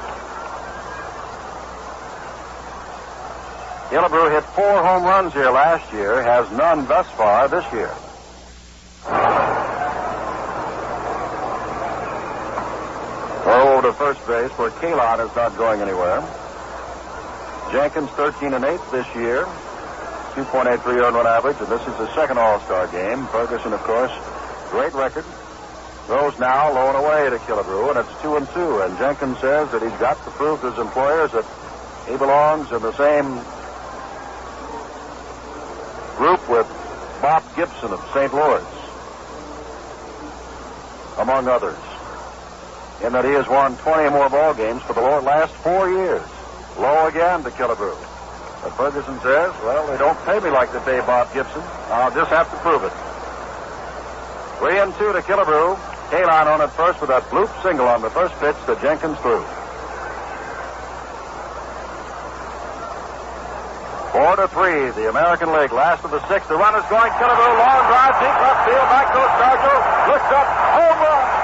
Speaker 3: Killebrew hit 4 home runs here last year. Has none thus far this year. Throw over to first base where Kalon is not going anywhere. Jenkins 13-8 this year. 2.83 earned run average, and this is the second All-Star game. Ferguson, of course, great record. Throws now low and away to Killebrew, and it's 2-2. And Jenkins says that he's got to prove to his employers that he belongs in the same group with Bob Gibson of St. Louis, among others, in that he has won 20 or more ball games for the last 4 years. Low again to Killebrew. But Ferguson says, well, they don't pay me like they pay Bob Gibson. I'll just have to prove it. 3-2 to Killebrew. Kalon on at first with that bloop single on the first pitch that Jenkins threw. 4-3, the American League. Last of the 6th. The runner's going. Killebrew, long drive, deep left field. Back goes Stargell. Looks up. Home run.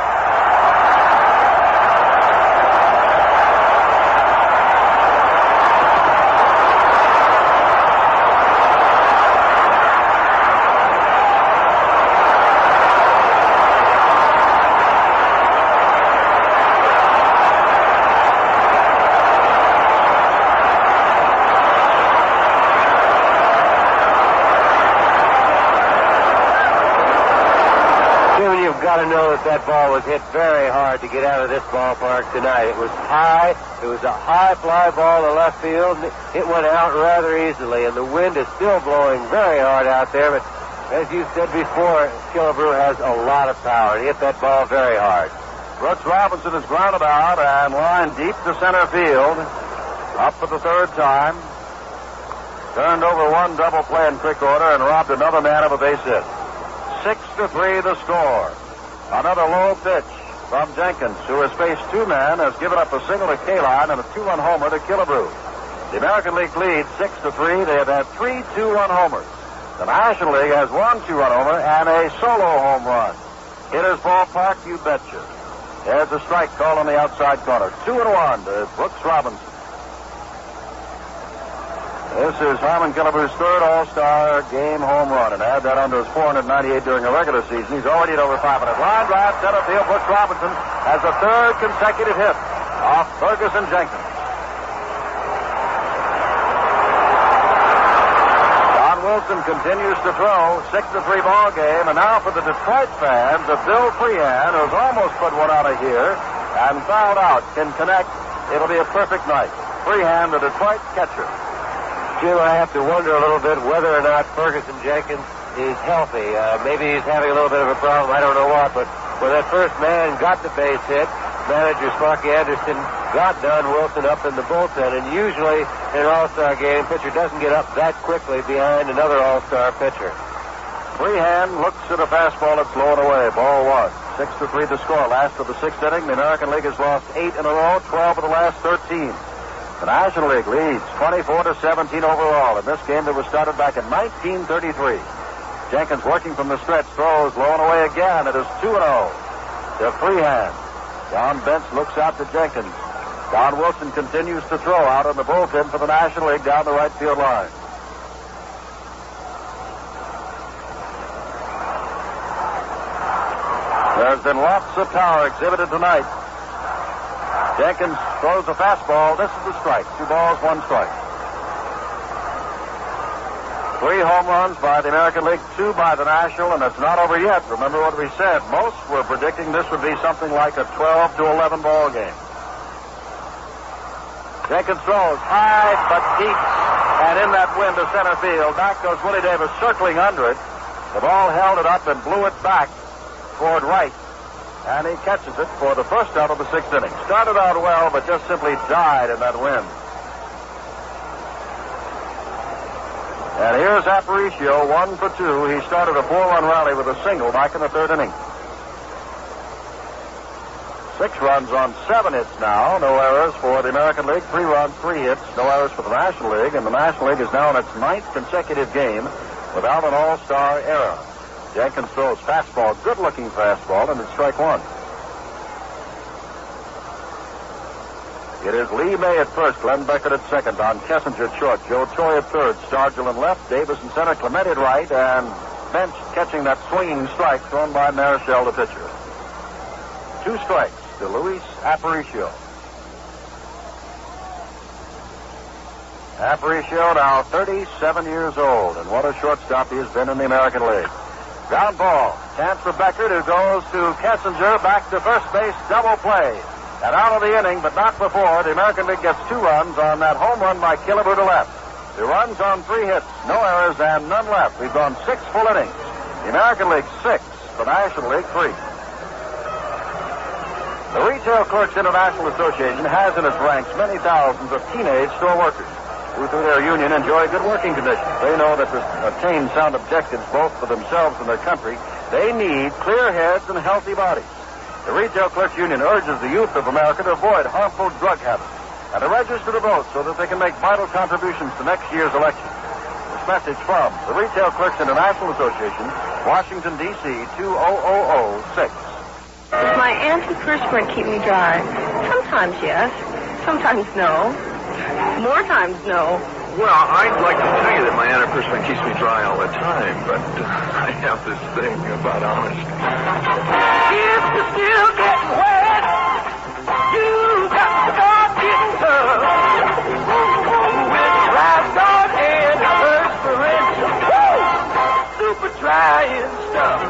Speaker 4: Got to know that ball was hit very hard to get out of this ballpark tonight. It was high. It was a high fly ball to left field. It went out rather easily, and the wind is still blowing very hard out there. But as you said before, Killebrew has a lot of power. He hit that ball very hard.
Speaker 3: Brooks Robinson is grounded out and lined deep to center field. Up for the 3rd time. Turned over 1 double play in quick order and robbed another man of a base hit. 6-3 the score. Another low pitch from Jenkins, who has faced 2 men, has given up a single to Kalon and a 2-run homer to Killebrew. The American League leads 6-3. They have had 3 2-run homers. The National League has 1 2-run homer and a solo home run. Hitter's ballpark, you betcha. There's a strike called on the outside corner. 2-1 to Brooks Robinson. This is Harmon Killebrew's 3rd All-Star game home run, and add that onto his 498 during a regular season. He's already at over 500. Line drive, center field. Brooks Robinson has a 3rd consecutive hit off Ferguson Jenkins. Don Wilson continues to throw. 6-3 ball game, and now for the Detroit fans of Bill Freehan, who's almost put one out of here and fouled out, can connect. It'll be a perfect night. Freehan, the Detroit catcher.
Speaker 4: Jim, I have to wonder a little bit whether or not Ferguson Jenkins is healthy. Maybe he's having a little bit of a problem. I don't know what, but when that first man got the base hit, manager Sparky Anderson got Don Wilson up in the bullpen, and usually in an All-Star game, pitcher doesn't get up that quickly behind another All-Star pitcher.
Speaker 3: Freehan looks at a fastball that's low and away. Ball 1. 6-3 the score. Last of the 6th inning, the American League has lost 8 in a row, 12 of the last 13. The National League leads 24-17 overall in this game that was started back in 1933. Jenkins working from the stretch, throws low and away again. It is 2-0 to Freehan. John Bentz looks out to Jenkins. Don Wilson continues to throw out on the bullpen for the National League down the right field line. There's been lots of power exhibited tonight. Jenkins throws a fastball. This is the strike. 2 balls, 1 strike. 3 home runs by the American League, 2 by the National, and it's not over yet. Remember what we said. Most were predicting this would be something like a 12-11 ball game. Jenkins throws high but deep, and in that wind to center field. Back goes Willie Davis circling under it. The ball held it up and blew it back toward right. And he catches it for the first out of the sixth inning. Started out well, but just simply died in that wind. And here's Aparicio, 1 for 2. He started a 4-run rally with a single back in the third inning. 6 runs on 7 hits now. No errors for the American League. 3 runs, 3 hits. No errors for the National League. And the National League is now in its 9th consecutive game without an all-star error. Jenkins throws fastball, good-looking fastball, and it's strike 1. It is Lee May at first, Glenn Beckett at second, Don Kessinger at short, Joe Torre at third, Stargell in left, Davis in center, Clemente at right, and Bench catching that swinging strike thrown by Marichal, the pitcher. 2 strikes to Luis Aparicio. Aparicio now 37 years old, and what a shortstop he has been in the American League. Ground ball. Chance for Beckert, who goes to Kessinger, back to first base, double play. And out of the inning, but not before, the American League gets 2 runs on that home run by Killebrew to left. 2 runs on 3 hits, no errors, and none left. We've gone 6 full innings. The American League 6, the National League 3. The Retail Clerks International Association has in its ranks many thousands of teenage store workers who, through their union, enjoy good working conditions. They know that to attain sound objectives both for themselves and their country, they need clear heads and healthy bodies. The Retail Clerks Union urges the youth of America to avoid harmful drug habits and to register to vote so that they can make vital contributions to next year's election. This message from the Retail Clerks International Association, Washington, D.C., 20006.
Speaker 17: Does my antiperspirant keep me dry? Sometimes yes, sometimes no. More times no.
Speaker 19: Well, I'd like to tell you that my antiperspirant keeps me dry all the time, but I have this thing about honesty.
Speaker 20: If you're still getting wet, you got to start getting tough. With lifeguard and perspirant, super drying stuff.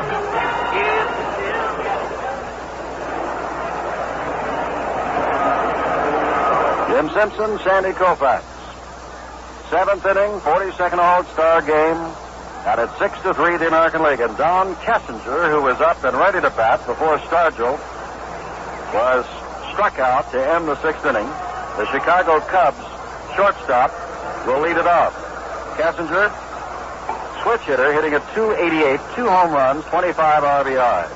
Speaker 3: Jim Simpson, Sandy Koufax. 7th inning, 42nd All-Star game. And it's 6-3, the American League. And Don Kessinger, who was up and ready to bat before Stargell was struck out to end the 6th inning. The Chicago Cubs shortstop will lead it off. Kessinger, switch hitter, hitting at .288, 2 home runs, 25 RBIs.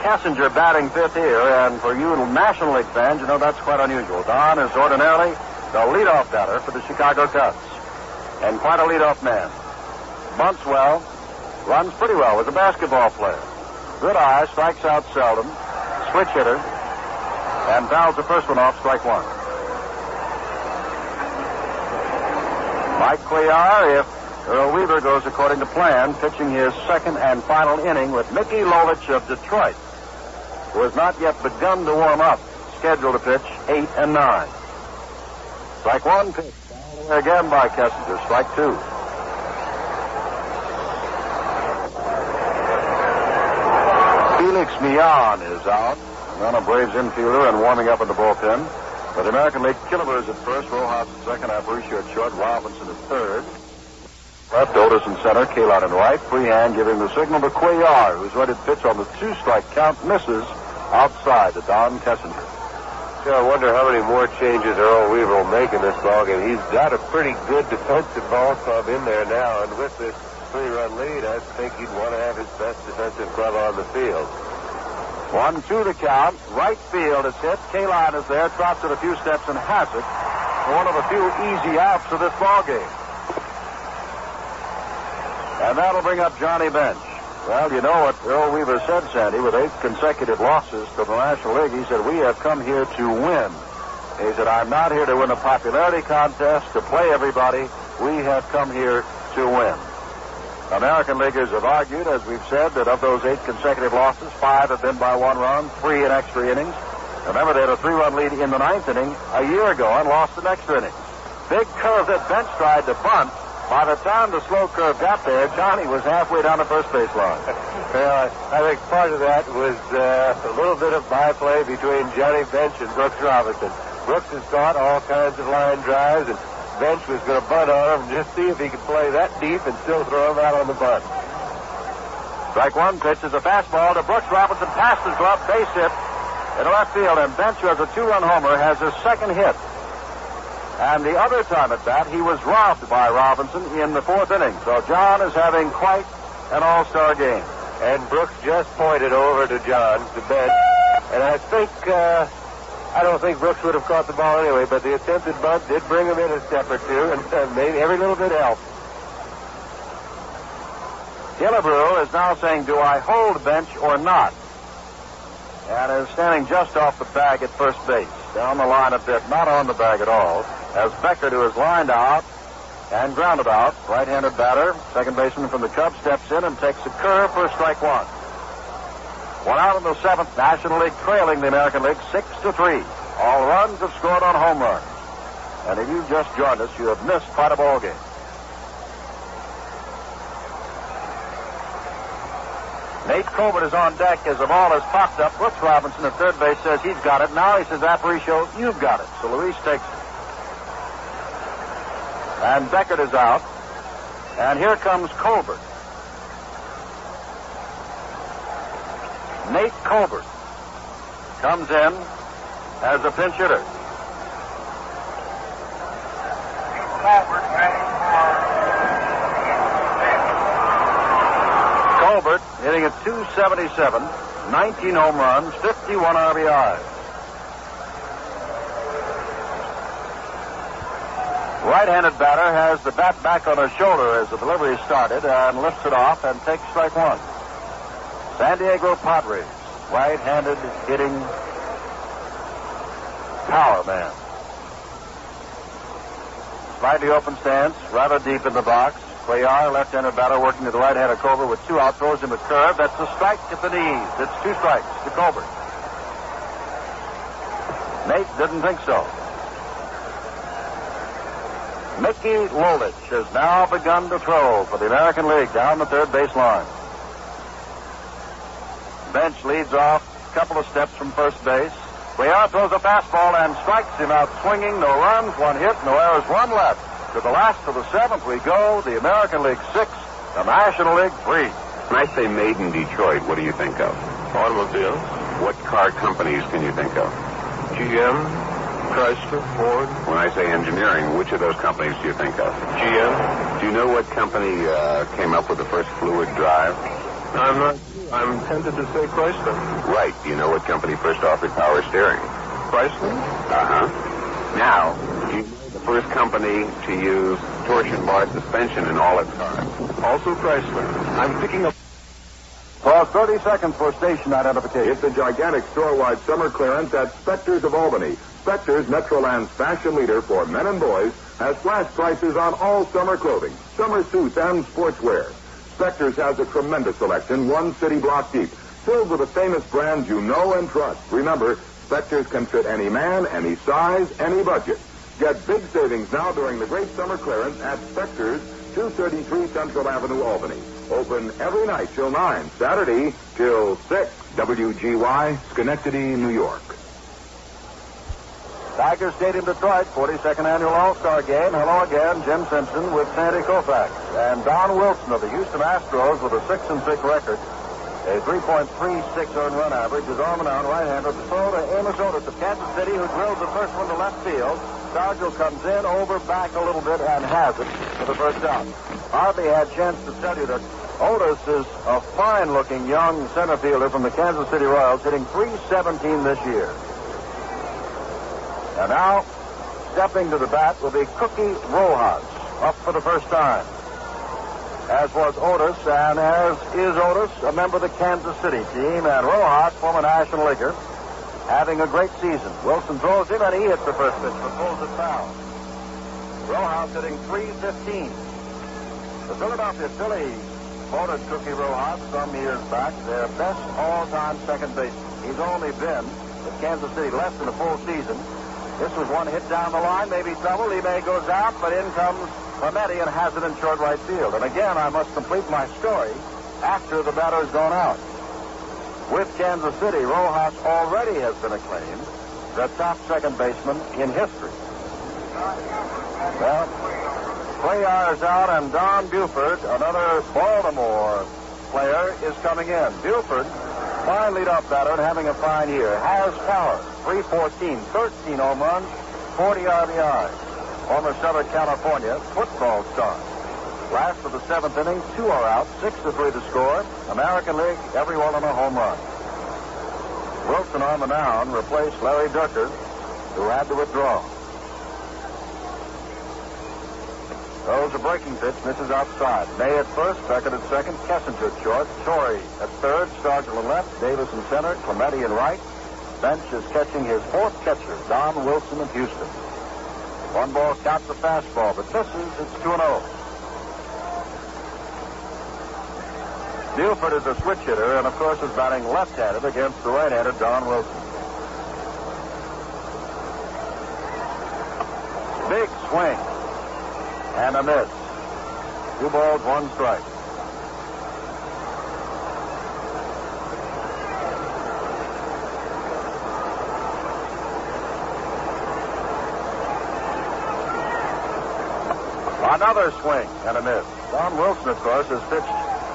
Speaker 3: Kessinger batting 5th here, and for you National League fans, you know that's quite unusual. Don is ordinarily the leadoff batter for the Chicago Cubs, and quite a leadoff man. Bunts well, runs pretty well, was a basketball player. Good eye, strikes out seldom, switch hitter, and fouls the first one off, strike 1. Mike Cuellar, if Earl Weaver goes according to plan, pitching his second and final inning with Mickey Lovich of Detroit, who has not yet begun to warm up, scheduled to pitch 8 and 9. Strike 1 pitch. Again by Kessinger. Strike 2. Felix Millan is out. Atlanta Braves infielder and warming up in the bullpen. For the American League, Killebrew is at first, Rojas at second, Aparicio at short, Robinson at third. Left, Otis in center, Kaline in right. Freehand giving the signal to Cuellar, who's ready to pitch on the 2-strike count, misses outside to Don Kessinger.
Speaker 4: I wonder how many more changes Earl Weaver will make in this ballgame. He's got a pretty good defensive ball club in there now, and with this 3-run lead, I think he'd want to have his best defensive club on the field.
Speaker 3: 1-2 the count. Right field is hit. Kaline is there, drops it a few steps and has it for one of the few easy outs of this ballgame. And that'll bring up Johnny Bench. Well, you know what Earl Weaver said, Sandy, with 8 consecutive losses to the National League. He said, we have come here to win. He said, I'm not here to win a popularity contest, to play everybody. We have come here to win. American Leaguers have argued, as we've said, that of those 8 consecutive losses, 5 have been by 1 run, 3 in extra innings. Remember, they had a 3-run lead in the 9th inning a year ago and lost in extra innings. Big curve that Bench tried to bunt. By the time the slow curve got there, Johnny was halfway down the first base line.
Speaker 4: Well, I think part of that was a little bit of byplay between Johnny Bench and Brooks Robinson. Brooks has caught all kinds of line drives, and Bench was going to bunt on him and just see if he could play that deep and still throw him out on the bunt.
Speaker 3: Strike one pitch is a fastball to Brooks. Robinson past his glove, base hit into left field, and Bench, who has a 2-run homer, has his second hit. And the other time at bat, he was robbed by Robinson in the 4th inning. So John is having quite an all-star game.
Speaker 4: And Brooks just pointed over to John, to Bench. And I think, I don't think Brooks would have caught the ball anyway, but the attempted bunt did bring him in a step or two, and maybe every little bit helped.
Speaker 3: Killebrew is now saying, do I hold Bench or not? And is standing just off the bag at first base. Down the line a bit, not on the bag at all. As Beckert, who is lined out and grounded out, right-handed batter, second baseman from the Cubs, steps in and takes a curve for strike one. One out in the 7th, National League trailing the American League 6-3. All runs have scored on home runs. And if you've just joined us, you have missed quite a ball game. Nate Colbert is on deck as the ball is popped up. Brooks Robinson at third base says he's got it. Now he says, Aparicio, you've got it. So Luis takes it. And Beckert is out. And here comes Colbert. Nate Colbert comes in as a pinch hitter. Colbert hitting at .277, 19 home runs, 51 RBIs. Right-handed batter has the bat back on his shoulder as the delivery started and lifts it off and takes strike one. San Diego Padres, right-handed hitting power man. Slightly open stance, rather deep in the box. Cuellar, left-handed batter, working to the right-handed Colbert with 2 out, throws him a curve. That's a strike at the knees. It's 2 strikes to Colbert. Nate didn't think so. Mickey Lolich has now begun to throw for the American League down the third base line. Bench leads off a couple of steps from first base. Cuellar throws a fastball and strikes him out swinging. No runs, 1 hit, no errors, 1 left. To the last of the 7th we go. The American League 6, the National League 3.
Speaker 15: When I say made in Detroit, what do you think of?
Speaker 19: Automobiles.
Speaker 15: What car companies can you think of?
Speaker 19: GM, Chrysler, Ford.
Speaker 15: When I say engineering, which of those companies do you think of?
Speaker 19: GM.
Speaker 15: Do you know what company came up with the first fluid drive?
Speaker 19: I'm tempted to say Chrysler.
Speaker 15: Right. Do you know what company first offered power steering?
Speaker 19: Chrysler?
Speaker 15: Uh-huh. Now, do you know the first company to use torsion bar suspension in all its cars?
Speaker 19: Also Chrysler.
Speaker 15: I'm picking up.
Speaker 3: Pause 30 seconds for station identification.
Speaker 8: It's a gigantic store-wide summer clearance at Spector's of Albany. Spector's, Metroland's fashion leader for men and boys, has flash prices on all summer clothing, summer suits, and sportswear. Spector's has a tremendous selection, 1 city block deep, filled with the famous brands you know and trust. Remember, Spector's can fit any man, any size, any budget. Get big savings now during the great summer clearance at Spector's, 233 Central Avenue, Albany. Open every night till 9, Saturday till 6. WGY, Schenectady, New York.
Speaker 3: Tiger Stadium, Detroit, 42nd Annual All-Star Game. Hello again, Jim Simpson with Sandy Koufax. And Don Wilson of the Houston Astros with a 6-6 record. A 3.36 earned run average is arm and out right-hander to throw to Amos Otis of Kansas City, who drills the first one to left field. Stargell comes in, over, back a little bit, and has it for the first out. Hardly had a chance to tell you that Otis is a fine-looking young center fielder from the Kansas City Royals, hitting .317 this year. And now, stepping to the bat will be Cookie Rojas, up for the first time. As was Otis, and as is Otis, a member of the Kansas City team, and Rojas, former National Leaguer, having a great season. Wilson throws him, and he hits the first pitch, but pulls it foul. Rojas hitting .315. The Philadelphia Phillies voted Cookie Rojas some years back their best all-time second baseman. He's only been with Kansas City less than a full season. This was one hit down the line, maybe trouble. He may goes out, but in comes Clemente and has it in short right field. And again, I must complete my story after the batter's gone out. With Kansas City, Rojas already has been acclaimed the top second baseman in history. Well, Cuellar is out, and Don Buford, another Baltimore player is coming in. Buford, fine leadoff batter and having a fine year. Has power. 314, 13 home runs, 40 RBIs. Former Southern California football star. Last of the seventh inning, 2 are out, 6-3 the score. American League, everyone on a home run. Wilson on the mound replaced Larry Durker, who had to withdraw. Throws a breaking pitch, misses outside. May at first, Beckett at second, Kessinger at short, Torrey at third, Stargell at left, Davis in center, Clemente in right. Bench is catching his fourth catcher, Don Wilson of Houston. 1 ball counts the fastball, but misses. It's 2-0. Buford is a switch hitter and, of course, is batting left-handed against the right-handed Don Wilson. Big swing. And a miss. 2 balls, 1 strike. Another swing and a miss. Don Wilson, of course, has pitched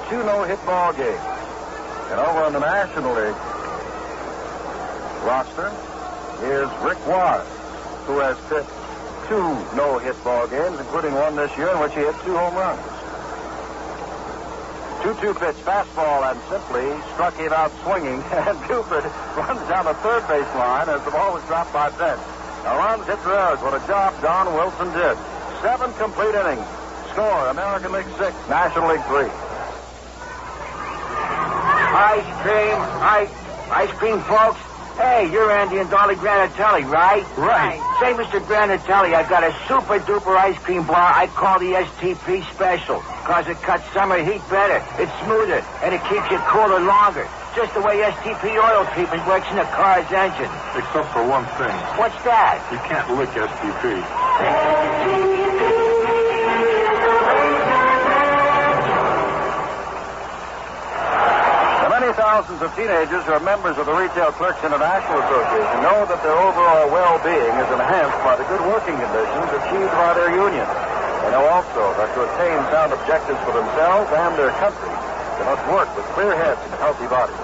Speaker 3: 2 no-hit ball games. And over on the National League roster is Rick Wise, who has pitched 2 no-hit ball games, including one this year in which he hit 2 home runs. 2-2 pitch, fastball, and simply struck him out swinging, and Buford runs down the third base line as the ball was dropped by Bench. Now runs, hits, errors. What a job Don Wilson did. 7 complete innings. Score, American League 6, National League 3.
Speaker 21: Ice cream, folks. Hey, you're Andy and Dolly Granatelli, right?
Speaker 20: Right.
Speaker 21: Say, Mr. Granatelli, I got a super-duper ice cream bar I call the STP Special, because it cuts summer heat better, it's smoother, and it keeps you cooler longer. Just the way STP oil treatment works in a car's engine.
Speaker 22: Except for one thing.
Speaker 21: What's that?
Speaker 22: You can't lick STP.
Speaker 3: Many thousands of teenagers who are members of the Retail Clerks International Association know that their overall well-being is enhanced by the good working conditions achieved by their union. They know also that to attain sound objectives for themselves and their country, they must work with clear heads and healthy bodies.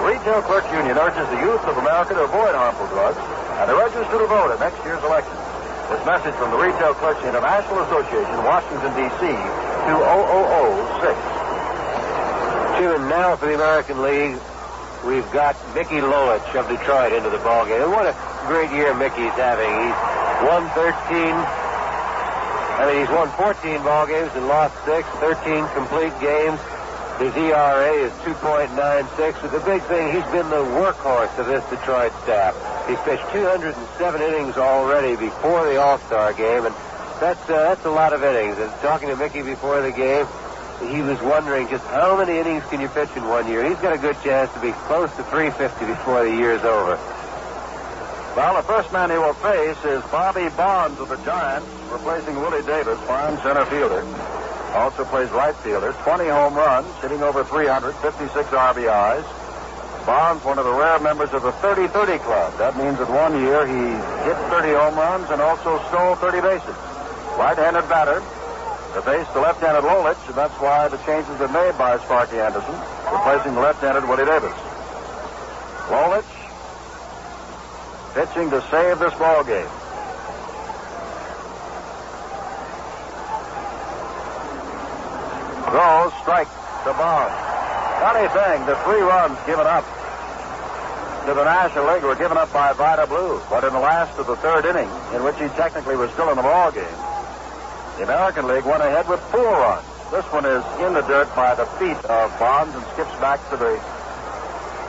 Speaker 3: The Retail Clerks Union urges the youth of America to avoid harmful drugs and to register to vote at next year's election. This message from the Retail Clerks International Association, Washington, D.C., 20006.
Speaker 4: And now for the American League, we've got Mickey Lolich of Detroit into the ballgame. And what a great year Mickey's having. He's won 14 ball games and lost 6, 13 complete games. His ERA is 2.96. But the big thing, he's been the workhorse of this Detroit staff. He's pitched 207 innings already before the All-Star game, and that's a lot of innings. And talking to Mickey before the game, he was wondering just how many innings can you pitch in one year. He's got a good chance to be close to 350 before the year's over.
Speaker 3: Well, the first man he will face is Bobby Bonds of the Giants, replacing Willie Davis, fine center fielder. Also plays right fielder, 20 home runs, hitting over 300, 56 RBIs. Bonds, one of the rare members of the 30-30 club. That means that one year he hit 30 home runs and also stole 30 bases. Right-handed batter. To face the left-handed Lolich, and that's why the changes are made by Sparky Anderson, replacing the left-handed Willie Davis. Lolich pitching to save this ball game. Throws, strike to Bonds. Funny thing, the 3 runs given up to the National League were given up by Vida Blue, but in the last of the 3rd inning, in which he technically was still in the ball game, the American League went ahead with 4 runs. This one is in the dirt by the feet of Bonds and skips back to the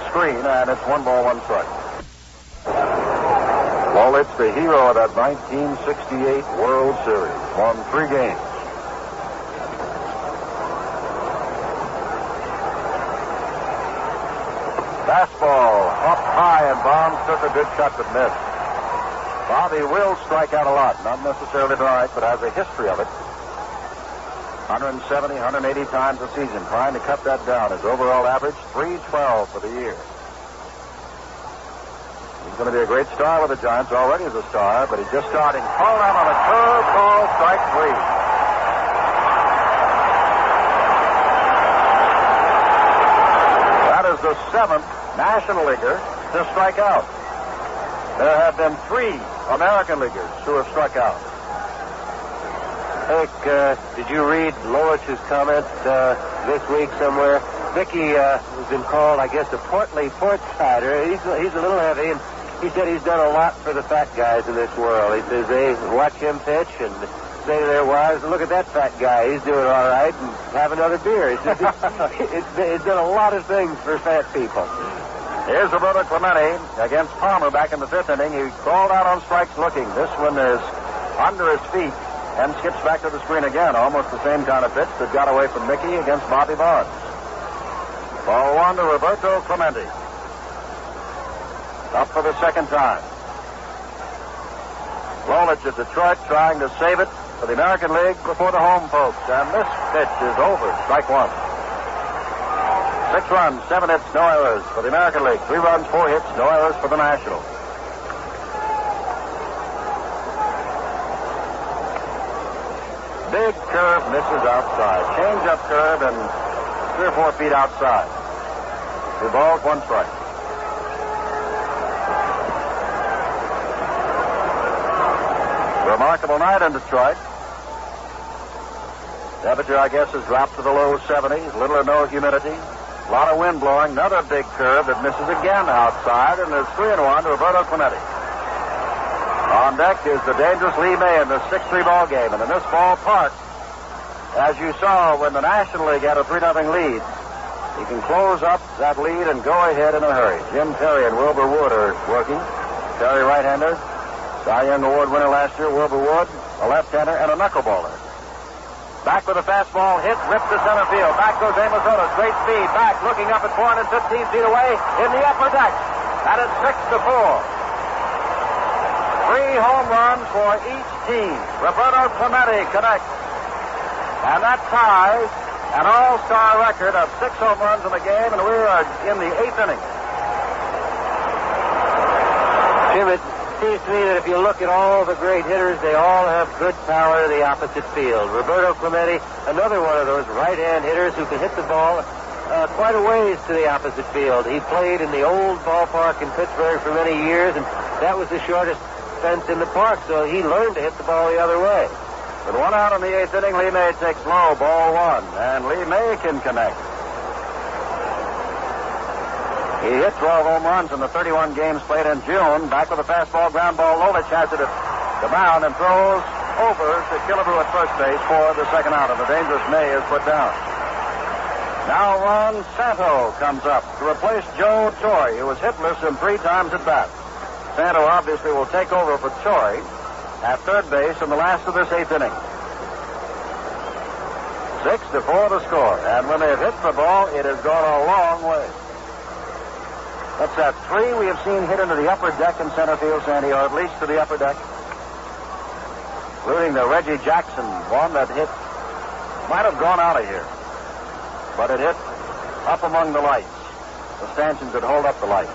Speaker 3: screen, and it's 1 ball, 1 strike. Lolich, the hero of that 1968 World Series, won 3 games. Fastball up high, and Bonds took a good cut but missed. Bobby will strike out a lot, not necessarily tonight, but has a history of it. 170, 180 times a season, trying to cut that down. His overall average, 312 for the year. He's going to be a great star with the Giants, already as a star, but he's just starting. Call out on a curve ball, strike 3. the 7th National Leaguer to strike out. There have been 3 American Leaguers who have struck out.
Speaker 4: Hank, did you read Lolich's comment this week somewhere? Mickey has been called, I guess, a portly port sider. He's a little heavy, and he said he's done a lot for the fat guys in this world. He says they watch him pitch and say to their wives, look at that fat guy, he's doing all right, and have another beer. It's done a lot of things for fat people.
Speaker 3: Here's Roberto Clemente against Palmer back in the 5th inning. He crawled out on strikes looking. This one is under his feet and skips back to the screen again. Almost the same kind of pitch that got away from Mickey against Bobby Bonds. Ball 1 to Roberto Clemente. Up for the second time. Lolich of Detroit trying to save it for the American League before the home folks. And this pitch is over. Strike 1. 6 runs, 7 hits, no errors for the American League. 3 runs, 4 hits, no errors for the National. Big curve misses outside. Change up curve and 3 or 4 feet outside. 2 balls, 1 strike. Remarkable night in Detroit. Temperature, I guess, has dropped to the low 70s. Little or no humidity. A lot of wind blowing. Another big curve that misses again outside, and there's 3-1 to Roberto Clemente. On deck is the dangerous Lee May in the 6-3 ball game. And in this ballpark, as you saw when the National League had a 3-0 lead, you can close up that lead and go ahead in a hurry. Jim Terry and Wilbur Wood are working. Terry, right-hander. Cy Young Award winner last year, Wilbur Wood, a left-hander and a knuckleballer. Back with a fastball, hit, ripped to center field. Back goes Amos Otis, great speed. Back, looking up at 415 feet away in the upper deck. And it's 6-4. 3 home runs for each team. Roberto Clemente connects. And that ties an all-star record of 6 home runs in the game, and we are in the 8th inning.
Speaker 4: Jim, it seems to me that if you look at all the great hitters, they all have good power to the opposite field. Roberto Clemente, another one of those right-hand hitters who can hit the ball quite a ways to the opposite field. He played in the old ballpark in Pittsburgh for many years, and that was the shortest fence in the park, so he learned to hit the ball the other way.
Speaker 3: With 1 out in the 8th inning, Lee May takes low, ball 1, and Lee May can connect. He hit 12 home runs in the 31 games played in June. Back with a fastball, ground ball. Lolich has it at the mound and throws over to Killebrew at first base for the second out, and the dangerous May is put down. Now Ron Santo comes up to replace Joe Torre, who was hitless in 3 times at bat. Santo obviously will take over for Torre at third base in the last of this 8th inning. 6-4 the score, and when they've hit the ball, it has gone a long way. That's that 3 we have seen hit into the upper deck in center field, Sandy, or at least to the upper deck. Including the Reggie Jackson one that hit, might have gone out of here, but it hit up among the lights, the stanchions that hold up the lights.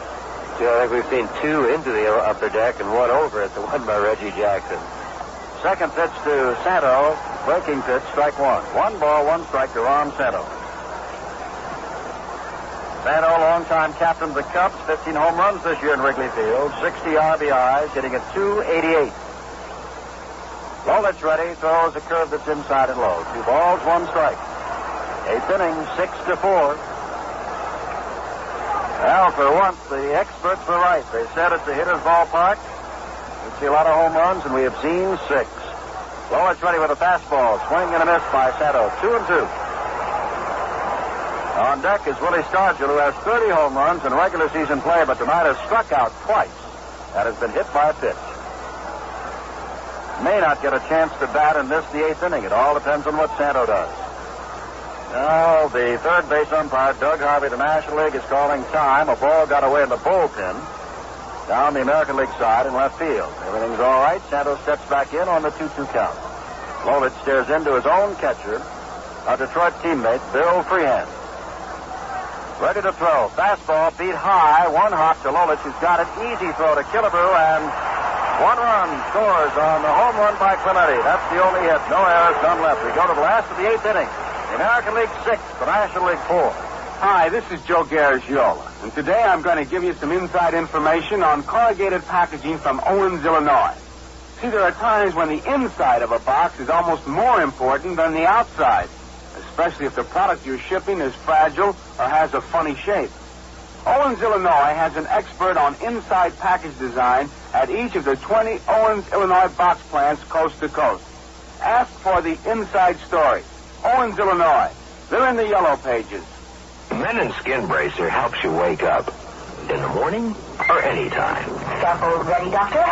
Speaker 4: Yeah, I think we've seen 2 into the upper deck and 1 over it, the one by Reggie Jackson.
Speaker 3: Second pitch to Santo, breaking pitch, strike 1. 1 ball, 1 strike to Ron Santo. Santo, longtime captain of the Cubs, 15 home runs this year in Wrigley Field, 60 RBIs, hitting at .288. Lolich ready, throws a curve that's inside and low. 2 balls, 1 strike. 8th inning, 6-4. Well, for once, the experts were right. They said it's a hitter's ballpark. We see a lot of home runs, and we have seen 6. Lolich ready with a fastball. Swing and a miss by Santo. 2-2. On deck is Willie Stargell, who has 30 home runs in regular season play, but tonight has struck out twice and has been hit by a pitch. May not get a chance to bat in this, the 8th inning. It all depends on what Santo does. Now, the third base umpire, Doug Harvey, the National League, is calling time. A ball got away in the bullpen down the American League side in left field. Everything's all right. Santo steps back in on the 2-2 count. Lolich stares into his own catcher, a Detroit teammate, Bill Freehand. Ready to throw. Fastball beat high. 1 hop to Lolich, who's got it. Easy throw to Killebrew, and 1 run scores on the home run by Clemente. That's the only hit. No errors done left. We go to the last of the 8th inning. The American League 6, the National League 4.
Speaker 11: Hi, this is Joe Garagiola. And today I'm going to give you some inside information on corrugated packaging from Owens, Illinois. See, there are times when the inside of a box is almost more important than the outside, especially if the product you're shipping is fragile or has a funny shape. Owens, Illinois has an expert on inside package design at each of the 20 Owens, Illinois box plants coast to coast. Ask for the inside story. Owens, Illinois. They're in the yellow pages.
Speaker 18: Menon Skin Bracer helps you wake up. In the morning or any time.
Speaker 7: Scalpel ready, Doctor?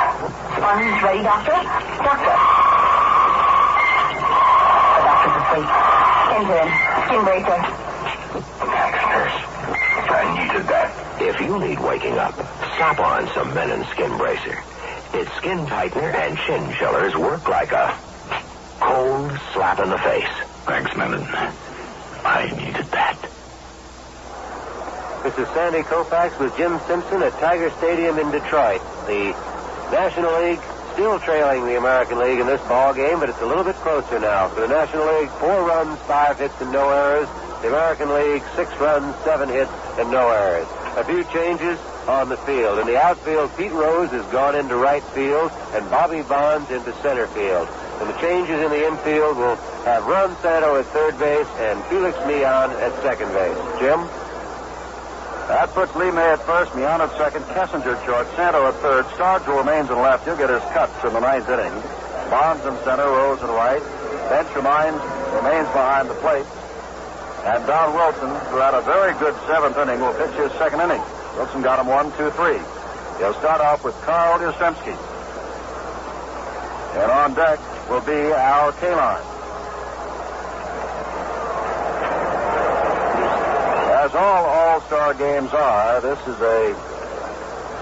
Speaker 7: Sponge ready, Doctor? Doctor. The doctor's asleep. Skin's in. Skin bracer.
Speaker 18: Thanks, nurse. I needed that. If you need waking up, slap on some Menon Skin Bracer. Its skin tightener and chin chillers work like a cold slap in the face.
Speaker 22: Thanks, Menon. I needed that.
Speaker 4: This is Sandy Koufax with Jim Simpson at Tiger Stadium in Detroit. The National League still trailing the American League in this ball game, but it's a little bit closer now. For the National League, 4 runs, 5 hits, and no errors. The American League, 6 runs, 7 hits, and no errors. A few changes on the field. In the outfield, Pete Rose has gone into right field, and Bobby Bonds into center field. And the changes in the infield will have Ron Santo at third base and Felix Millan at second base. Jim?
Speaker 3: That puts Lee May at first, Millan at second, Kessinger at short, Santo at third, Stargell remains in left. He'll get his cuts in the 9th inning. Bonds in center, Rose in right. Bench remains behind the plate. And Don Wilson, who had a very good 7th inning, will pitch his 2nd inning. Wilson got him 1, 2, 3. He'll start off with Carl Yastrzemski. And on deck will be Al Kaline. As all All-Star games are, this is a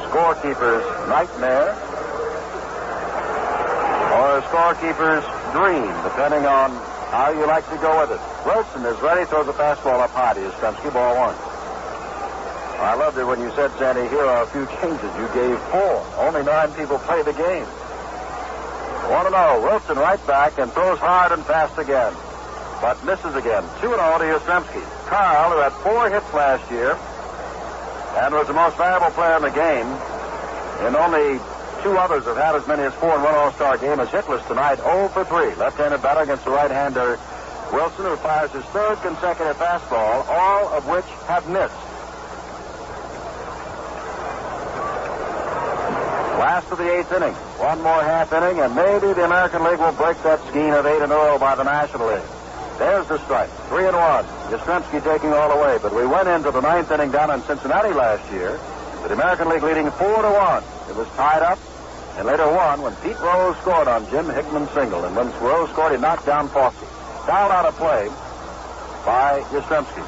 Speaker 3: scorekeeper's nightmare or a scorekeeper's dream, depending on how you like to go with it. Wilson is ready, throws the fastball up high to Yastrzemski, ball 1. I loved it when you said, Sandy, here are a few changes. You gave 4. Only 9 people play the game. 1-0. Wilson right back and throws hard and fast again, but misses again. 2-0 to Yastrzemski. Carl, who had 4 hits last year and was the most valuable player in the game, and only 2 others have had as many as 4 in one All-Star game, is hitless tonight, 0 for 3. Left-handed batter against the right-hander Wilson, who fires his 3rd consecutive fastball, all of which have missed. Last of the 8th inning. 1 more half inning, and maybe the American League will break that skein of 8 in a row by the National League. There's the strike. 3-1. Yastrzemski taking all the way, but we went into the 9th inning down in Cincinnati last year with the American League leading 4-1. It was tied up and later won when Pete Rose scored on Jim Hickman's single. And when Rose scored, he knocked down Fossey. Fouled out of play by Yastrzemski.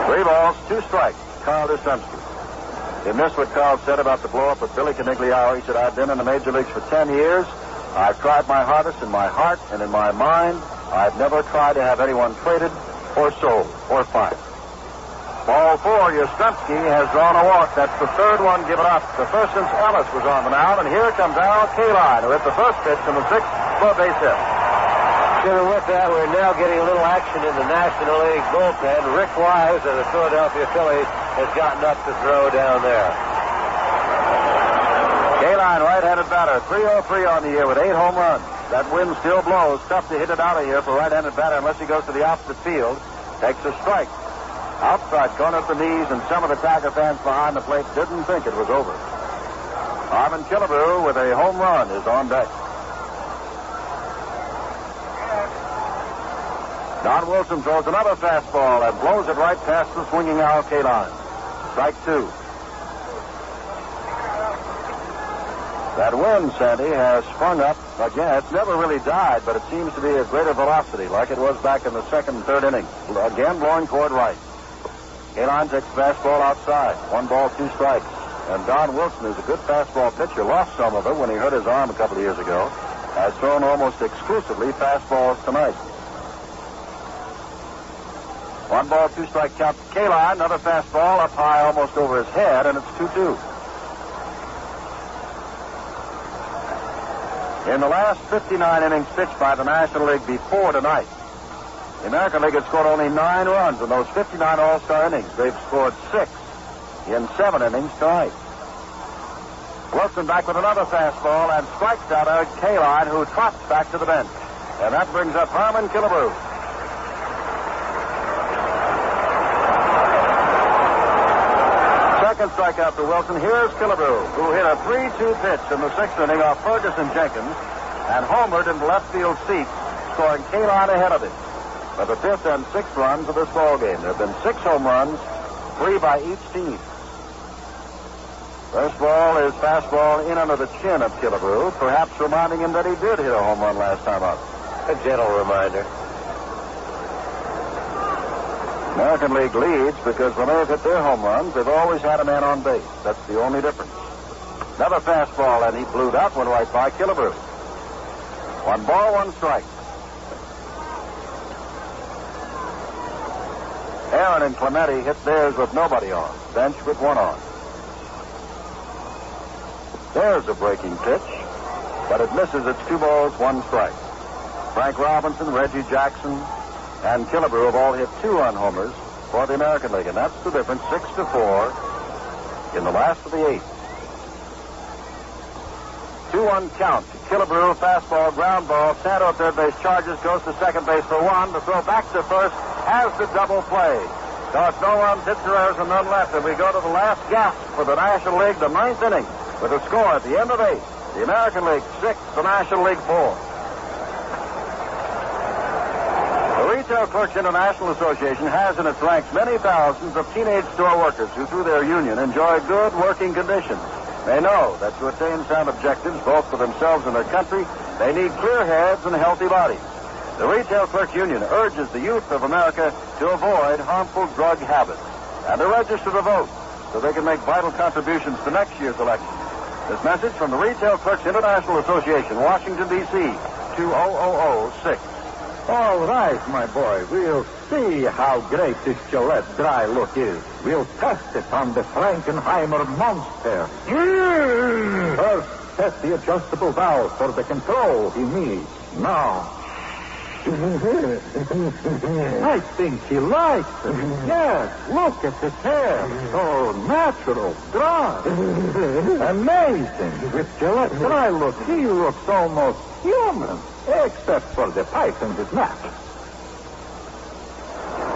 Speaker 3: 3 balls, 2 strikes. Carl Yastrzemski. He missed what Carl said about the blow-up with Billy Canigliaro. He said, I've been in the major leagues for 10 years. I've tried my hardest in my heart and in my mind. I've never tried to have anyone traded or sold or fired. Ball 4, Yastrzemski has drawn a walk. That's the 3rd one given up. The first since Ellis was on the mound, and here comes Al Kaline, who hit the first pitch in the 6th for a base hit.
Speaker 4: And with that, we're now getting a little action in the National League bullpen. Rick Wise of the Philadelphia Phillies has gotten up to throw down there.
Speaker 3: Kaline, right-handed batter, 303 on the year with 8 home runs. That wind still blows. Tough to hit it out of here for right-handed batter unless he goes to the opposite field. Takes a strike. Outside corner at the knees, and some of the Tiger fans behind the plate didn't think it was over. Arvin Killebrew with a home run is on deck. Don Wilson throws another fastball and blows it right past the swinging Al Kaline. Strike 2. That wind, Sandy, has sprung up again. It's never really died, but it seems to be at greater velocity, like it was back in the 2nd and 3rd inning. Again, blowing toward right. Kaline takes the fastball outside. 1 ball, 2 strikes. And Don Wilson, who's a good fastball pitcher, lost some of it when he hurt his arm a couple of years ago, has thrown almost exclusively fastballs tonight. 1 ball, 2 strike count. Kaline, another fastball up high almost over his head, and it's 2-2. In the last 59 innings pitched by the National League before tonight, The American League has scored only 9 runs in those 59 All-Star innings. They've scored 6 in 7 innings tonight. Wilson back with another fastball and strikes out Eric Kaline, who trots back to the bench. And that brings up Harmon Killebrew. Second strikeout to Wilson. Here's Killebrew, who hit a 3-2 pitch in the 6th inning off Ferguson Jenkins and homered into left field seats, scoring Kaline ahead of him. For the 5th and 6th runs of this ball game. There have been 6 home runs, 3 by each team. First ball is fastball in under the chin of Killebrew, perhaps reminding him that he did hit a home run last time up.
Speaker 4: A gentle reminder.
Speaker 3: American League leads because when they've hit their home runs, they've always had a man on base. That's the only difference. Another fastball, and he blew that one right by Killebrew. 1 ball, 1 strike. Aaron and Clemente hit theirs with nobody on. Bench with 1 on. There's a breaking pitch, but it misses. It's 2 balls, 1 strike. Frank Robinson, Reggie Jackson, and Killebrew have all hit 2-run homers for the American League, and that's the difference, 6-4 in the last of the 8th. 2-1 count. Killebrew, fastball, ground ball. Santo at third base, charges, goes to second base for 1. The throw back to first, has the double play. Toss no runs, hits errors, and none left. And we go to the last gasp for the National League, the 9th inning, with a score at the end of 8. The American League 6, the National League 4. The Retail Clerks International Association has in its ranks many thousands of teenage store workers who, through their union, enjoy good working conditions. They know that to attain sound objectives, both for themselves and their country, they need clear heads and healthy bodies. The Retail Clerk Union urges the youth of America to avoid harmful drug habits and to register to vote so they can make vital contributions to next year's election. This message from the Retail Clerks International Association, Washington, D.C., 20006.
Speaker 1: All right, my boy. We'll see how great this Gillette dry look is. We'll test it on the Frankenheimer monster. First, set the adjustable valve for the control he needs. Now. I think he likes it. Yes, look at his hair. So natural, dry. Amazing. With Gillette dry look, he looks almost human. Except for the pipe in his neck.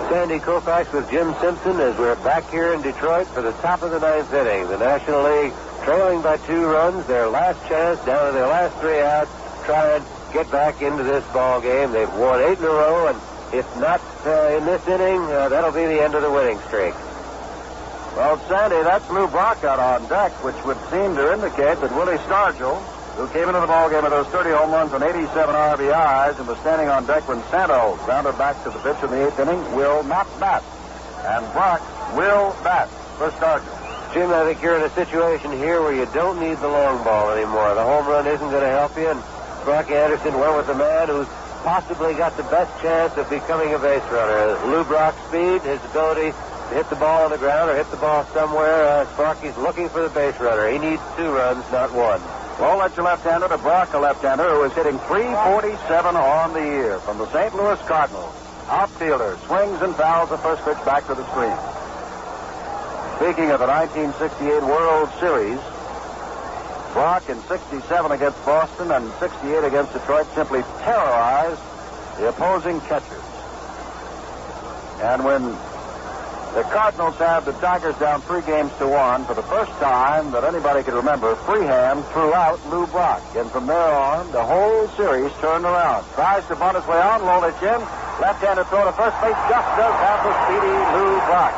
Speaker 4: Sandy Koufax with Jim Simpson as we're back here in Detroit for the top of the 9th inning. The National League trailing by 2 runs. Their last chance down to their last 3 outs. Try and get back into this ball game. They've won 8 in a row, and if not in this inning, that'll be the end of the winning streak.
Speaker 3: Well, Sandy, that's Lou Brock out on deck, which would seem to indicate that Willie Stargell, who came into the ballgame with those 30 home runs and 87 RBIs and was standing on deck when Santo grounded back to the pitch in the 8th inning, will not bat. And Brock will bat for Stargell.
Speaker 4: Jim, I think you're in a situation here where you don't need the long ball anymore. The home run isn't going to help you, and Brock Anderson went with the man who's possibly got the best chance of becoming a base runner. Lou Brock's speed, his ability to hit the ball on the ground or hit the ball somewhere. Sparky's looking for the base runner. He needs 2 runs, not 1.
Speaker 3: Lowledge, a left-hander, to Brock, a left-hander, who is hitting .347 on the year from the St. Louis Cardinals. Outfielder swings and fouls the first pitch back to the screen. Speaking of the 1968 World Series, Brock in 67 against Boston and 68 against Detroit simply terrorized the opposing catchers. And when the Cardinals have the Tigers down 3-1 for the first time that anybody could remember, Freeham threw out Lou Brock. And from there on, the whole series turned around. Tries to bunt his way on, Lolich in. Left-handed throw to first base, just does have the speedy Lou Brock.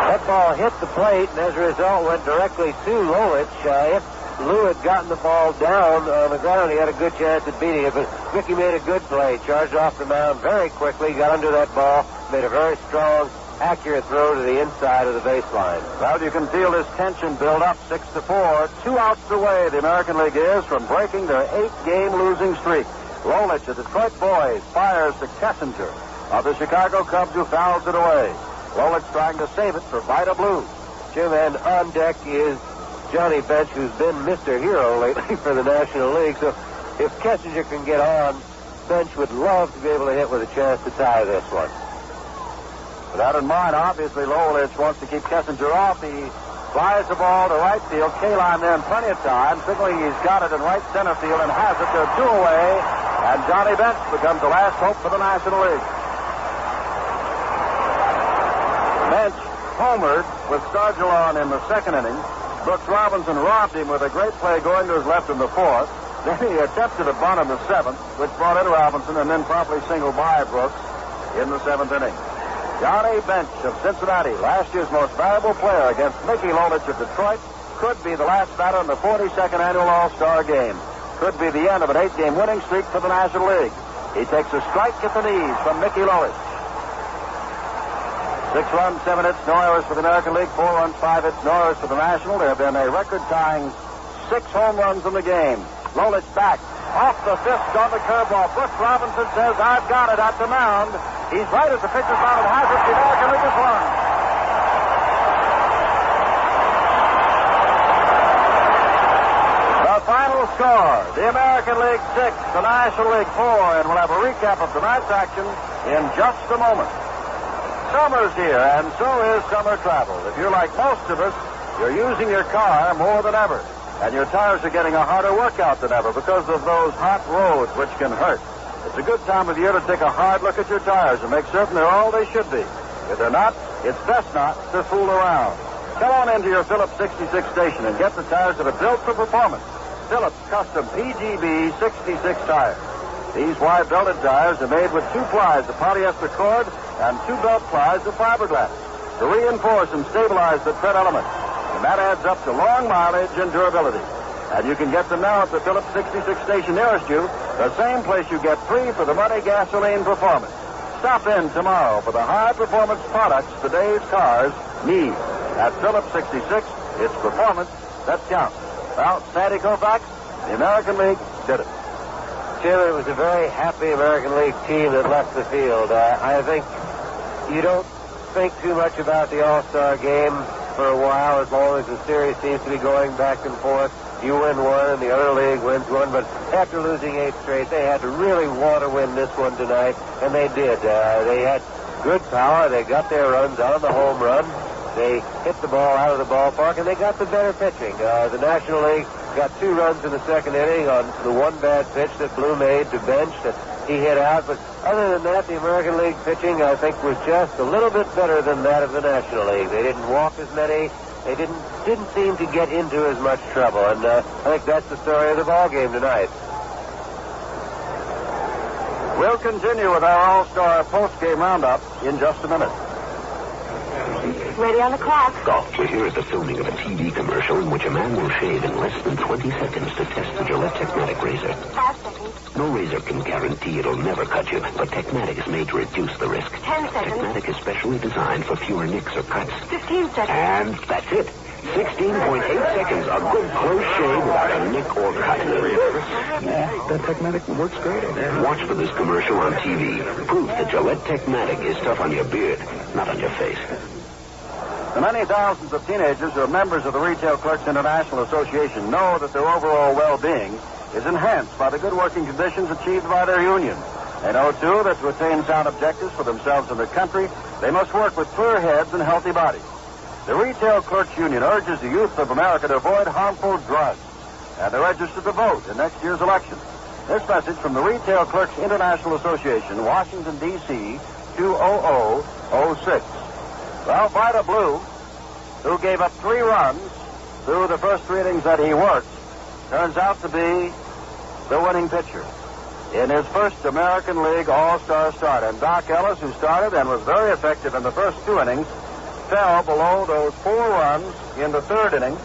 Speaker 4: That ball hit the plate, and as a result went directly to Lolich. If Lou had gotten the ball down on the ground, he had a good chance at beating it, but Mickey made a good play, charged off the mound very quickly, got under that ball, made a very strong, accurate throw to the inside of the baseline.
Speaker 3: Well, you can feel this tension build up, 6-4. 2 outs away the American League is from breaking their 8-game losing streak. Lolich, the Detroit boys, fires to Kessinger of the Chicago Cubs, who fouls it away. Lolich trying to save it for Vida Blue.
Speaker 4: Jim, and on deck is Johnny Bench, who's been Mr. Hero lately for the National League. So if Kessinger can get on, bench would love to be able to hit with a chance to tie this one.
Speaker 3: With that in mind, obviously, Lolich wants to keep Kessinger off. He flies the ball to right field. Kaline there in plenty of time, signaling he's got it in right center field and has it. They're 2 away, and Johnny Bench becomes the last hope for the National League. Bench homered with Stargellon in the second inning. Brooks Robinson robbed him with a great play going to his left in the fourth. Then he attempted a bunt in the seventh, which brought in Robinson and then promptly singled by Brooks in the seventh inning. Johnny Bench of Cincinnati, last year's most valuable player against Mickey Lolich of Detroit, could be the last batter in the 42nd annual All-Star game. Could be the end of an 8-game winning streak for the National League. He takes a strike at the knees from Mickey Lolich. 6 runs, 7 hits, no errors for the American League, 4 runs, 5 hits, no errors for the National. There have been a record-tying 6 home runs in the game. Lolich back. Off the fifth on the curveball. Brooks Robinson says, I've got it at the mound. He's right as the pitcher's mound and has it. The American League has won. The final score, the American League 6, the National League 4, and we'll have a recap of tonight's action in just a moment. Summer's here, and so is summer travel. If you're like most of us, you're using your car more than ever. And your tires are getting a harder workout than ever because of those hot roads, which can hurt. It's a good time of year to take a hard look at your tires and make certain they're all they should be. If they're not, it's best not to fool around. Come on into your Phillips 66 station and get the tires that are built for performance. Phillips Custom PGB 66 tires. These wide belted tires are made with 2 plies of polyester cord and 2 belt plies of fiberglass to reinforce and stabilize the tread element. And that adds up to long mileage and durability. And you can get them now at the Phillips 66 station nearest you, the same place you get 3 for the money gasoline performance. Stop in tomorrow for the high-performance products today's cars need. At Phillips 66, it's performance that counts. Well, Sandy Koufax, the American League did it.
Speaker 4: Jim, it was a very happy American League team that left the field. I think you don't think too much about the All-Star game for a while, as long as the series seems to be going back and forth. You win one and the other league wins one, but after losing 8 straight, they had to really want to win this one tonight, and they did. They had good power. They got their runs on the home run. They hit the ball out of the ballpark, and they got the better pitching. The National League got 2 runs in the second inning on the one bad pitch that Blue made to Bench that he hit out, but other than that, the American League pitching, I think, was just a little bit better than that of the National League. They didn't walk as many. They didn't seem to get into as much trouble, and I think that's the story of the ball game tonight.
Speaker 3: We'll continue with our All-Star post-game roundup in just a minute.
Speaker 7: Ready on the clock.
Speaker 18: Golf, we're here at the filming of a TV commercial in which a man will shave in less than 20 seconds to test the Gillette Techmatic razor.
Speaker 7: 5 seconds.
Speaker 18: No razor can guarantee it'll never cut you, but Techmatic is made to reduce the risk.
Speaker 7: 10 seconds.
Speaker 18: Techmatic is specially designed for fewer nicks or cuts.
Speaker 7: 15 seconds.
Speaker 18: And that's it. 16.8 seconds. A good close shave without a nick or cut.
Speaker 14: Yeah, that Techmatic works great.
Speaker 18: Watch for this commercial on TV. Proof that Gillette Techmatic is tough on your beard, not on your face.
Speaker 3: The many thousands of teenagers who are members of the Retail Clerks International Association know that their overall well-being is enhanced by the good working conditions achieved by their union. They know, too, that to attain sound objectives for themselves and their country, they must work with clear heads and healthy bodies. The Retail Clerks Union urges the youth of America to avoid harmful drugs and to register to vote in next year's election. This message from the Retail Clerks International Association, Washington, D.C., 20006. Well, Vida Blue, who gave up 3 runs through the first 3 innings that he worked, turns out to be the winning pitcher in his first American League All-Star start. And Dock Ellis, who started and was very effective in the first 2 innings, fell below those 4 runs in the 3rd inning,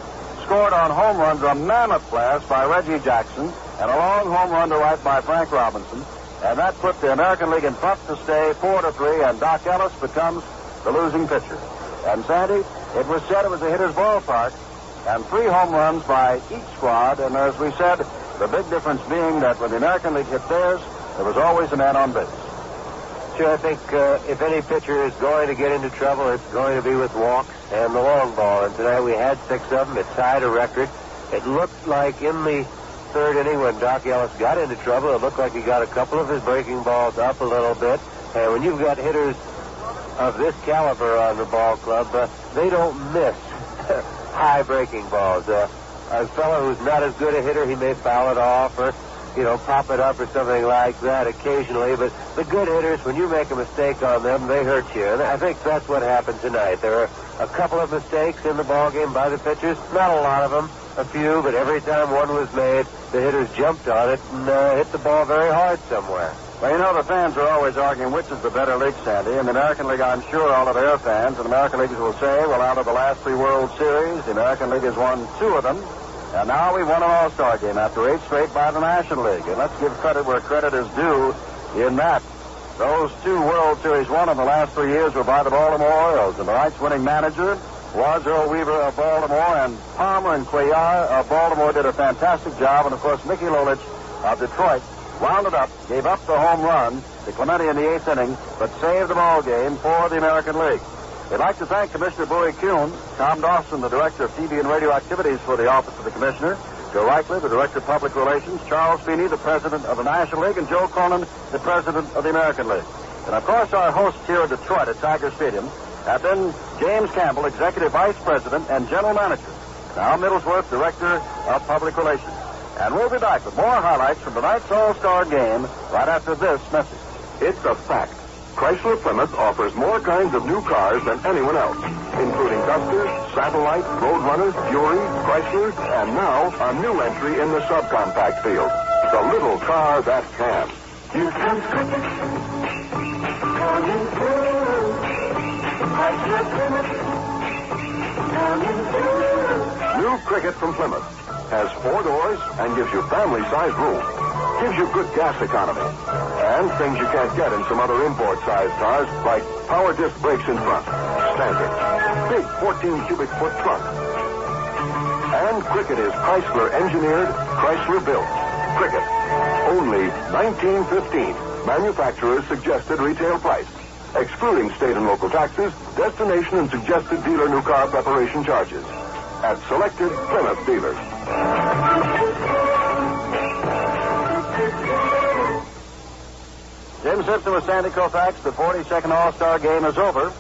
Speaker 3: scored on home runs a mammoth blast by Reggie Jackson and a long home run to right by Frank Robinson. And that put the American League in front to stay 4-3, and Dock Ellis becomes the losing pitcher. And Sandy, it was said it was a hitter's ballpark, and 3 home runs by each squad, and as we said, the big difference being that when the American League hit theirs, there was always a man on base.
Speaker 4: Sure, I think if any pitcher is going to get into trouble, it's going to be with walks and the long ball, and tonight we had 6 of them. It tied a record. It looked like in the third inning when Dock Ellis got into trouble. It looked like he got a couple of his breaking balls up a little bit. And when you've got hitters of this caliber on the ball club, they don't miss high breaking balls. A fellow who's not as good a hitter, he may foul it off or, pop it up or something like that occasionally. But the good hitters, when you make a mistake on them, they hurt you. And I think that's what happened tonight. There are a couple of mistakes in the ball game by the pitchers. Not a lot of them, a few, but every time one was made, the hitters jumped on it and hit the ball very hard somewhere.
Speaker 3: Well, the fans are always arguing which is the better league, Sandy. In the American League, I'm sure all of their fans and American Leaguers will say, well, out of the last 3 World Series, the American League has won 2 of them. And now we won an All-Star game after 8 straight by the National League. And let's give credit where credit is due in that. Those 2 World Series won in the last 3 years were by the Baltimore Orioles. And tonight's winning manager was Earl Weaver of Baltimore, and Palmer and Cuellar of Baltimore did a fantastic job. And, of course, Mickey Lolich of Detroit wound it up, gave up the home run to Clemente in the 8th inning, but saved the ball game for the American League. We'd like to thank Commissioner Bowie Kuhn, Tom Dawson, the Director of TV and Radio Activities for the Office of the Commissioner, Joe Reichley, the Director of Public Relations, Charles Feeney, the President of the National League, and Joe Cronin, the President of the American League. And, of course, our hosts here in Detroit at Tiger Stadium have been James Campbell, Executive Vice President and General Manager, and Al Middlesworth, Director of Public Relations. And we'll be back with more highlights from tonight's All-Star game right after this message.
Speaker 8: It's a fact. Chrysler Plymouth offers more kinds of new cars than anyone else, including Dusters, Satellite, Roadrunners, Fury, Chryslers, and now a new entry in the subcompact field. The little car that can.
Speaker 20: Here comes Cricket. Coming through. Chrysler Plymouth. Coming through.
Speaker 8: New Cricket from Plymouth has 4 doors and gives you family-sized room. Gives you good gas economy. And things you can't get in some other import-sized cars, like power disc brakes in front. Standard. Big 14-cubic-foot trunk. And Cricket is Chrysler-engineered, Chrysler-built. Cricket. Only $19.15. Manufacturer's suggested retail price. Excluding state and local taxes, destination and suggested dealer new car preparation charges. At selected Plymouth dealers.
Speaker 3: Jim Simpson with Sandy Koufax. The 42nd All-Star game is over.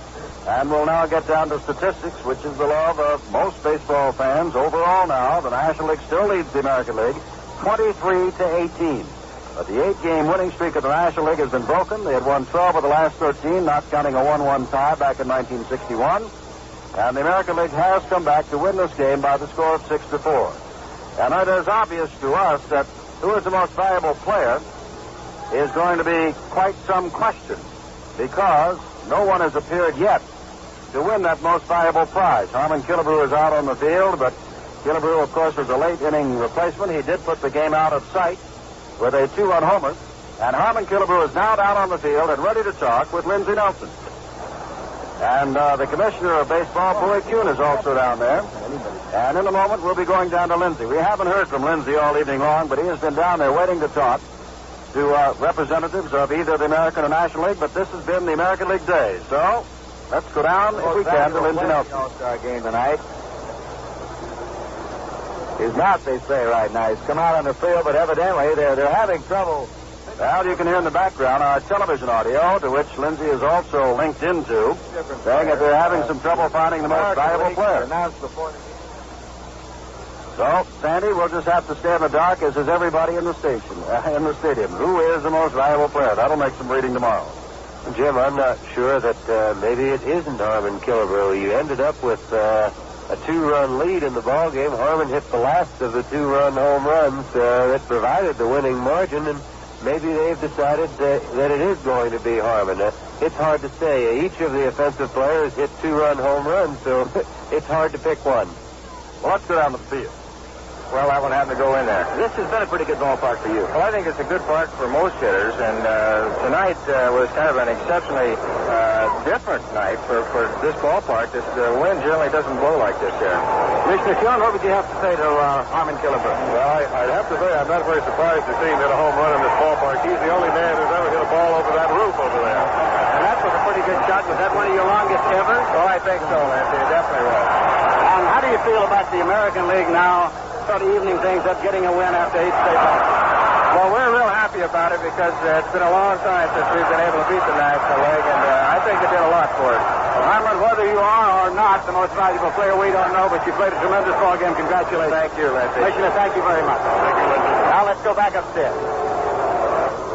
Speaker 3: And we'll now get down to statistics, which is the love of most baseball fans. Overall now, the National League still leads the American League 23-18. But the 8-game winning streak of the National League has been broken. They had won 12 of the last 13, not counting a 1-1 tie back in 1961. And the American League has come back to win this game by the score of 6-4. And it is obvious to us that who is the most valuable player is going to be quite some question, because no one has appeared yet to win that most valuable prize. Harmon Killebrew is out on the field, but Killebrew, of course, was a late-inning replacement. He did put the game out of sight with a 2-run homer. And Harmon Killebrew is now down on the field and ready to talk with Lindsey Nelson. And the commissioner of baseball, Bowie Kuhn, is also down there. And in a moment, we'll be going down to Lindsey. We haven't heard from Lindsey all evening long, but he has been down there waiting to talk to representatives of either the American or National League, but this has been the American League day. So, let's go down, if we can, to Lindsey Nelson.
Speaker 21: All-Star game tonight. He's not, they say, right now. He's come out on the field, but evidently they're having trouble.
Speaker 3: Well, you can hear in the background our television audio, to which Lindsey is also linked into, saying that they're having some trouble finding the most valuable player. So, Sandy, we'll just have to stay in the dark, as is everybody in the station, in the stadium. Who is the most valuable player? That'll make some reading tomorrow.
Speaker 4: Jim, I'm not sure that maybe it isn't Harmon Killebrew. You ended up with a 2-run lead in the ball game. Harmon hit the last of the 2-run home runs that provided the winning margin, and maybe they've decided that it is going to be Harmon. It's hard to say. Each of the offensive players hit 2-run home runs, so it's hard to pick one.
Speaker 3: Well, let's go down to the field.
Speaker 11: Well, that one happened to go in there. This has been a pretty good ballpark for you. Well, I think it's a good park for most hitters, and tonight was kind of an exceptionally different night for this ballpark. This wind generally doesn't blow like this here. Mr. Kuhn, what would you have to say to Harmon Killebrew?
Speaker 5: Well, I'd have to say I'm not very surprised to see him hit a home run in this ballpark. He's the only man who's ever hit a ball over that roof over there.
Speaker 11: And that was a pretty good shot. Was that one of your longest ever?
Speaker 5: Oh, I think so, Nancy. It definitely was.
Speaker 11: And how do you feel about the American League now
Speaker 3: thought the evening things up getting a win after 8 straight months.
Speaker 11: Well, we're real happy about it because it's been a long time since we've been able to beat the National League, and I think it did a lot for us.
Speaker 3: Well, Harmon, whether you are or not the most valuable player, we don't know, but you played a tremendous ball game. Congratulations.
Speaker 11: Thank you, Lindsay.
Speaker 3: Commissioner, thank you very much.
Speaker 11: Thank you, Lindsay.
Speaker 3: Now let's go back upstairs.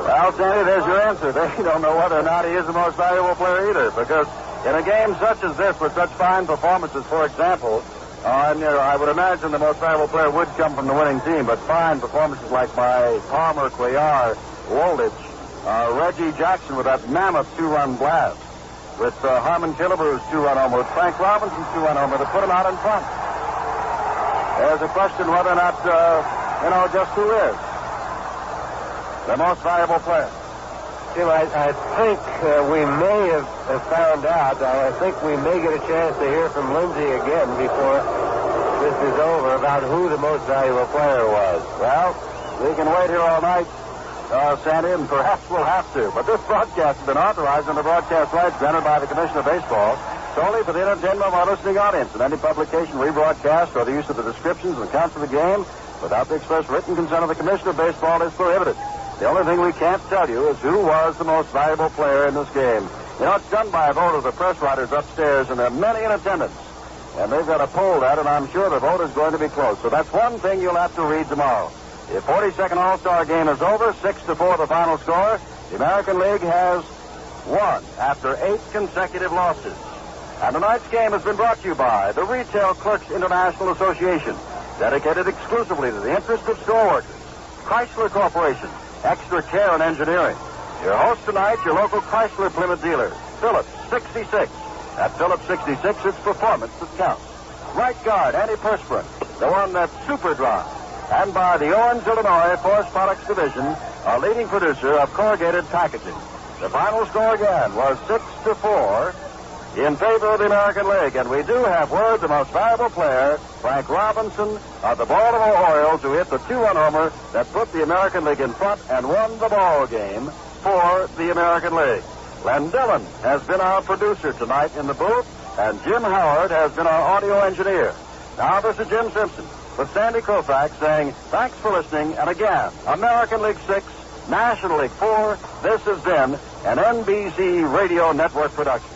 Speaker 2: Well, Sandy, there's your answer. They don't know whether or not he is the most valuable player either, because in a game such as this, with such fine performances, for example, I would imagine the most valuable player would come from the winning team, but fine performances like by Palmer, Cuellar, Woldich, Reggie Jackson with that mammoth 2-run blast, with Harmon Killebrew's 2-run homer, with Frank Robinson's 2-run homer to put him out in front. There's a question whether or not, just who is the most valuable player.
Speaker 4: Jim, I think we may have found out. I think we may get a chance to hear from Lindsay again before this is over about who the most valuable player was.
Speaker 2: Well, we can wait here all night, Sandy, and perhaps we'll have to. But this broadcast has been authorized under broadcast rights granted by the Commissioner of Baseball solely for the entertainment of our listening audience. And any publication, rebroadcast, or the use of the descriptions and accounts of the game without the express written consent of the Commissioner of Baseball is prohibited. The only thing we can't tell you is who was the most valuable player in this game. It's done by a vote of the press writers upstairs, and there are many in attendance. And they've got a poll that, and I'm sure the vote is going to be close. So that's one thing you'll have to read tomorrow. The 42nd All-Star game is over, 6-4 the final score. The American League has won after 8 consecutive losses. And tonight's game has been brought to you by the Retail Clerks International Association, dedicated exclusively to the interest of store workers. Chrysler Corporation, Extra Care and Engineering. Your host tonight, your local Chrysler Plymouth dealer, Phillips 66. At Phillips 66, it's performance that counts. Right Guard Antiperspirant, the one that's super dry. And by the Owens, Illinois Forest Products Division, a leading producer of corrugated packaging. The final score again was 6-4 in favor of the American League. And we do have word the most valuable player, Frank Robinson of the Baltimore Orioles, who hit the 2-run homer that put the American League in front and won the ball game for the American League. Len Dillon has been our producer tonight in the booth, and Jim Howard has been our audio engineer. Now this is Jim Simpson with Sandy Koufax saying thanks for listening, and again, American League 6, National League 4, this has been an NBC Radio Network production.